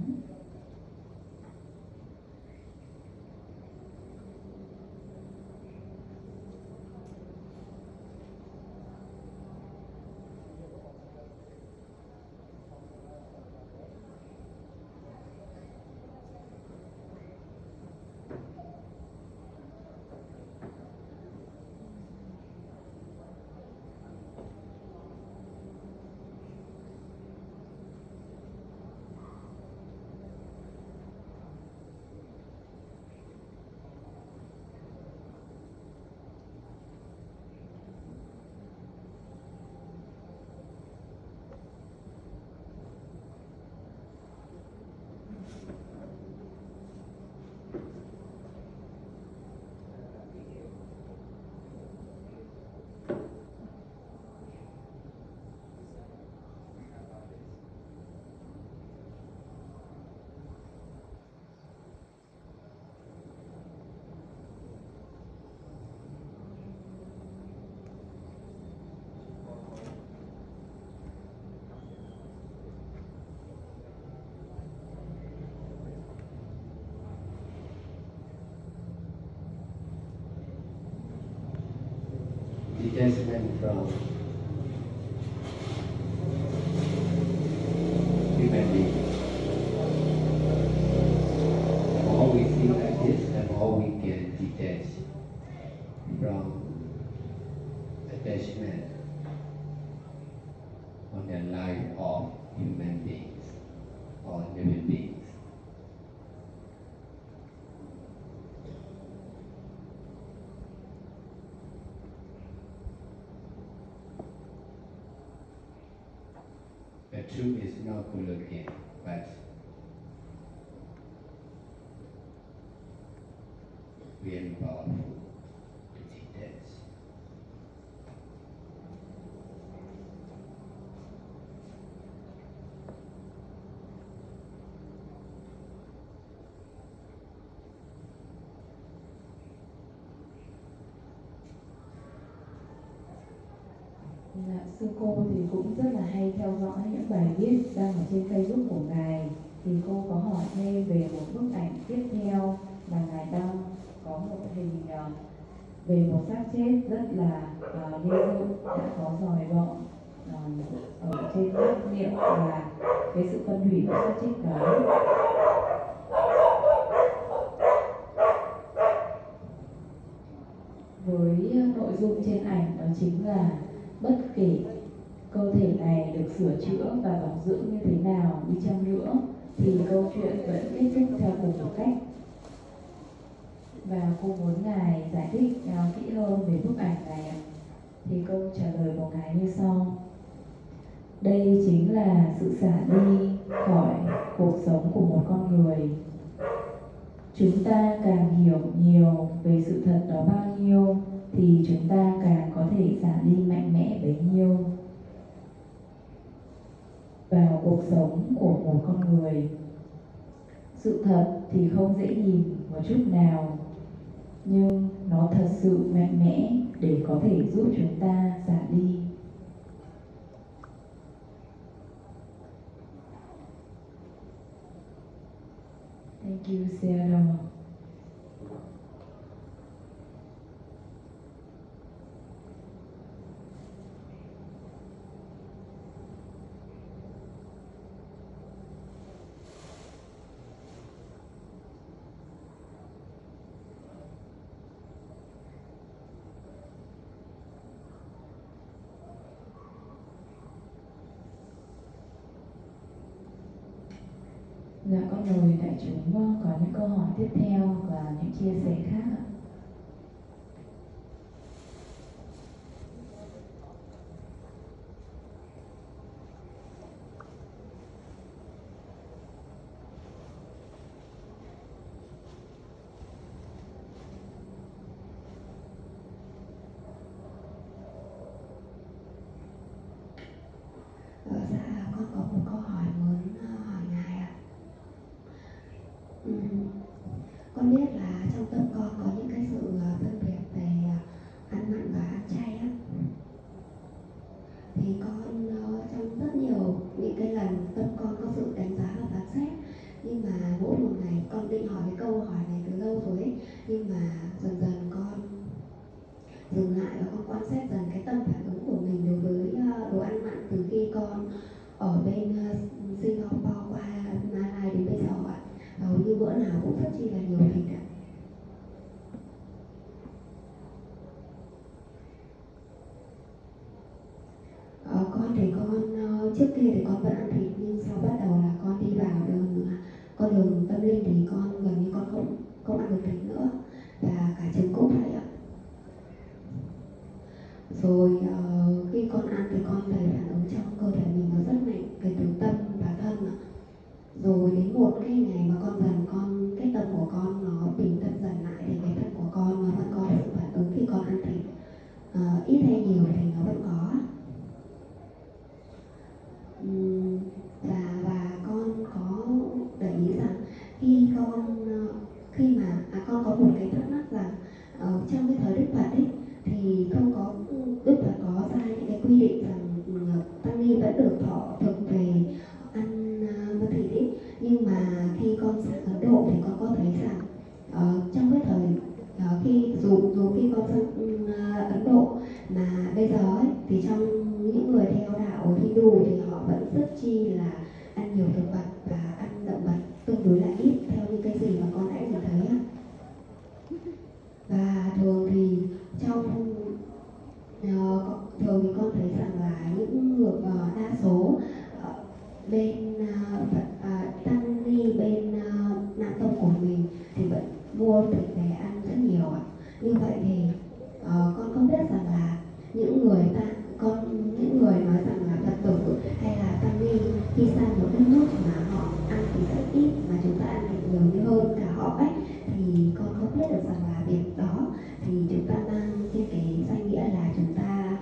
detachment from human being. The more we feel like this, the more we can detach from attachment on the life of human beings or living beings. The truth is not good looking, but very powerful to detach. Dạ, sư cô thì cũng rất là hay theo dõi những bài viết đăng ở trên Facebook của Ngài. Thì cô có hỏi thêm về một bức ảnh tiếp theo là Ngài đăng có một hình về một xác chết rất là dễ thương, đã có giòi bọ ở trên mắt miệng và cái sự phân hủy của xác chết đó. Với nội dung trên ảnh đó chính là bất kể cơ thể này được sửa chữa và bảo dưỡng như thế nào đi chăng nữa thì câu chuyện vẫn kết thúc theo cùng một cách. Và cô muốn Ngài giải thích kỹ hơn về bức ảnh này. Thì câu trả lời của Ngài như sau. Đây chính là sự xả đi khỏi cuộc sống của một con người. Chúng ta càng hiểu nhiều về sự thật đó bao nhiêu thì chúng ta càng có thể xả đi mạnh mẽ bấy nhiêu vào cuộc sống của một con người. Sự thật thì không dễ nhìn một chút nào, nhưng nó thật sự mạnh mẽ để có thể giúp chúng ta xả đi. Thank you, Sādhu. Dạ, con mời đại chúng có những câu hỏi tiếp theo và những chia sẻ khác ạ. Dạ, con có một câu hỏi muốn hỏi Ngài ạ. Con biết là trong tâm con có những cái sự phân biệt về ăn mặn và ăn chay á. Thì con trong rất nhiều những cái lần tâm con có sự đánh giá và phán xét. Nhưng mà mỗi một ngày con định hỏi cái câu hỏi này từ lâu rồi ấy. Nhưng mà dần dần con dừng lại và con quan sát dần cái tâm phản ứng của mình đối với đồ ăn mặn từ khi con ở bên Singapore qua Malaysia đến bây giờ ạ. Hầu như bữa nào cũng rất chi là nhiều thịt ạ. Con thì trước kia thì con vẫn ăn thịt, nhưng sau bắt đầu là con đi vào con đường tâm linh thì con gần như con không ăn được thịt nữa, và cả trứng cũng vậy ạ. Rồi khi con ăn thì con thấy phản ứng trong cơ thể mình nó rất mạnh, kể từ tâm và thân ạ. Rồi đến một cái ngày mà con cái tâm của con nó bình tâm dần lại thì cái thân của con nó vẫn có sự phản ứng khi con ăn thịt, ít hay nhiều thì nó vẫn có. Và con có để ý rằng khi mà con có một cái thắc mắc rằng trong cái thời Đức Phật ấy thì không có Đức Phật có ra những cái quy định rằng tăng ni vẫn được thọ thực về ăn thịt ấy. Nhưng mà khi con sang Ấn Độ thì con có thấy rằng trong cái thời khi dù khi con sang Ấn Độ mà chi là ăn nhiều thực vật và ăn động vật tương đối là ít theo những cái gì mà con đã nhìn thấy á. Và thường thì con thấy rằng là những người đa số bên tăng ni bên nam tông của mình thì vẫn mua thịt về ăn rất nhiều ạ. Như vậy thì con không biết rằng là những người nói rằng là Phật tử hay là tăng ni khi sang một đất nước mà họ ăn thì rất ít mà chúng ta ăn thì nhiều như hơn cả họ ấy, thì con không biết được rằng là việc đó thì chúng ta mang trên cái danh nghĩa là chúng ta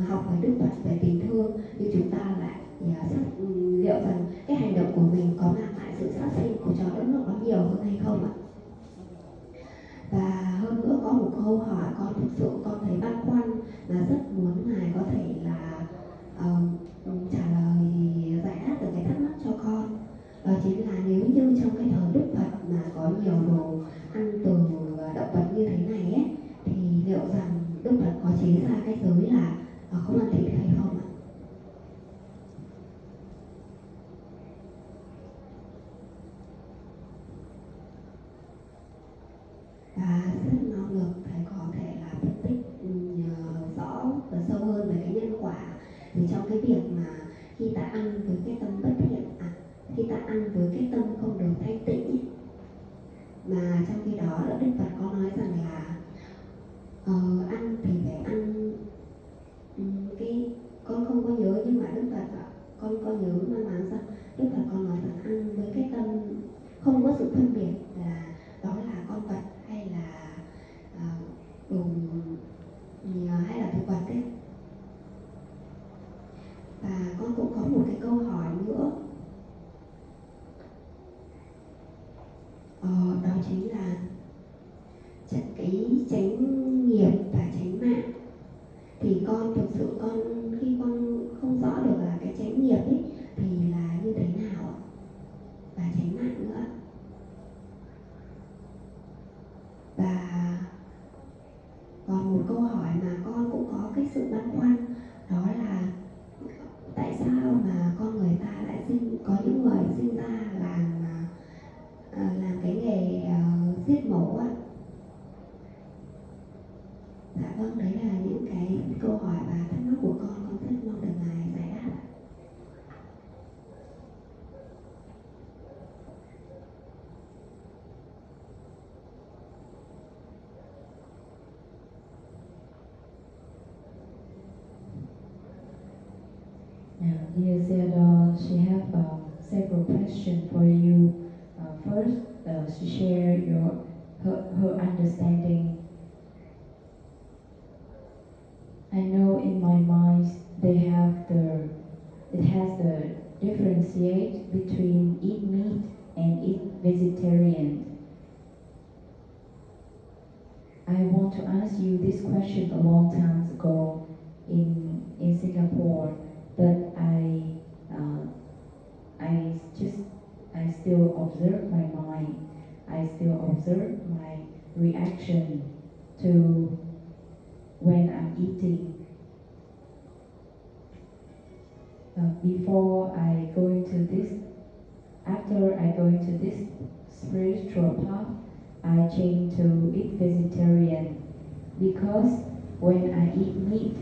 học với Đức Phật về tình thương, nhưng chúng ta lại liệu rằng cái hành động của mình có mang lại sự sát sinh của cho đất nước nó nhiều hơn hay không ạ? Và hơn nữa có một câu hỏi con thực sự con thấy băn khoăn mà rất muốn Ngài có thể là trả lời giải đáp được cái thắc mắc cho con. Đó chính là nếu như trong cái thời Đức Phật mà có nhiều đồ ăn từ động vật như thế này ấy, thì liệu rằng Đức Phật có chế ra cái giới là không ăn thịt hay không ạ? Và rất mong được thầy có thể là phân tích rõ và sâu hơn về cái nhân quả. Vì trong cái việc mà khi ta ăn với cái tâm bất thiện, khi ta ăn với cái tâm không được thanh tịnh ấy, mà trong khi đó Đức Phật có nói rằng là ăn thì phải ăn cái con không có nhớ, nhưng mà Đức Phật con có nhớ mà nói rằng Đức Phật có nói rằng ăn với cái tâm không có sự phân biệt là đó là con vật hay là đồ hay là thực vật ấy. Và con cũng có một cái câu hỏi nữa, đó chính là cái chánh nghiệp và chánh mạng. Thì con thực sự khi con không rõ được là cái chánh nghiệp ấy thì là như thế nào ạ? Và chánh mạng nữa. Và còn một câu hỏi mà con cũng có cái sự băn khoăn, đó là tại sao mà con người ta lại có những người sinh ra làm cái nghề giết mổ á. Dạ vâng, đấy là những cái câu hỏi và thắc mắc của con rất mong được Ngài giải đáp. Dear Sādhu, she have several questions for you. First, she share her understanding. I know in my mind it has the differentiate between eat meat and eat vegetarian. I want to ask you this question a long time ago in Singapore, but I still observe my mind. I still observe my reaction to when I'm eating. After I go into this spiritual path, I change to eat vegetarian because when I eat meat,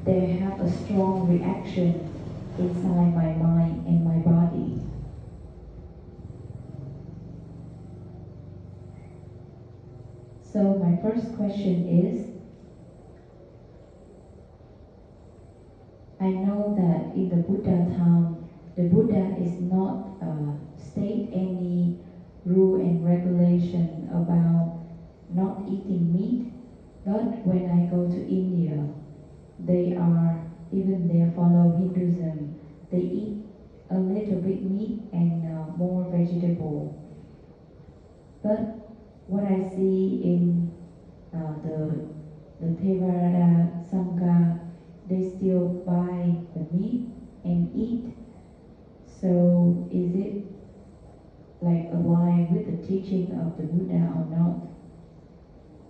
they have a strong reaction inside my mind and my body. So my first question is, I know that in the Buddha time, the Buddha is not state any rule and regulation about not eating meat, but when I go to India, they follow Hinduism, they eat a little bit meat and more vegetable. But what I see in the Theravada Sangha, they still buy the meat and eat. So is it like aligned with the teaching of the Buddha or not?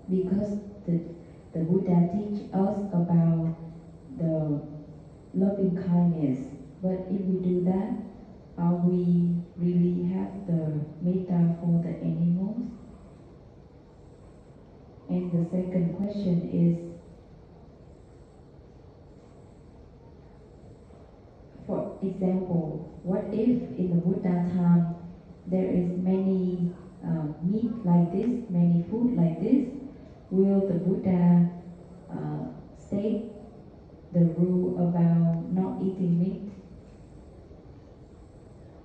Because the Buddha teach us about the loving kindness But if we do that, are we really have the metta for the animals? And the second question is, for example, what if in the Buddha time there is many meat like this, many food like this? Will the Buddha state the rule about not eating meat?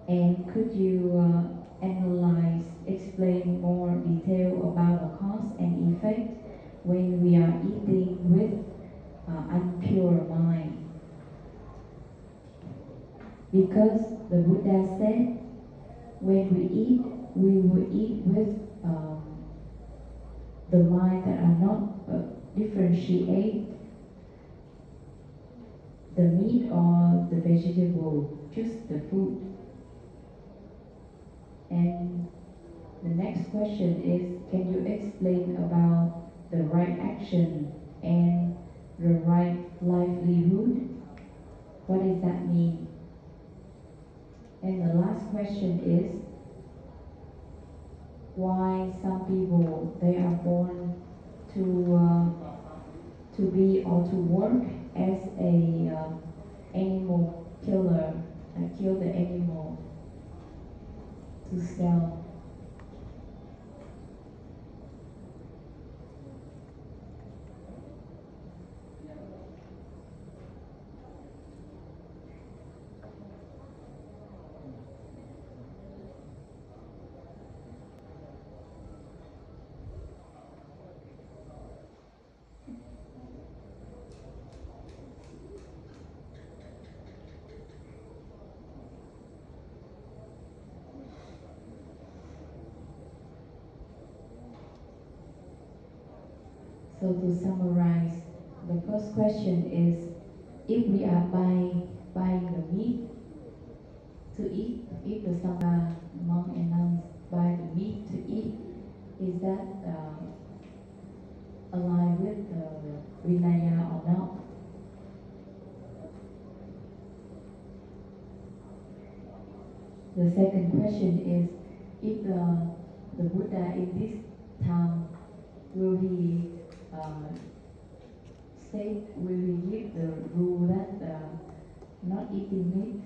And could you analyze, explain more detail about the cause and effect when we are eating with impure mind? Because the Buddha said, when we eat, we will eat with the mind that are not differentiate the meat or the vegetable, just the food. And the next question is, can you explain about the right action and the right livelihood? What does that mean? And the last question is, why some people, they are born to be or to work as a animal killer, kill the animal to sell. So to summarize, the first question is, if we are buying the meat to eat, if the Sangha, monk and nuns buy the meat to eat, is that aligned with the Vinaya or not? The second question is, if the Buddha in this time, will he will he give the rule that not eating meat?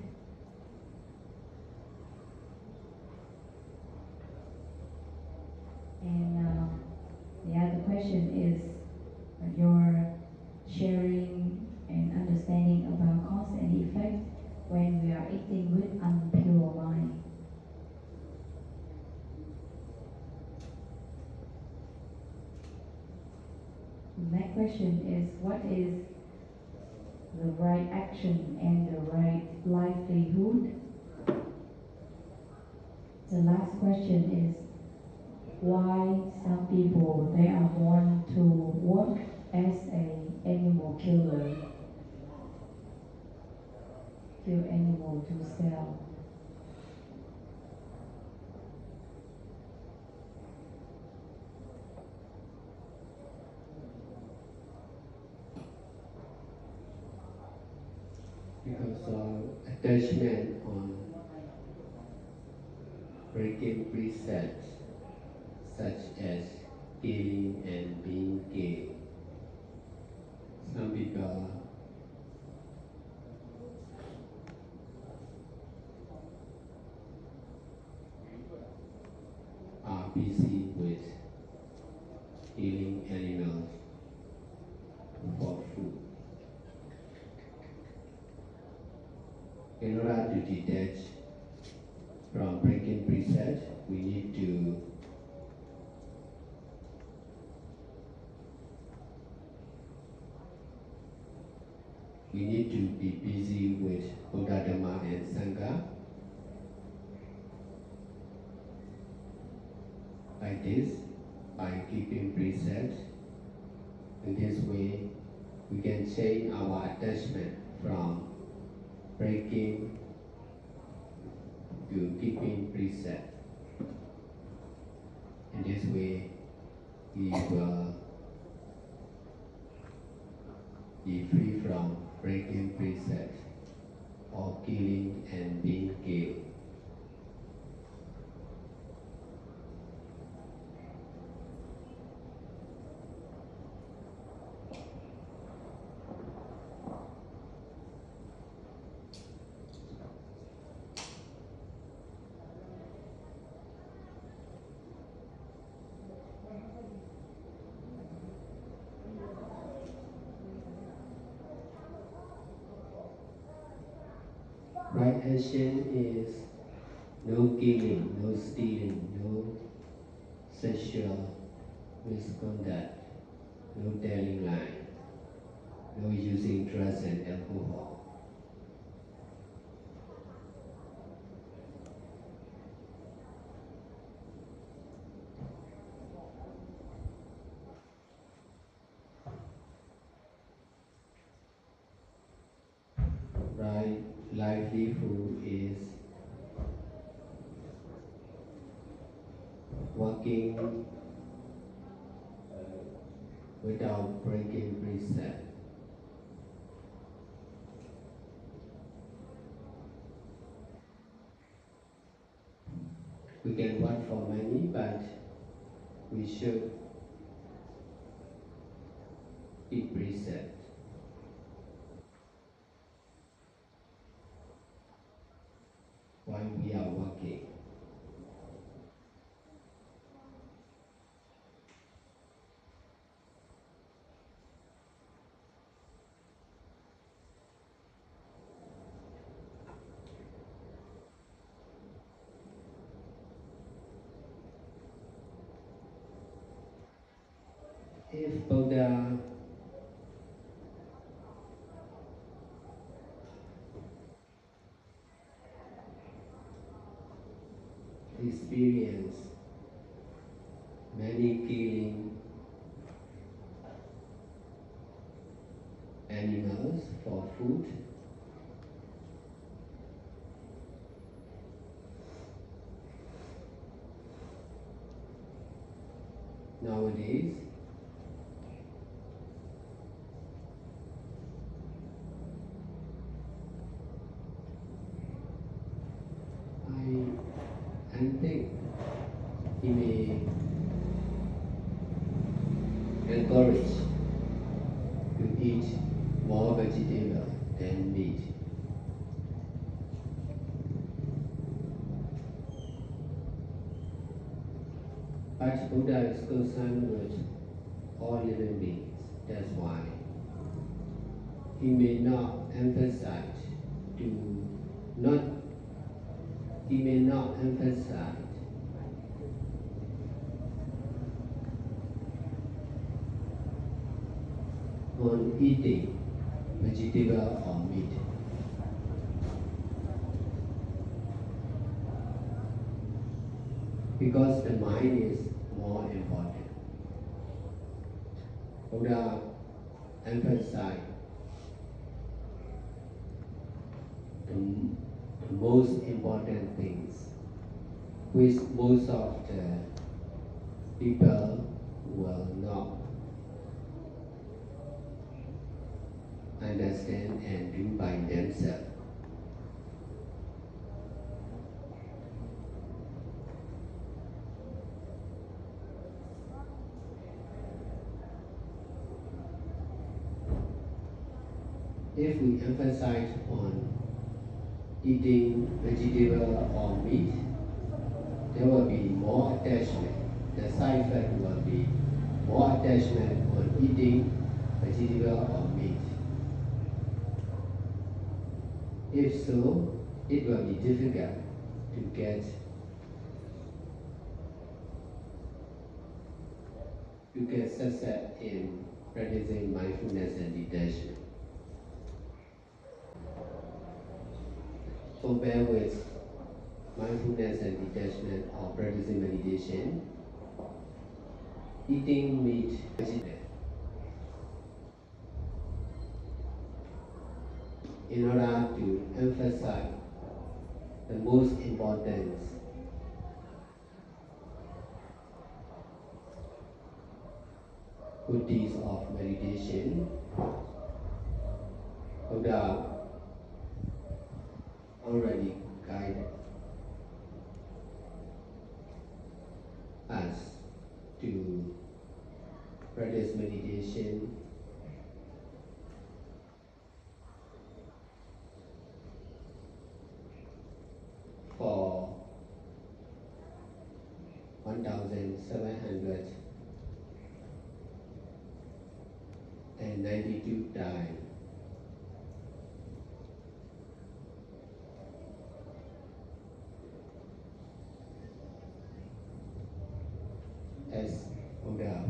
And the other question is your sharing and understanding about cause and effect when we are eating with impure mind. The next question is, what is the right action and the right livelihood? The last question is, why some people, they are born to work as an animal killer, kill animal to sell. Because of attachment on breaking precepts such as killing and being gay. Some people are busy with killing animals for food. In order to detach from breaking precepts, we need to be busy with Buddha, Dhamma and Sangha. Like this, by keeping precepts, in this way we can change our attachment from breaking to keeping precepts. In this way, we will be free from breaking precepts or killing and being killed. Right action is no killing, no stealing, no sexual misconduct, no telling lies, no using drugs and alcohol. Right livelihood is working without breaking precept. We can work for money, but we should keep precept. While we are working. If Buddha experience many killing animals for food, nowadays I think he may encourage to eat more vegetable than meat. But Buddha is concerned with all living beings. That's why he may not emphasize on eating vegetable or meat. Because the mind is more important. Buddha emphasized the most important things, which most of the people will not understand and do by themselves. If we emphasize on eating vegetable or meat, there will be more attachment. The side effect will be more attachment on eating vegetable or meat. If so, it will be difficult to get success in practicing mindfulness and detachment. Compare with mindfulness and detachment or practicing meditation, eating meat, vegetable. In order to emphasize the most important qualities of meditation, Buddha already guided us to practice meditation for 1,792 times. As Buddha.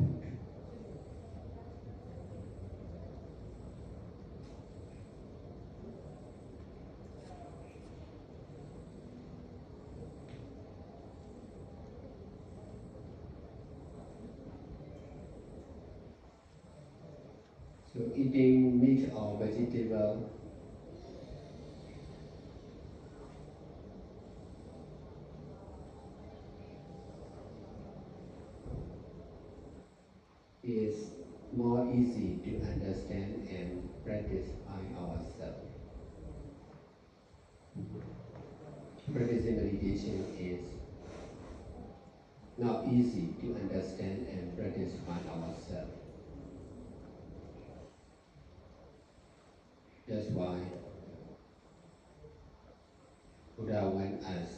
So eating meat or vegetable is more easy to understand and practice by ourselves. Practicing meditation is not easy to understand and practice by ourselves. That's why Buddha wants us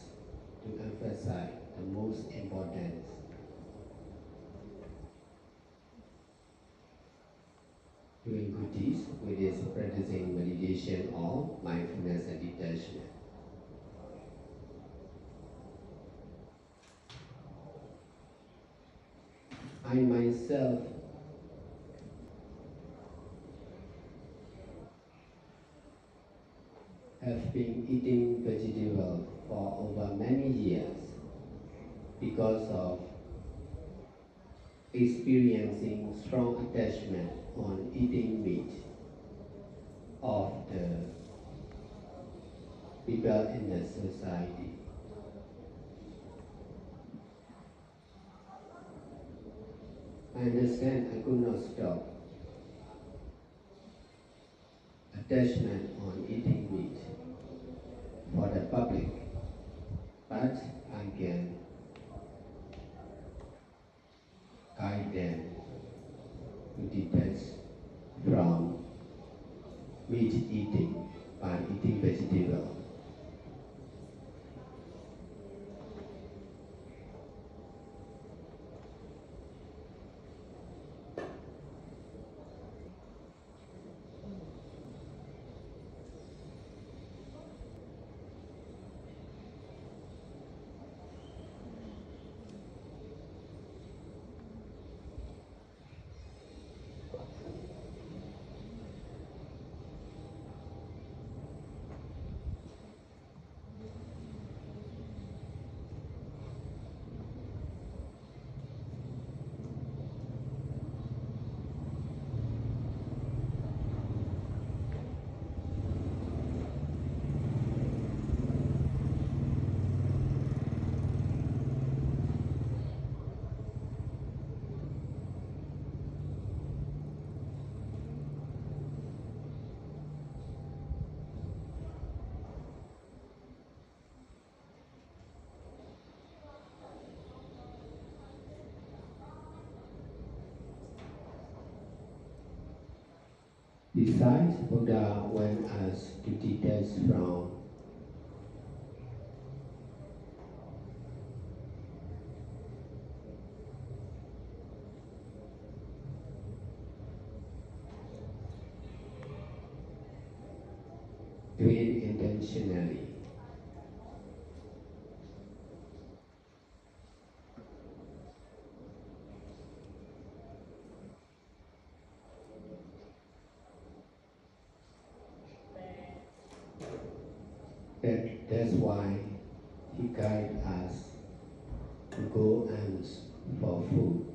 to emphasize the most important doing good deeds, which is practicing meditation or mindfulness and detachment. I myself have been eating vegetable for over many years because of experiencing strong attachment on eating meat of the people in the society. I understand I could not stop attachment on eating meat for the public, but I can guide them to detach from meat eating by eating vegetable. Besides, Buddha wants us to detach from doing intentionally. That's why he guides us to go and for food.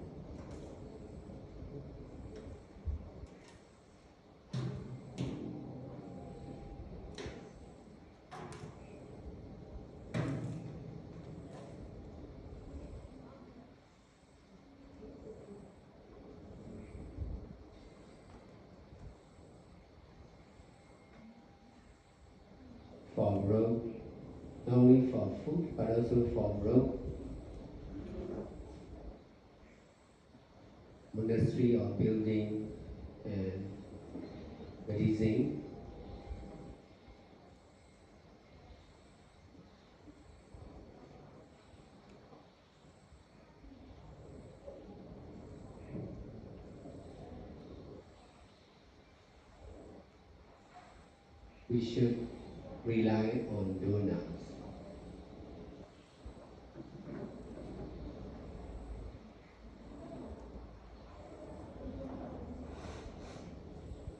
For road not only for food but also for road, monastery or building and medicine. We should rely on donors.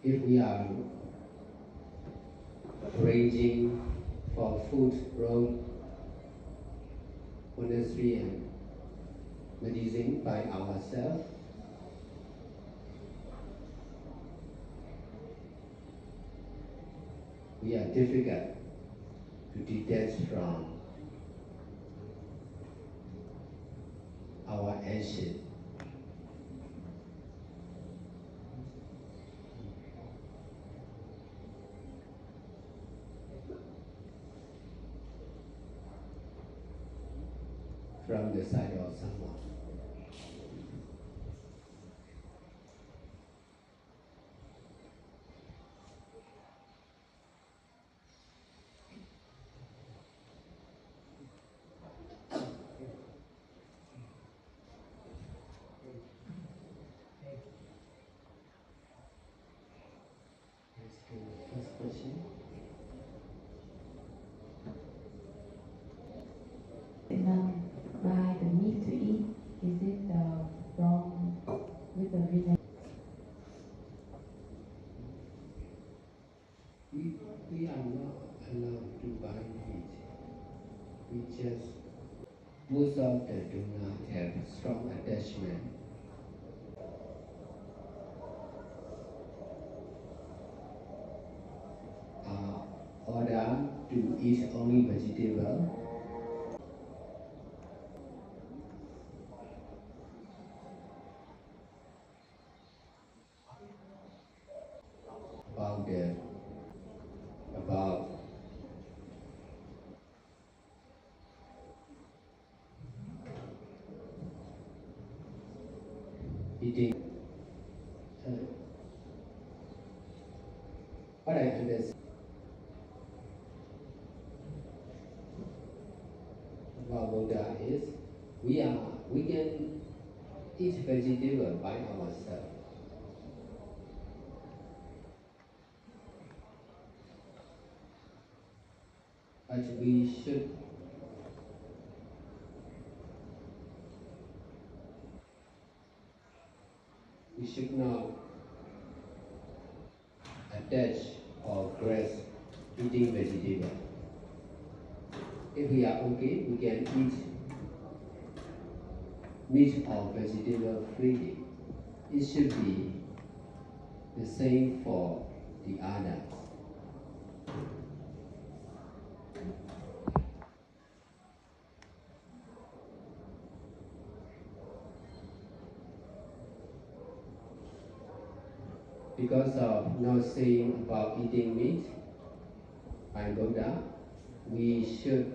If we are arranging for food, road, monastery and medicine by ourselves, we are difficult to detach from our action. From the side of someone. First question. Buy the meat to eat, is it wrong with the religion? We are not allowed to buy meat. We just, most of them do not have strong attachment. Order to eat only vegetable. About eating. What I understand about Buddha is we can eat vegetable by ourselves. But we should not attach or grasp eating vegetable. If we are okay, we can eat meat or vegetable freely. It should be the same for the others. Because of not saying about eating meat by Buddha, we should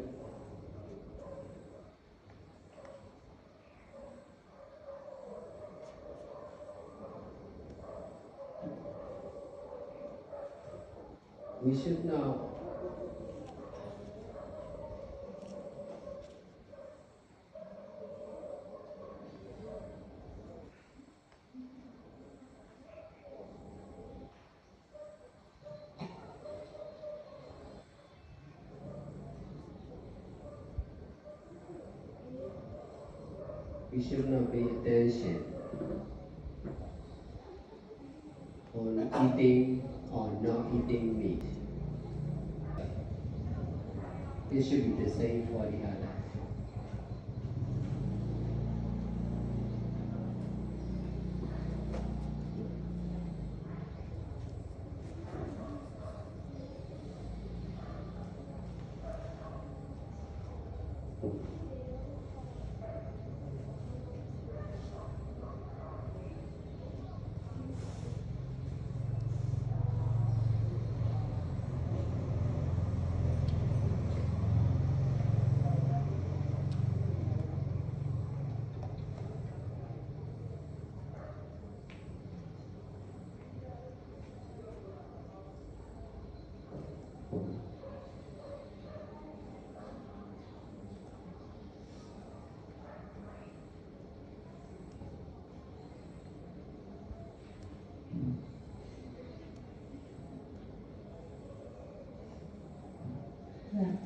not pay attention on eating or not eating meat. It should be the same for the others.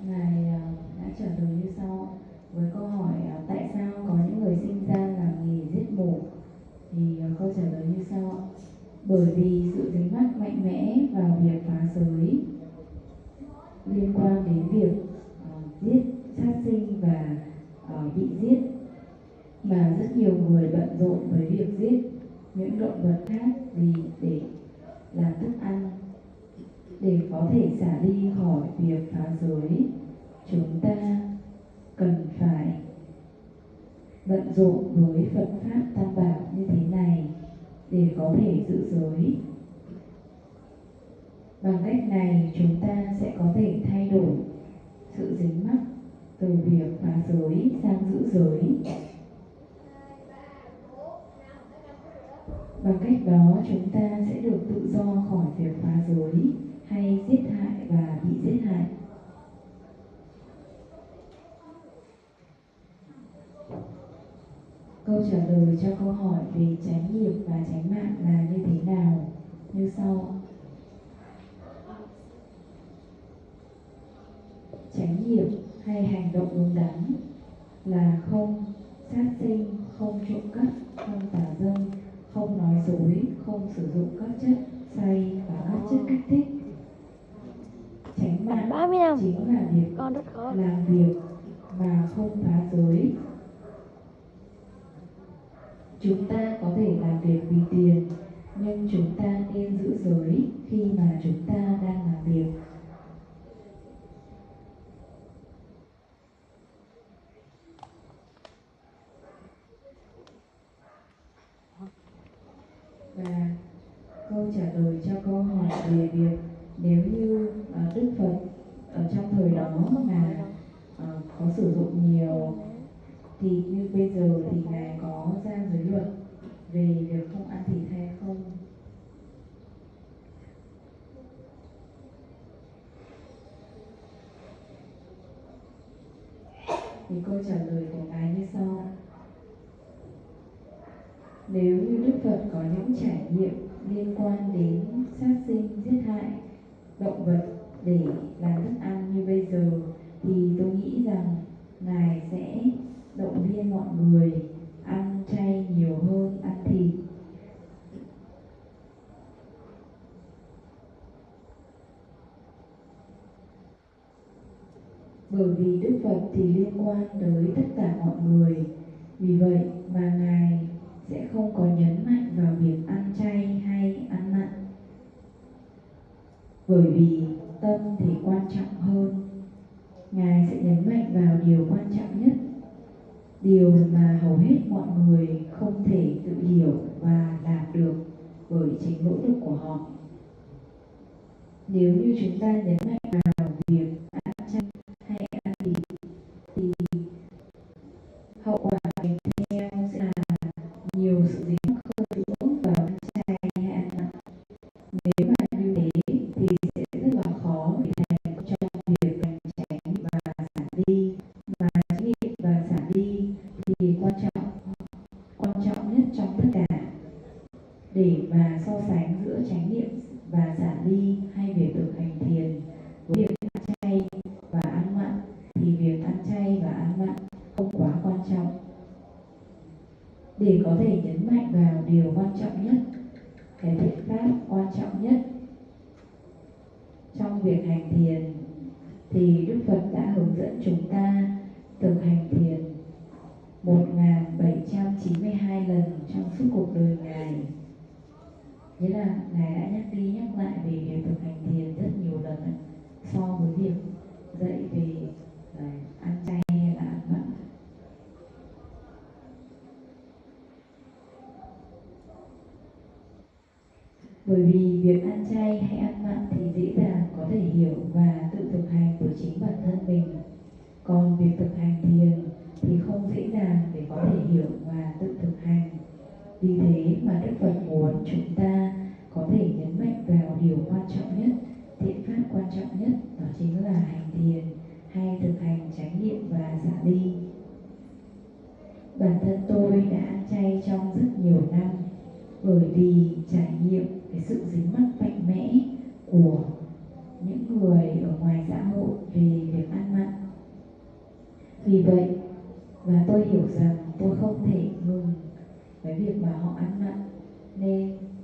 Ngài đã trả lời như sau. Với câu hỏi tại sao có những người sinh ra làm nghề giết mổ, thì câu trả lời như sau. Bởi vì sự dính mắc mạnh mẽ vào việc phá giới liên quan đến việc giết, sát sinh và bị giết, mà rất nhiều người bận rộn với việc giết những động vật khác để làm thức ăn. Để có thể xả ly khỏi việc phá giới, chúng ta cần phải bận rộn với Phật Pháp Tam Bảo như thế này để có thể giữ giới. Bằng cách này chúng ta sẽ có thể thay đổi sự dính mắc từ việc phá giới sang giữ giới. Bằng cách đó chúng ta sẽ được tự do khỏi việc phá giới hay giết hại và bị giết hại. Câu trả lời cho câu hỏi về chánh nghiệp và chánh mạng là như thế nào? Như sau. Chánh nghiệp hay hành động đúng đắn là không sát sinh, không trộm cắp, không tà dâm, không nói dối, không sử dụng các chất say và các chất kích thích. Chánh mạng chính là việc làm việc mà không phá giới. Chúng ta có thể làm việc vì tiền, nhưng chúng ta nên giữ giới khi mà chúng ta đang làm việc. Và câu trả lời cho câu hỏi về việc nếu như Đức Phật ở trong thời đó mà có sử dụng nhiều, thì như bây giờ thì Ngài có ra giới luật về việc không ăn thịt hay không? Thì câu trả lời của Ngài như sau. Nếu như Đức Phật có những trải nghiệm liên quan đến sát sinh, giết hại động vật để làm thức ăn như bây giờ, thì tôi nghĩ rằng Ngài sẽ động viên mọi người ăn chay nhiều hơn ăn thịt. Bởi vì Đức Phật thì liên quan tới tất cả mọi người, vì vậy mà Ngài sẽ không có nhấn mạnh vào việc ăn chay hay ăn mặn. Bởi vì tâm thì quan trọng hơn. Ngài sẽ nhấn mạnh vào điều quan trọng nhất, điều mà hầu hết mọi người không thể tự hiểu và làm được bởi chính nỗ lực của họ. Nếu như chúng ta nhấn mạnh vào việc ăn chay hay ăn thịt, thì hậu quả kèm theo sẽ là nhiều sự dính mắc hơn nữa vào ăn chay hay ăn mặn. Nếu mà như thế thì sẽ rất là khó để thành trong việc hành tránh và xả ly. Và chánh niệm và xả ly thì quan trọng nhất trong tất cả. Để mà so sánh giữa chánh niệm và xả ly hay việc thực hành thiền với việc ăn chay và ăn mặn, thì việc ăn chay và ăn mặn không quá quan trọng. Để có thể nhấn mạnh vào điều quan trọng nhất, cái biện pháp quan trọng nhất trong việc hành thiền, thì Đức Phật đã hướng dẫn chúng ta thực hành thiền 1792 lần trong suốt cuộc đời Ngài. Nghĩa là Ngài đã nhắc đi nhắc lại về việc thực hành thiền rất nhiều lần so với việc dạy về ăn chay hay là ăn mặn. Bởi vì việc ăn chay hay ăn mặn thì dễ dàng có thể hiểu và tự thực hành của chính bản thân mình. Còn việc thực hành thiền thì không dễ dàng để có thể hiểu và tự thực hành. Vì thế mà Đức Phật muốn chúng ta có thể nhấn mạnh vào điều quan trọng nhất, thiện pháp quan trọng nhất, đó chính là hành thiền hay thực hành chánh niệm và xả ly. Bản thân tôi đã ăn chay trong rất nhiều năm, bởi vì trải nghiệm cái sự dính mắc mạnh mẽ của những người ở ngoài xã hội về việc ăn mặn. Vì vậy, và tôi hiểu rằng tôi không thể ngừng cái việc mà họ ăn mặn,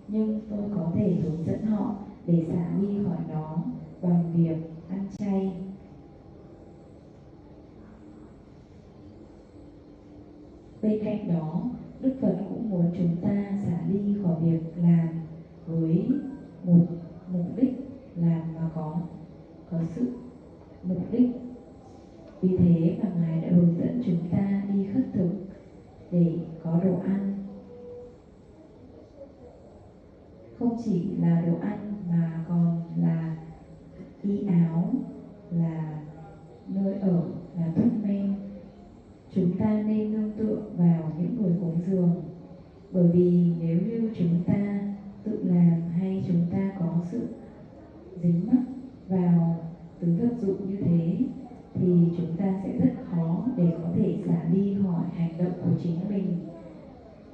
nhưng tôi có thể hướng dẫn họ để xả ly khỏi nó bằng việc ăn chay. Bên cạnh đó, Đức Phật cũng muốn chúng ta xả ly khỏi việc làm với một mục đích làm mà có sự mục đích. Vì thế mà Ngài đã hướng dẫn chúng ta đi khất thực để có đồ ăn. Không chỉ là đồ ăn mà còn là y áo, là nơi ở, là thuốc men. Chúng ta nên nương tựa vào những người cúng dường, bởi vì nếu như chúng ta tự làm hay chúng ta có sự dính mắc vào thứ vật dụng như thế thì chúng ta sẽ rất khó để có thể xả ly khỏi hành động của chính mình,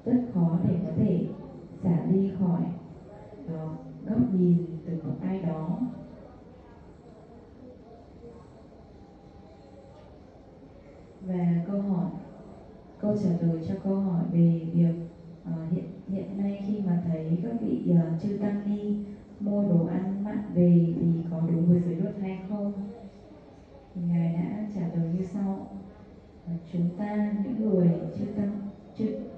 rất khó để có thể xả ly khỏi góc nhìn từ một ai đó. Và câu trả lời cho câu hỏi về việc hiện nay khi mà thấy các vị chư tăng ni mua đồ ăn mặn về thì có đúng với giới luật hay không, thì Ngài đã trả lời như sau. Chúng ta, những người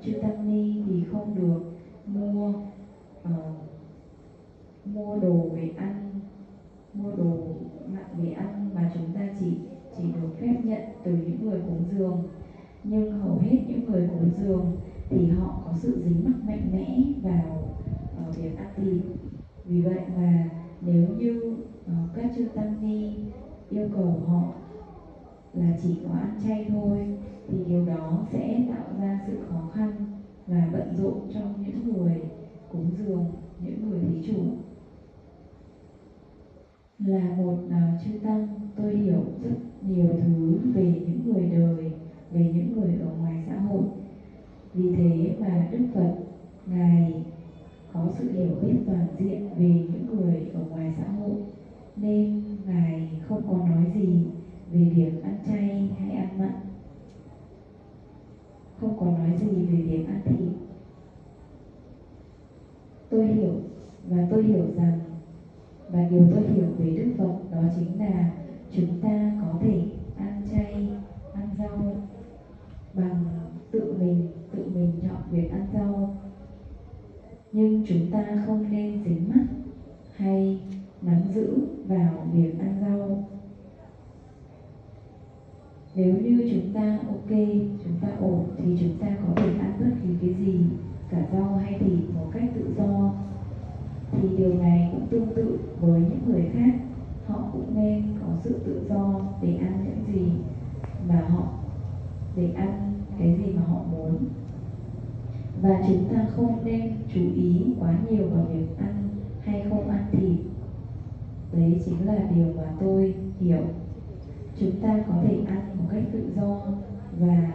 chư tăng ni thì không được mua đồ về ăn, mua đồ mặn về ăn, mà chúng ta chỉ được phép nhận từ những người cúng dường. Nhưng hầu hết những người cúng dường thì họ có sự dính mắc mạnh mẽ vào việc ăn thịt. Vì vậy mà nếu như các chư tăng ni yêu cầu họ là chỉ có ăn chay thôi thì điều đó sẽ tạo ra sự khó khăn và bận rộn trong những người cúng dường, những người thí chủ. Là một chư tăng, tôi hiểu rất nhiều thứ về những người đời, về những người ở ngoài xã hội. Vì thế mà Đức Phật, Ngài có sự hiểu biết toàn diện về những người ở ngoài xã hội, nên Ngài không có nói gì về việc ăn chay hay ăn mặn, không có nói gì về việc ăn thịt. Tôi hiểu rằng, và điều tôi hiểu về Đức Phật đó chính là chúng ta có thể ăn chay, ăn rau bằng tự mình chọn việc ăn rau. Nhưng chúng ta không nên dính mắc hay nắm giữ vào việc ăn rau. Nếu như chúng ta ok, chúng ta ổn thì chúng ta có thể ăn bất kỳ cái gì, cả rau hay thịt một cách tự do. Thì điều này cũng tương tự với những người khác, họ cũng nên có sự tự do để ăn những gì mà để ăn cái gì mà họ muốn. Và chúng ta không nên chú ý quá nhiều vào việc ăn hay không ăn thịt. Đấy chính là điều mà tôi hiểu. Chúng ta có thể ăn một cách tự do, và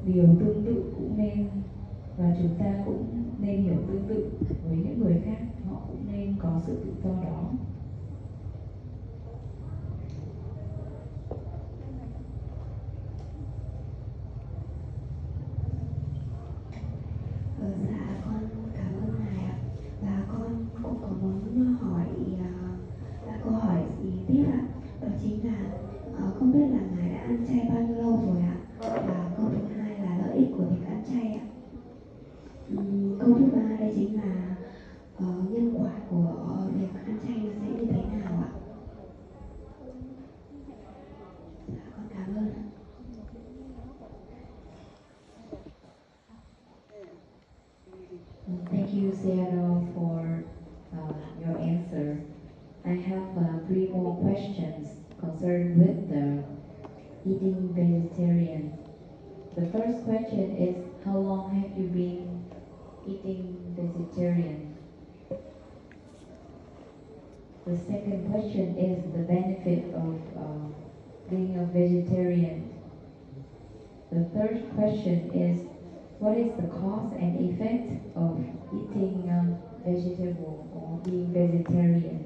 điều tương tự cũng nên, và chúng ta cũng nên hiểu tương tự với những người khác, họ cũng nên có sự tự do đó. Dạ, con cảm ơn Ngài ạ. Và con cũng có muốn hỏi câu hỏi gì tiếp ạ. Đó chính là không biết là Ngài đã ăn chay bao nhiêu lâu rồi ạ. Và câu thứ hai là lợi ích của việc ăn chay ạ. Câu thứ ba đây chính là nhân quả của việc ăn chay nó sẽ như thế nào ạ. Dạ, con cảm ơn ạ. Thank you, Sādhu, for your answer. I have 3 more questions concerned with the eating vegetarian. The first question is, how long have you been eating vegetarian? The second question is the benefit of being a vegetarian. The third question is, what is the cause and effect of eating vegetable or being vegetarian?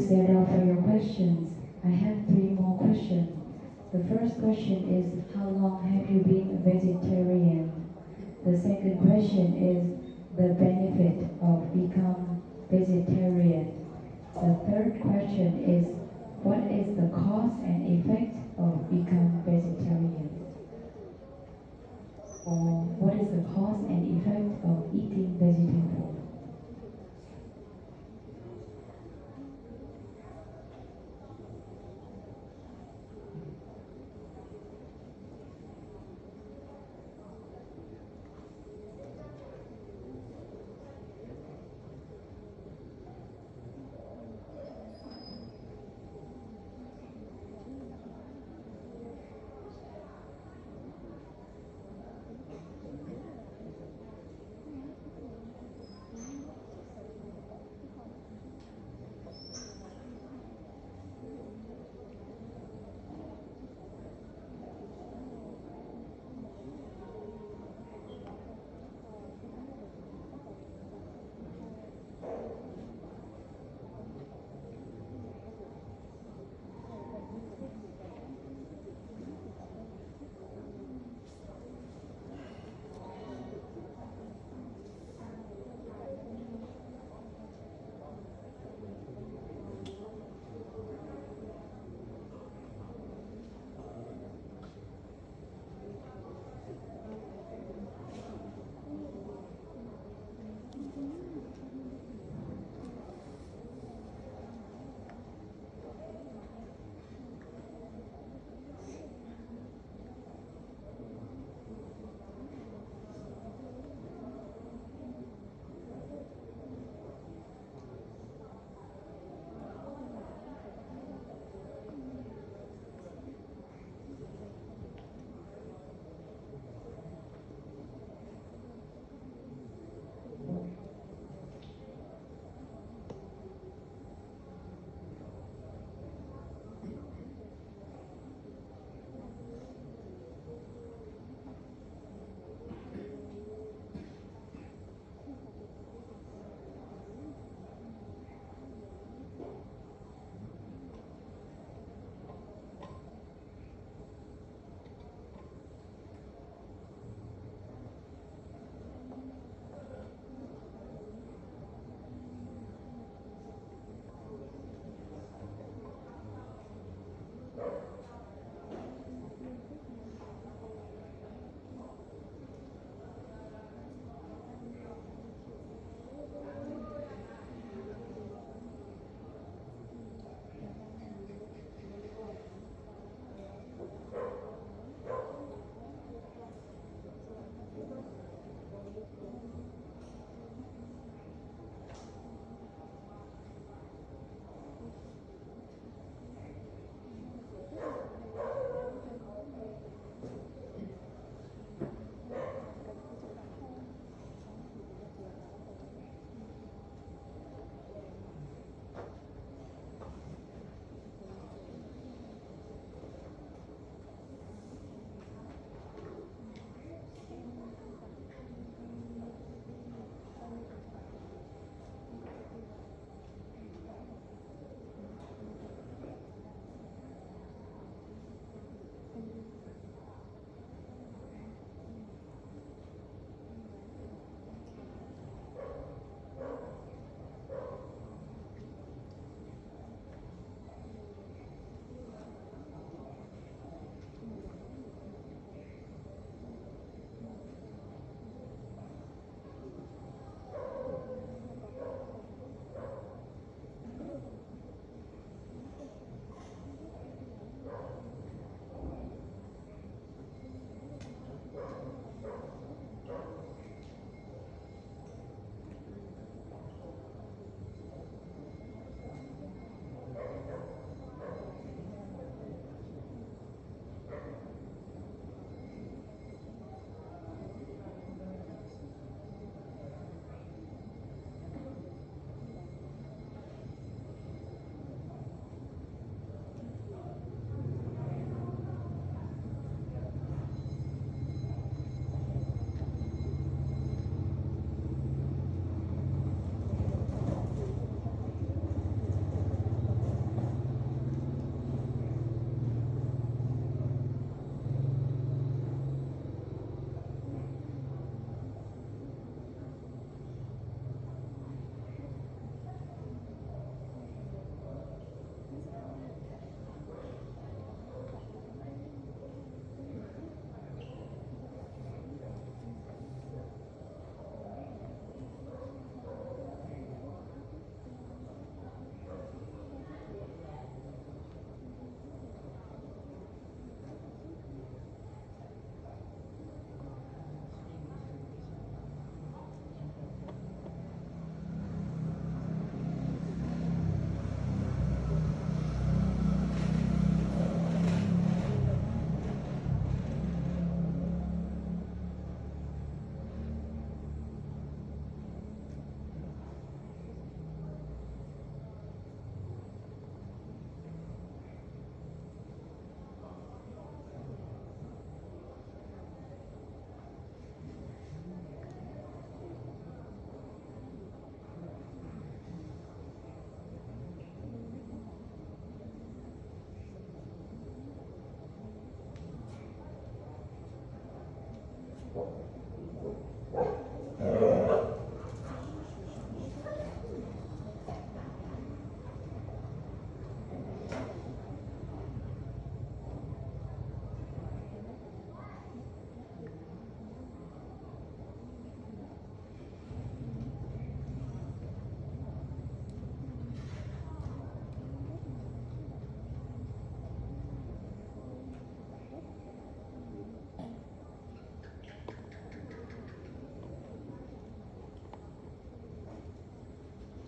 Sādhu, for your questions. I have 3 more questions. The first question is, how long have you been a vegetarian? The second question is the benefit of become vegetarian. The third question is, what is the cause and effect of become vegetarian? Or what is the cause and effect of eating vegetable?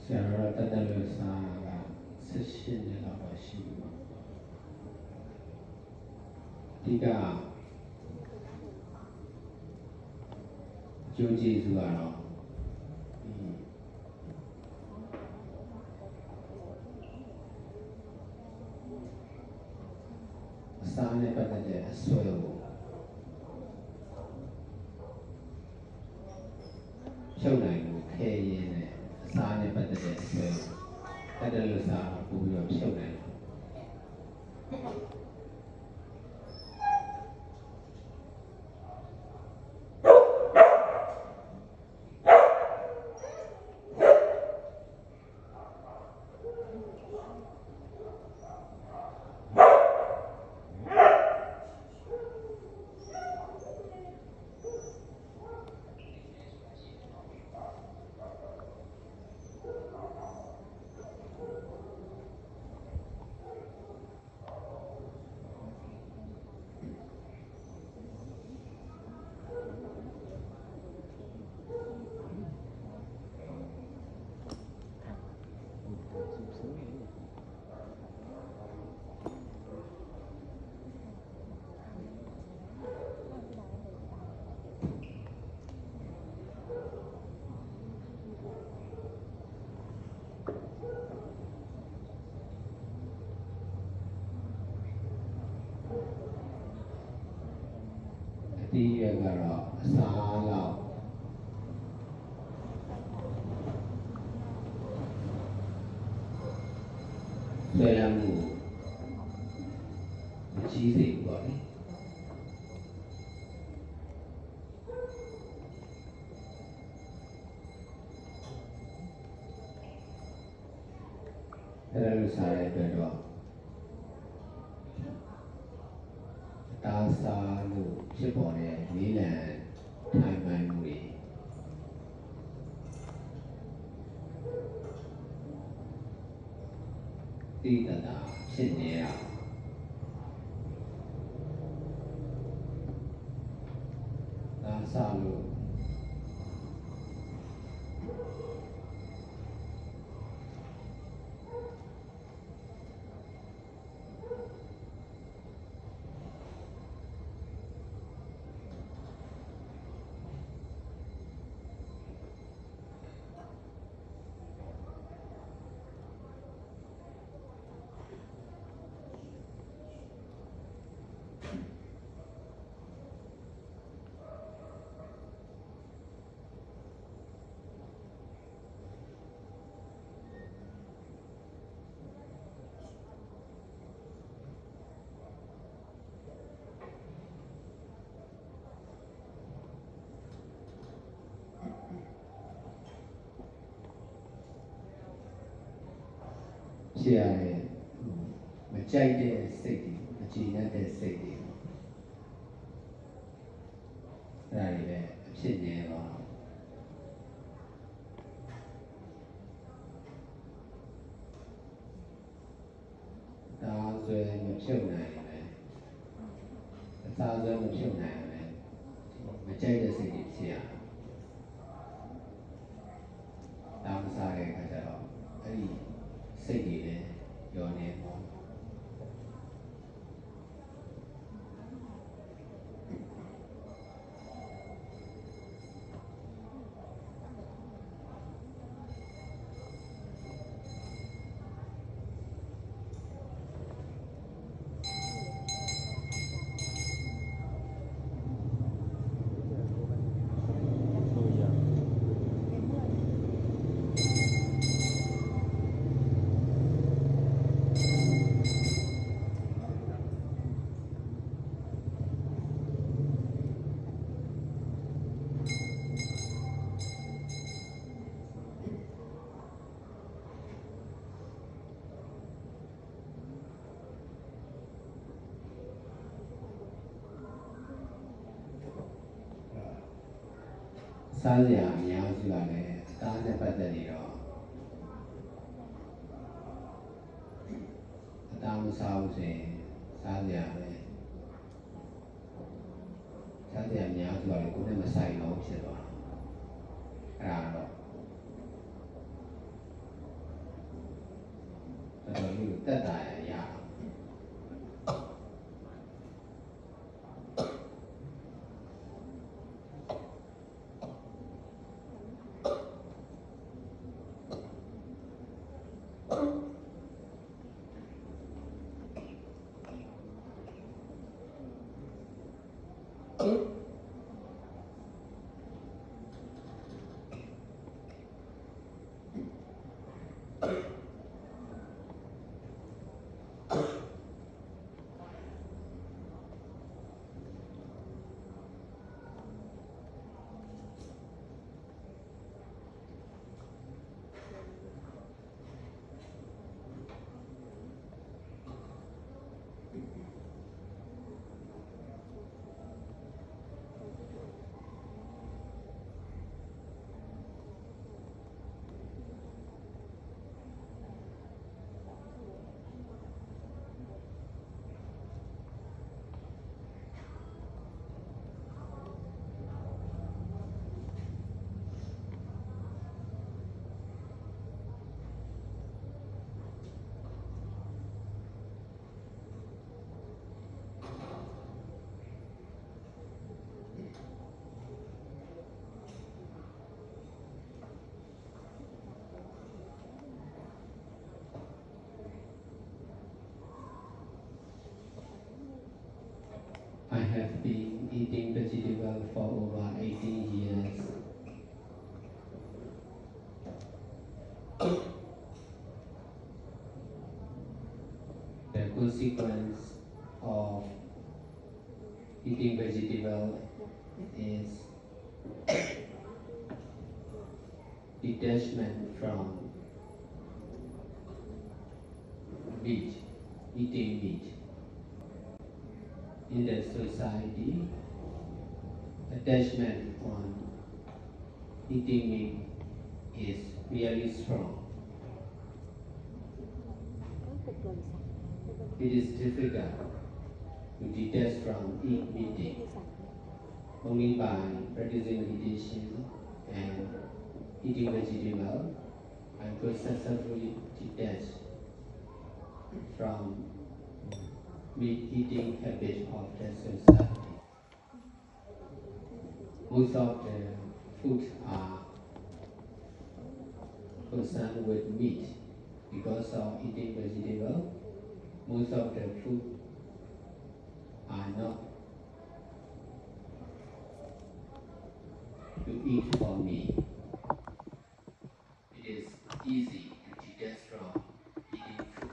ဆရာတော်တတလူစာက18နှစ်လောက်တော့ရှိပြီပါအဓိကအကျိုးကျေးဇူးကတော့အစာနဲ့ပတ်သက်တဲ့အစွဲကိုဖြုတ်နိုင်လို့ခဲရင်းနဲ့အစာနဲ့ပတ်သက်တဲ့အစွဲကိုတတလူစာကိုပို့ပြီးတော့ဖြုတ်နိုင်တယ်ဒီရွယ်ကတော့အစာလောက်ဆွဲလမ်းမှုမကြီးစေဘူးပေါ့လေအဲ့ဒါလို့စားတဲ့အတွက်တော့တာစာလို့ဖြစ်ပေါ်တဲ့ဝေးလံထိုင်မှန်မှုတွေတိတတာဖြစ်နေရတာစာလို့ဖြစ်ရတဲ့မကြိုက်တဲ့စိတ်တွေမကြည်နပ်တဲ့စိတ်တွေအဲ့ဒါတွေလည်းအဖြစ်နေပါဒါဆိုရင်မဖြုတ်နိုင်ဘူးအသာဆုံးမဖြုတ်နိုင်ဘူးမကြိုက်တဲ့စိတ်တွေဖြစ်ရဒါမစားတဲ့အခါကျတော့အဲ့ဒီစိတ်တွေလည်းရောနေပေါ့ စားစရာအများစုကလည်းအသားနဲ့ပတ်သက်နေတော့အသားမစားဘူးဆိုရင်စားစရာပဲစားစရာအများစုကလည်းကိုယ်နဲ့မဆိုင်တော့ဖြစ်သွားအဲ့ဒါတော့တော်တော်လေးတက်တာရအောင်I have been eating vegetable for over 18 years. The consequence of eating vegetable is detachment from meat, eating meat. In the society, attachment on eating meat is really strong. It is difficult to detach from eating. Only by practicing meditation and eating vegetable, I could successfully detach from meat eating habit of the society. Most of the food are concerned with meat. Because of eating vegetable, most of the food are not to eat for me. It is easy to detach from eating food.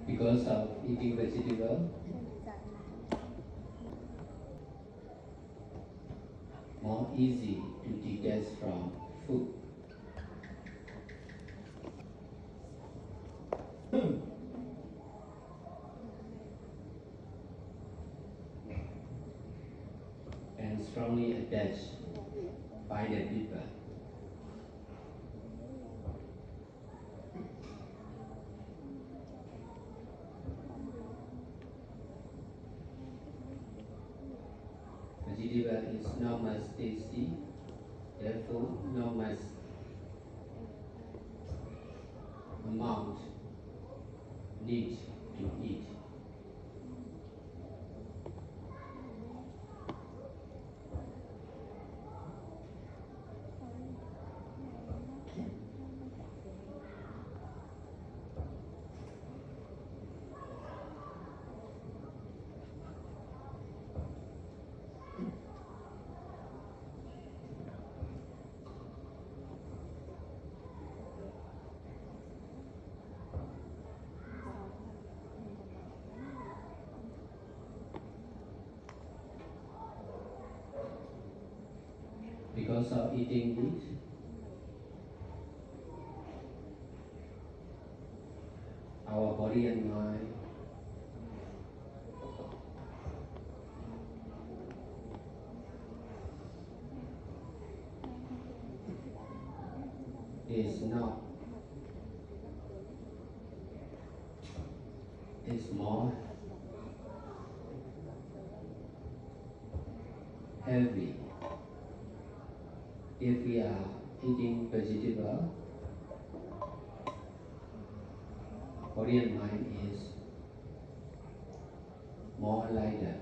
Because of eating vegetable, more easy to detach from food. And strongly attached by the people. Vegetable is not much tasty, therefore not much amount need to eat. Because of eating meat, our body and mind is more heavy if we are eating vegetable. Body and mind is more lighter.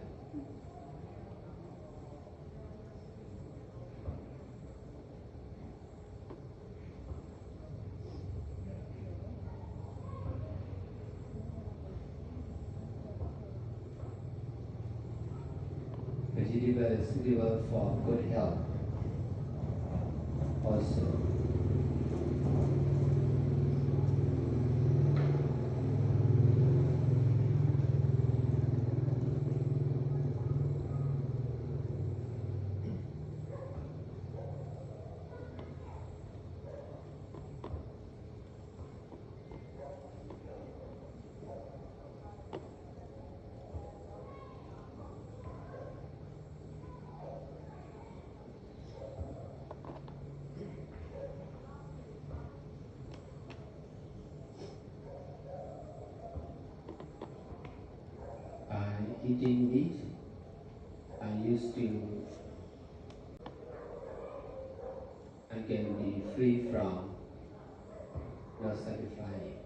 Vegetable is suitable for good health also. Eating meat, I can be free from not satisfying.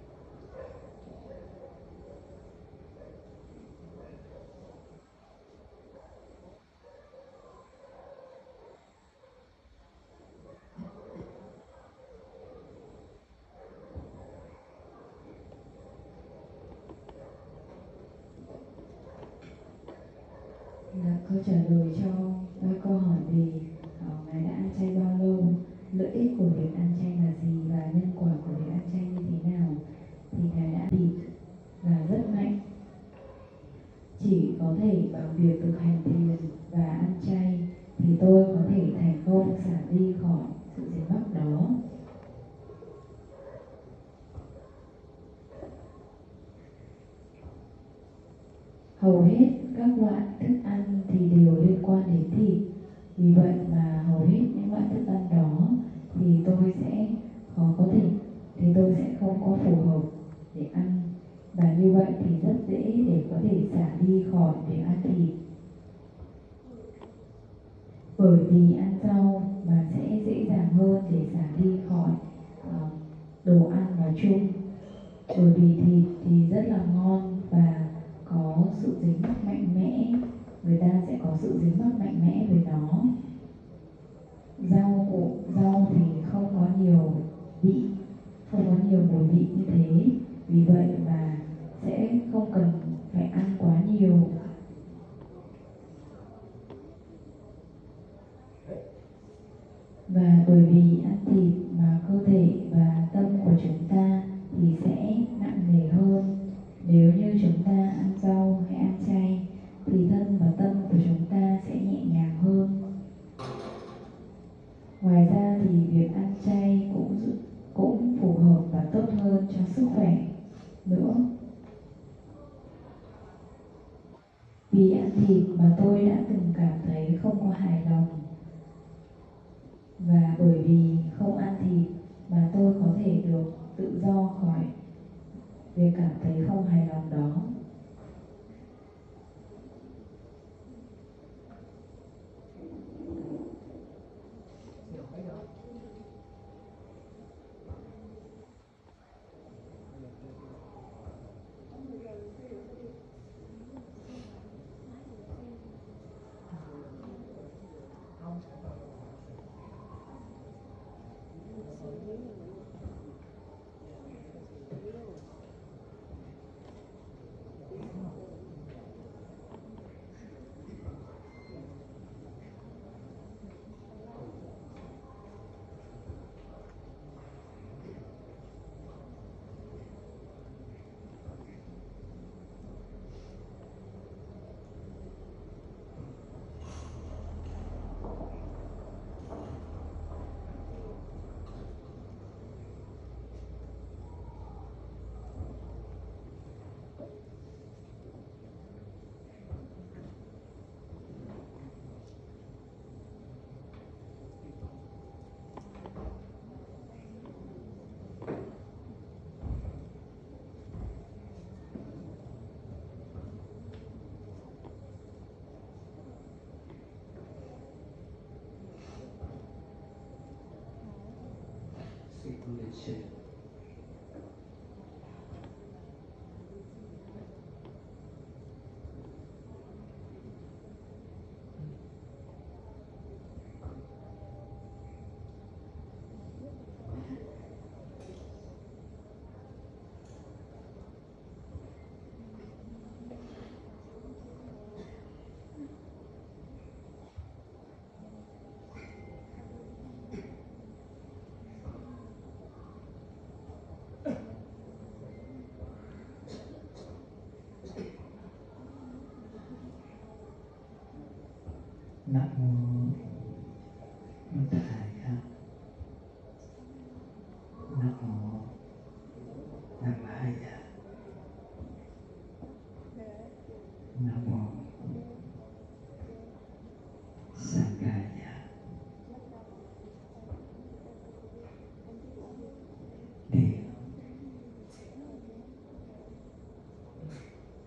Câu trả lời cho câu hỏi về Ngài đã ăn chay bao lâu, lợi ích của việc ăn chay là gì và nhân quả của việc ăn chay như thế nào, thì Ngài đã thịt và rất mạnh. Chỉ có thể bằng việc thực hành thiền và ăn chay thì tôi có thể thành công xả đi khỏi sự dính mắc đó. Hầu hết các loại thức ăn thì đều liên quan đến thịt. Vì vậy mà hầu hết những loại thức ăn đó thì tôi sẽ không có phù hợp để ăn. Và như vậy thì rất dễ để có thể xả đi khỏi việc ăn thịt. Bởi vì ăn rau mà sẽ dễ dàng hơn để xả đi khỏi đồ ăn nói chung. Bởi vì thịt thì rất là ngon và có sự dính mắc mạnh mẽ, người ta sẽ có sự dính mắc mạnh mẽ với nó. Rau thì không có nhiều mùi vị như thế, vì vậy mà sẽ không cần phải ăn quá nhiều. Và bởi vì ăn thịt mà cơ thể và tâm của chúng ta thì sẽ nặng nề hơn. Nếu như chúng ta ăn rau hay ăn chay thì thân và tâm của chúng ta sẽ nhẹ nhàng hơn. Ngoài ra thì việc ăn chay cũng phù hợp và tốt hơn cho sức khỏe nữa. Vì ăn thịt mà tôi đã từng cảm thấy không có hài lòng. Và bởi vì không ăn thịt mà tôi có thể được tự do khỏi việc cảm thấy không hài lòng đó. signature. Nam mô Thời Nam mô Malaysia. Nam mô Sangaya. Địa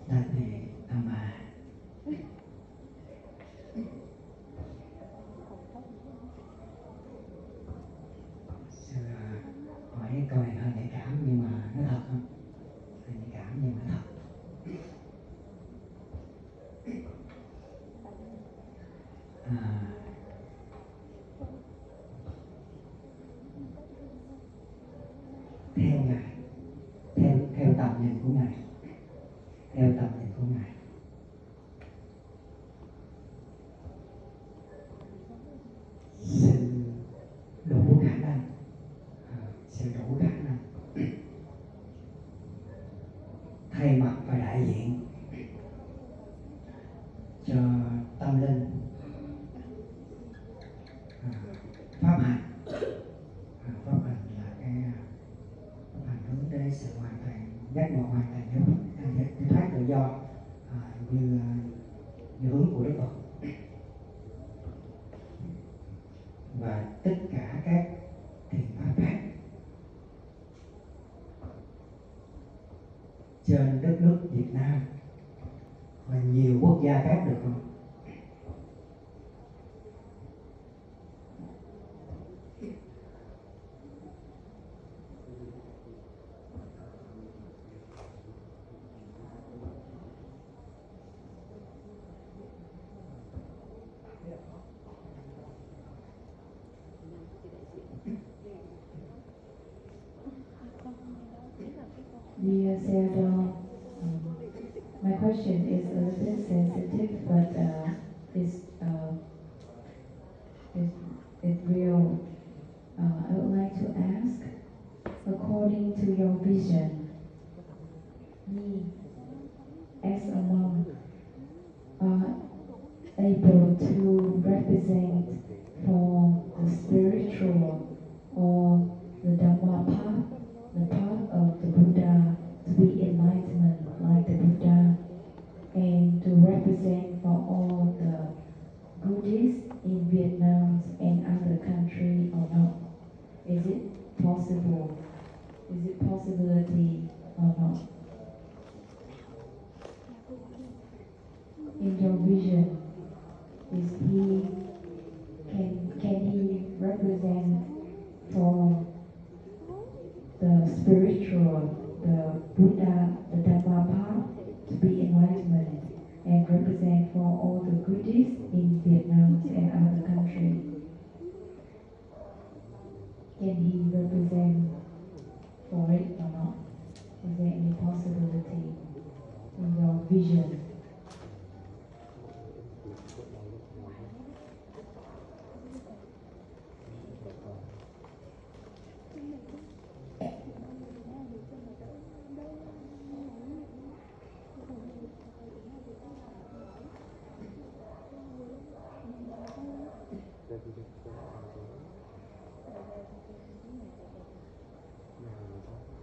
Đa Đề Nam Ma. Hỏi cái câu này hơi nhạy cảm nhưng mà nó thật không? Hơi nhạy cảm nhưng mà thật. Theo Ngài, theo tầm nhìn của Ngài, theo tầm nhìn của Ngài, sự đủ khả năng, sự đủ khả năng thay mặt và đại diện cho tâm linh, pháp hành. Pháp hành là cái pháp hành hướng đến sự hoàn toàn giác ngộ, hoàn toàn giải thoát tự do, như hướng của Đức Phật, và tất cả các thiền pháp khác trên đất nước Việt Nam và nhiều quốc gia khác được không? Dear Sādhu, my question is a little bit sensitive, but it's real. I would like to ask, according to your vision, me as a monk are able to represent for the spiritual or the Dhamma path, the path of the Buddha, to be enlightenment like the Buddha, and to represent for all the Buddhists in Vietnam and other countries or not? Is it possible? Is it possibility or not? In your vision, can he represent for the spiritual, the Buddha, the Dhamma path to be enlightenment, and represent for all the Buddhists in Vietnam and other countries? Can he represent for it or not? Is there any possibility in your vision?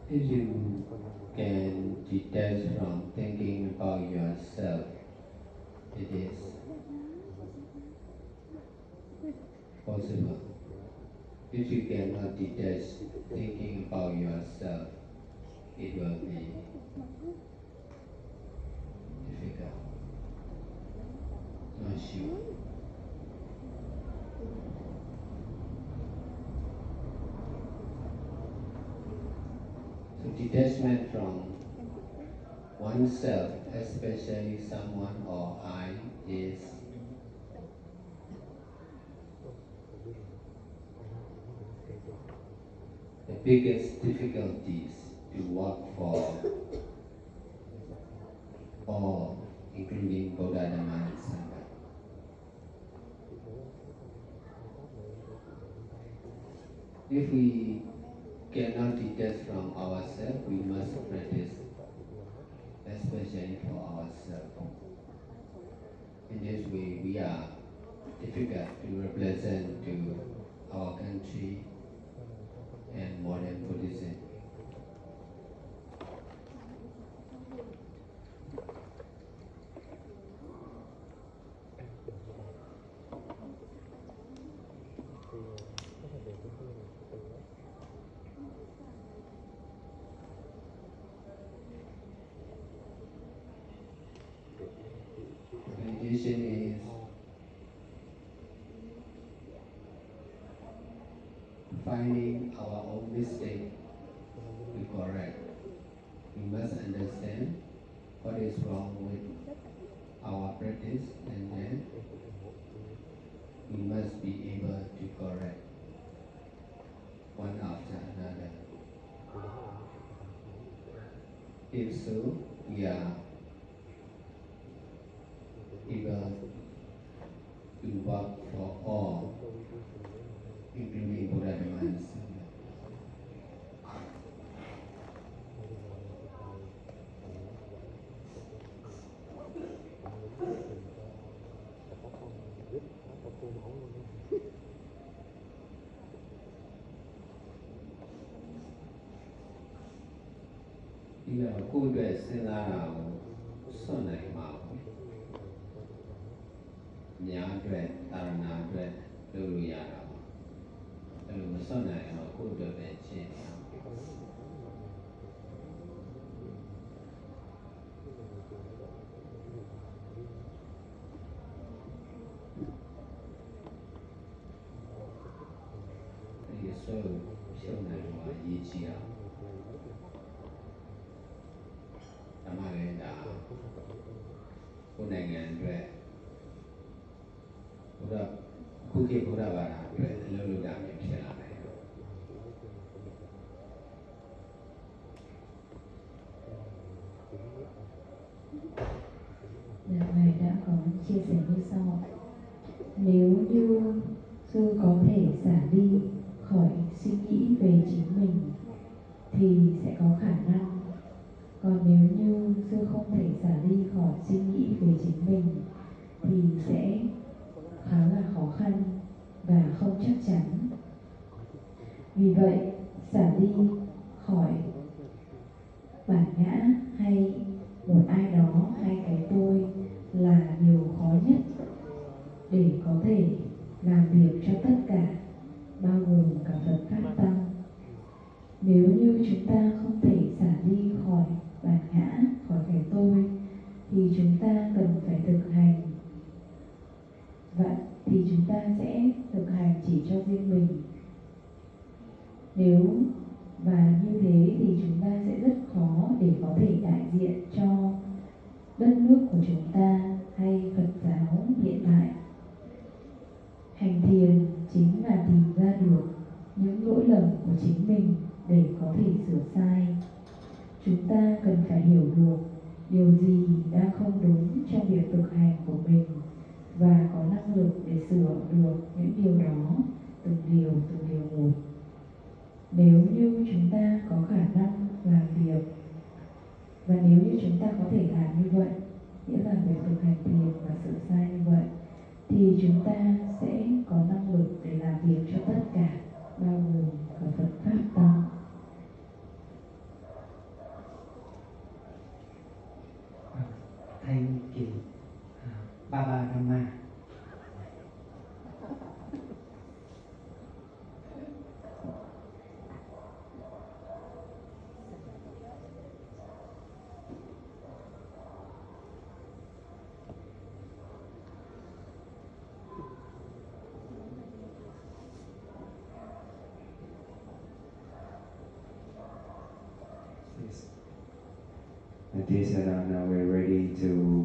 If you can detach from thinking about yourself, it is possible. If you cannot detach thinking about yourself, it will be difficult. Not sure. detachment from oneself, especially someone or I, is the biggest difficulties to work for all, including Buddha, Dhamma, and Sangha. If we cannot detach from ourselves, we must practice, especially for ourselves. In this way, we are difficult to represent to our country and modern Buddhism. Meditation is finding our own mistake to correct. We must understand what is wrong with our practice, and then we must be able to correct one after another. If so, we are able to work for all, including Buddha, Dhamma, and Sangha. Bây giờ cô về sẽ là sau này mà nhà về tarana về lưu ya đó, lưu sau này mà cô về về trên thì sau này mà ý chí à. Cô này ngàn về Buddha, cô kia Buddha bà nào về lâu lâu đảm nhiệm sẽ làm này. Ngài đã có chia sẻ như sau: nếu như sư có thể xả đi khỏi suy nghĩ về chính mình thì sẽ có khả năng, còn nếu như sư không thể xả đi khỏi suy nghĩ về chính mình thì sẽ khá là khó khăn và không chắc chắn. Vì vậy, xả đi khỏi bản ngã hay một ai đó hay cái tôi là điều khó nhất để có thể làm việc cho tất cả, bao gồm cả Phật Pháp Tăng. Nếu như chúng ta không thể xả đi khỏi bản ngã, khỏi cái tôi, thì chúng ta cần phải thực hành. Vậy thì chúng ta sẽ thực hành chỉ cho riêng mình. Nếu và như thế thì chúng ta sẽ rất khó để có thể đại diện cho đất nước của chúng ta hay Phật giáo hiện tại. Hành thiền chính là tìm ra được những lỗi lầm của chính mình để có thể sửa sai. Chúng ta cần phải hiểu được điều gì đang không đúng trong việc thực hành của mình và có năng lực để sửa được những điều đó từng điều một. Nếu như chúng ta có khả năng làm việc và nếu như chúng ta có thể làm như vậy, nghĩa là việc thực hành thiền và sửa sai như vậy, thì chúng ta sẽ có năng lực để làm việc cho tất cả, bao gồm cả Phật Pháp Tăng. Thầy kỳ Baba Dhamma. Now we're ready to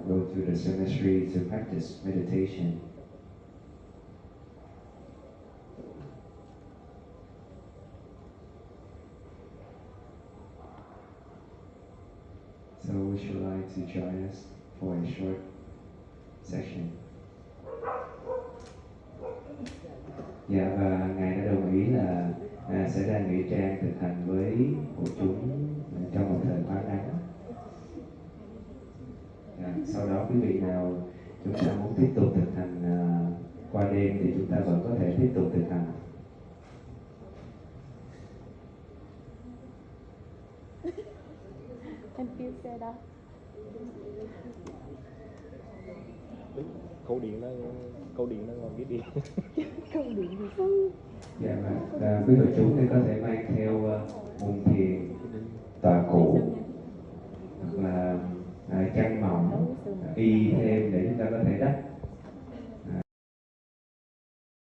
go through the cemetery to practice meditation. So would you like to join us for a short session? Dạ, và Ngài đã đồng ý là sẽ ra nghĩa trang thực hành với hội chúng trong một thời khóa ngắn. Dạ, sau đó quý vị nào chúng ta muốn tiếp tục thực hành qua đêm thì chúng ta vẫn có thể tiếp tục thực hành. Em yêu xe đó. Câu điện nó ngon cái điện. Câu điện gì không? Dạ, và quý hội chúng thì có thể mang theo mùng thiền, tọa cụ hoặc là chăn mỏng, y theo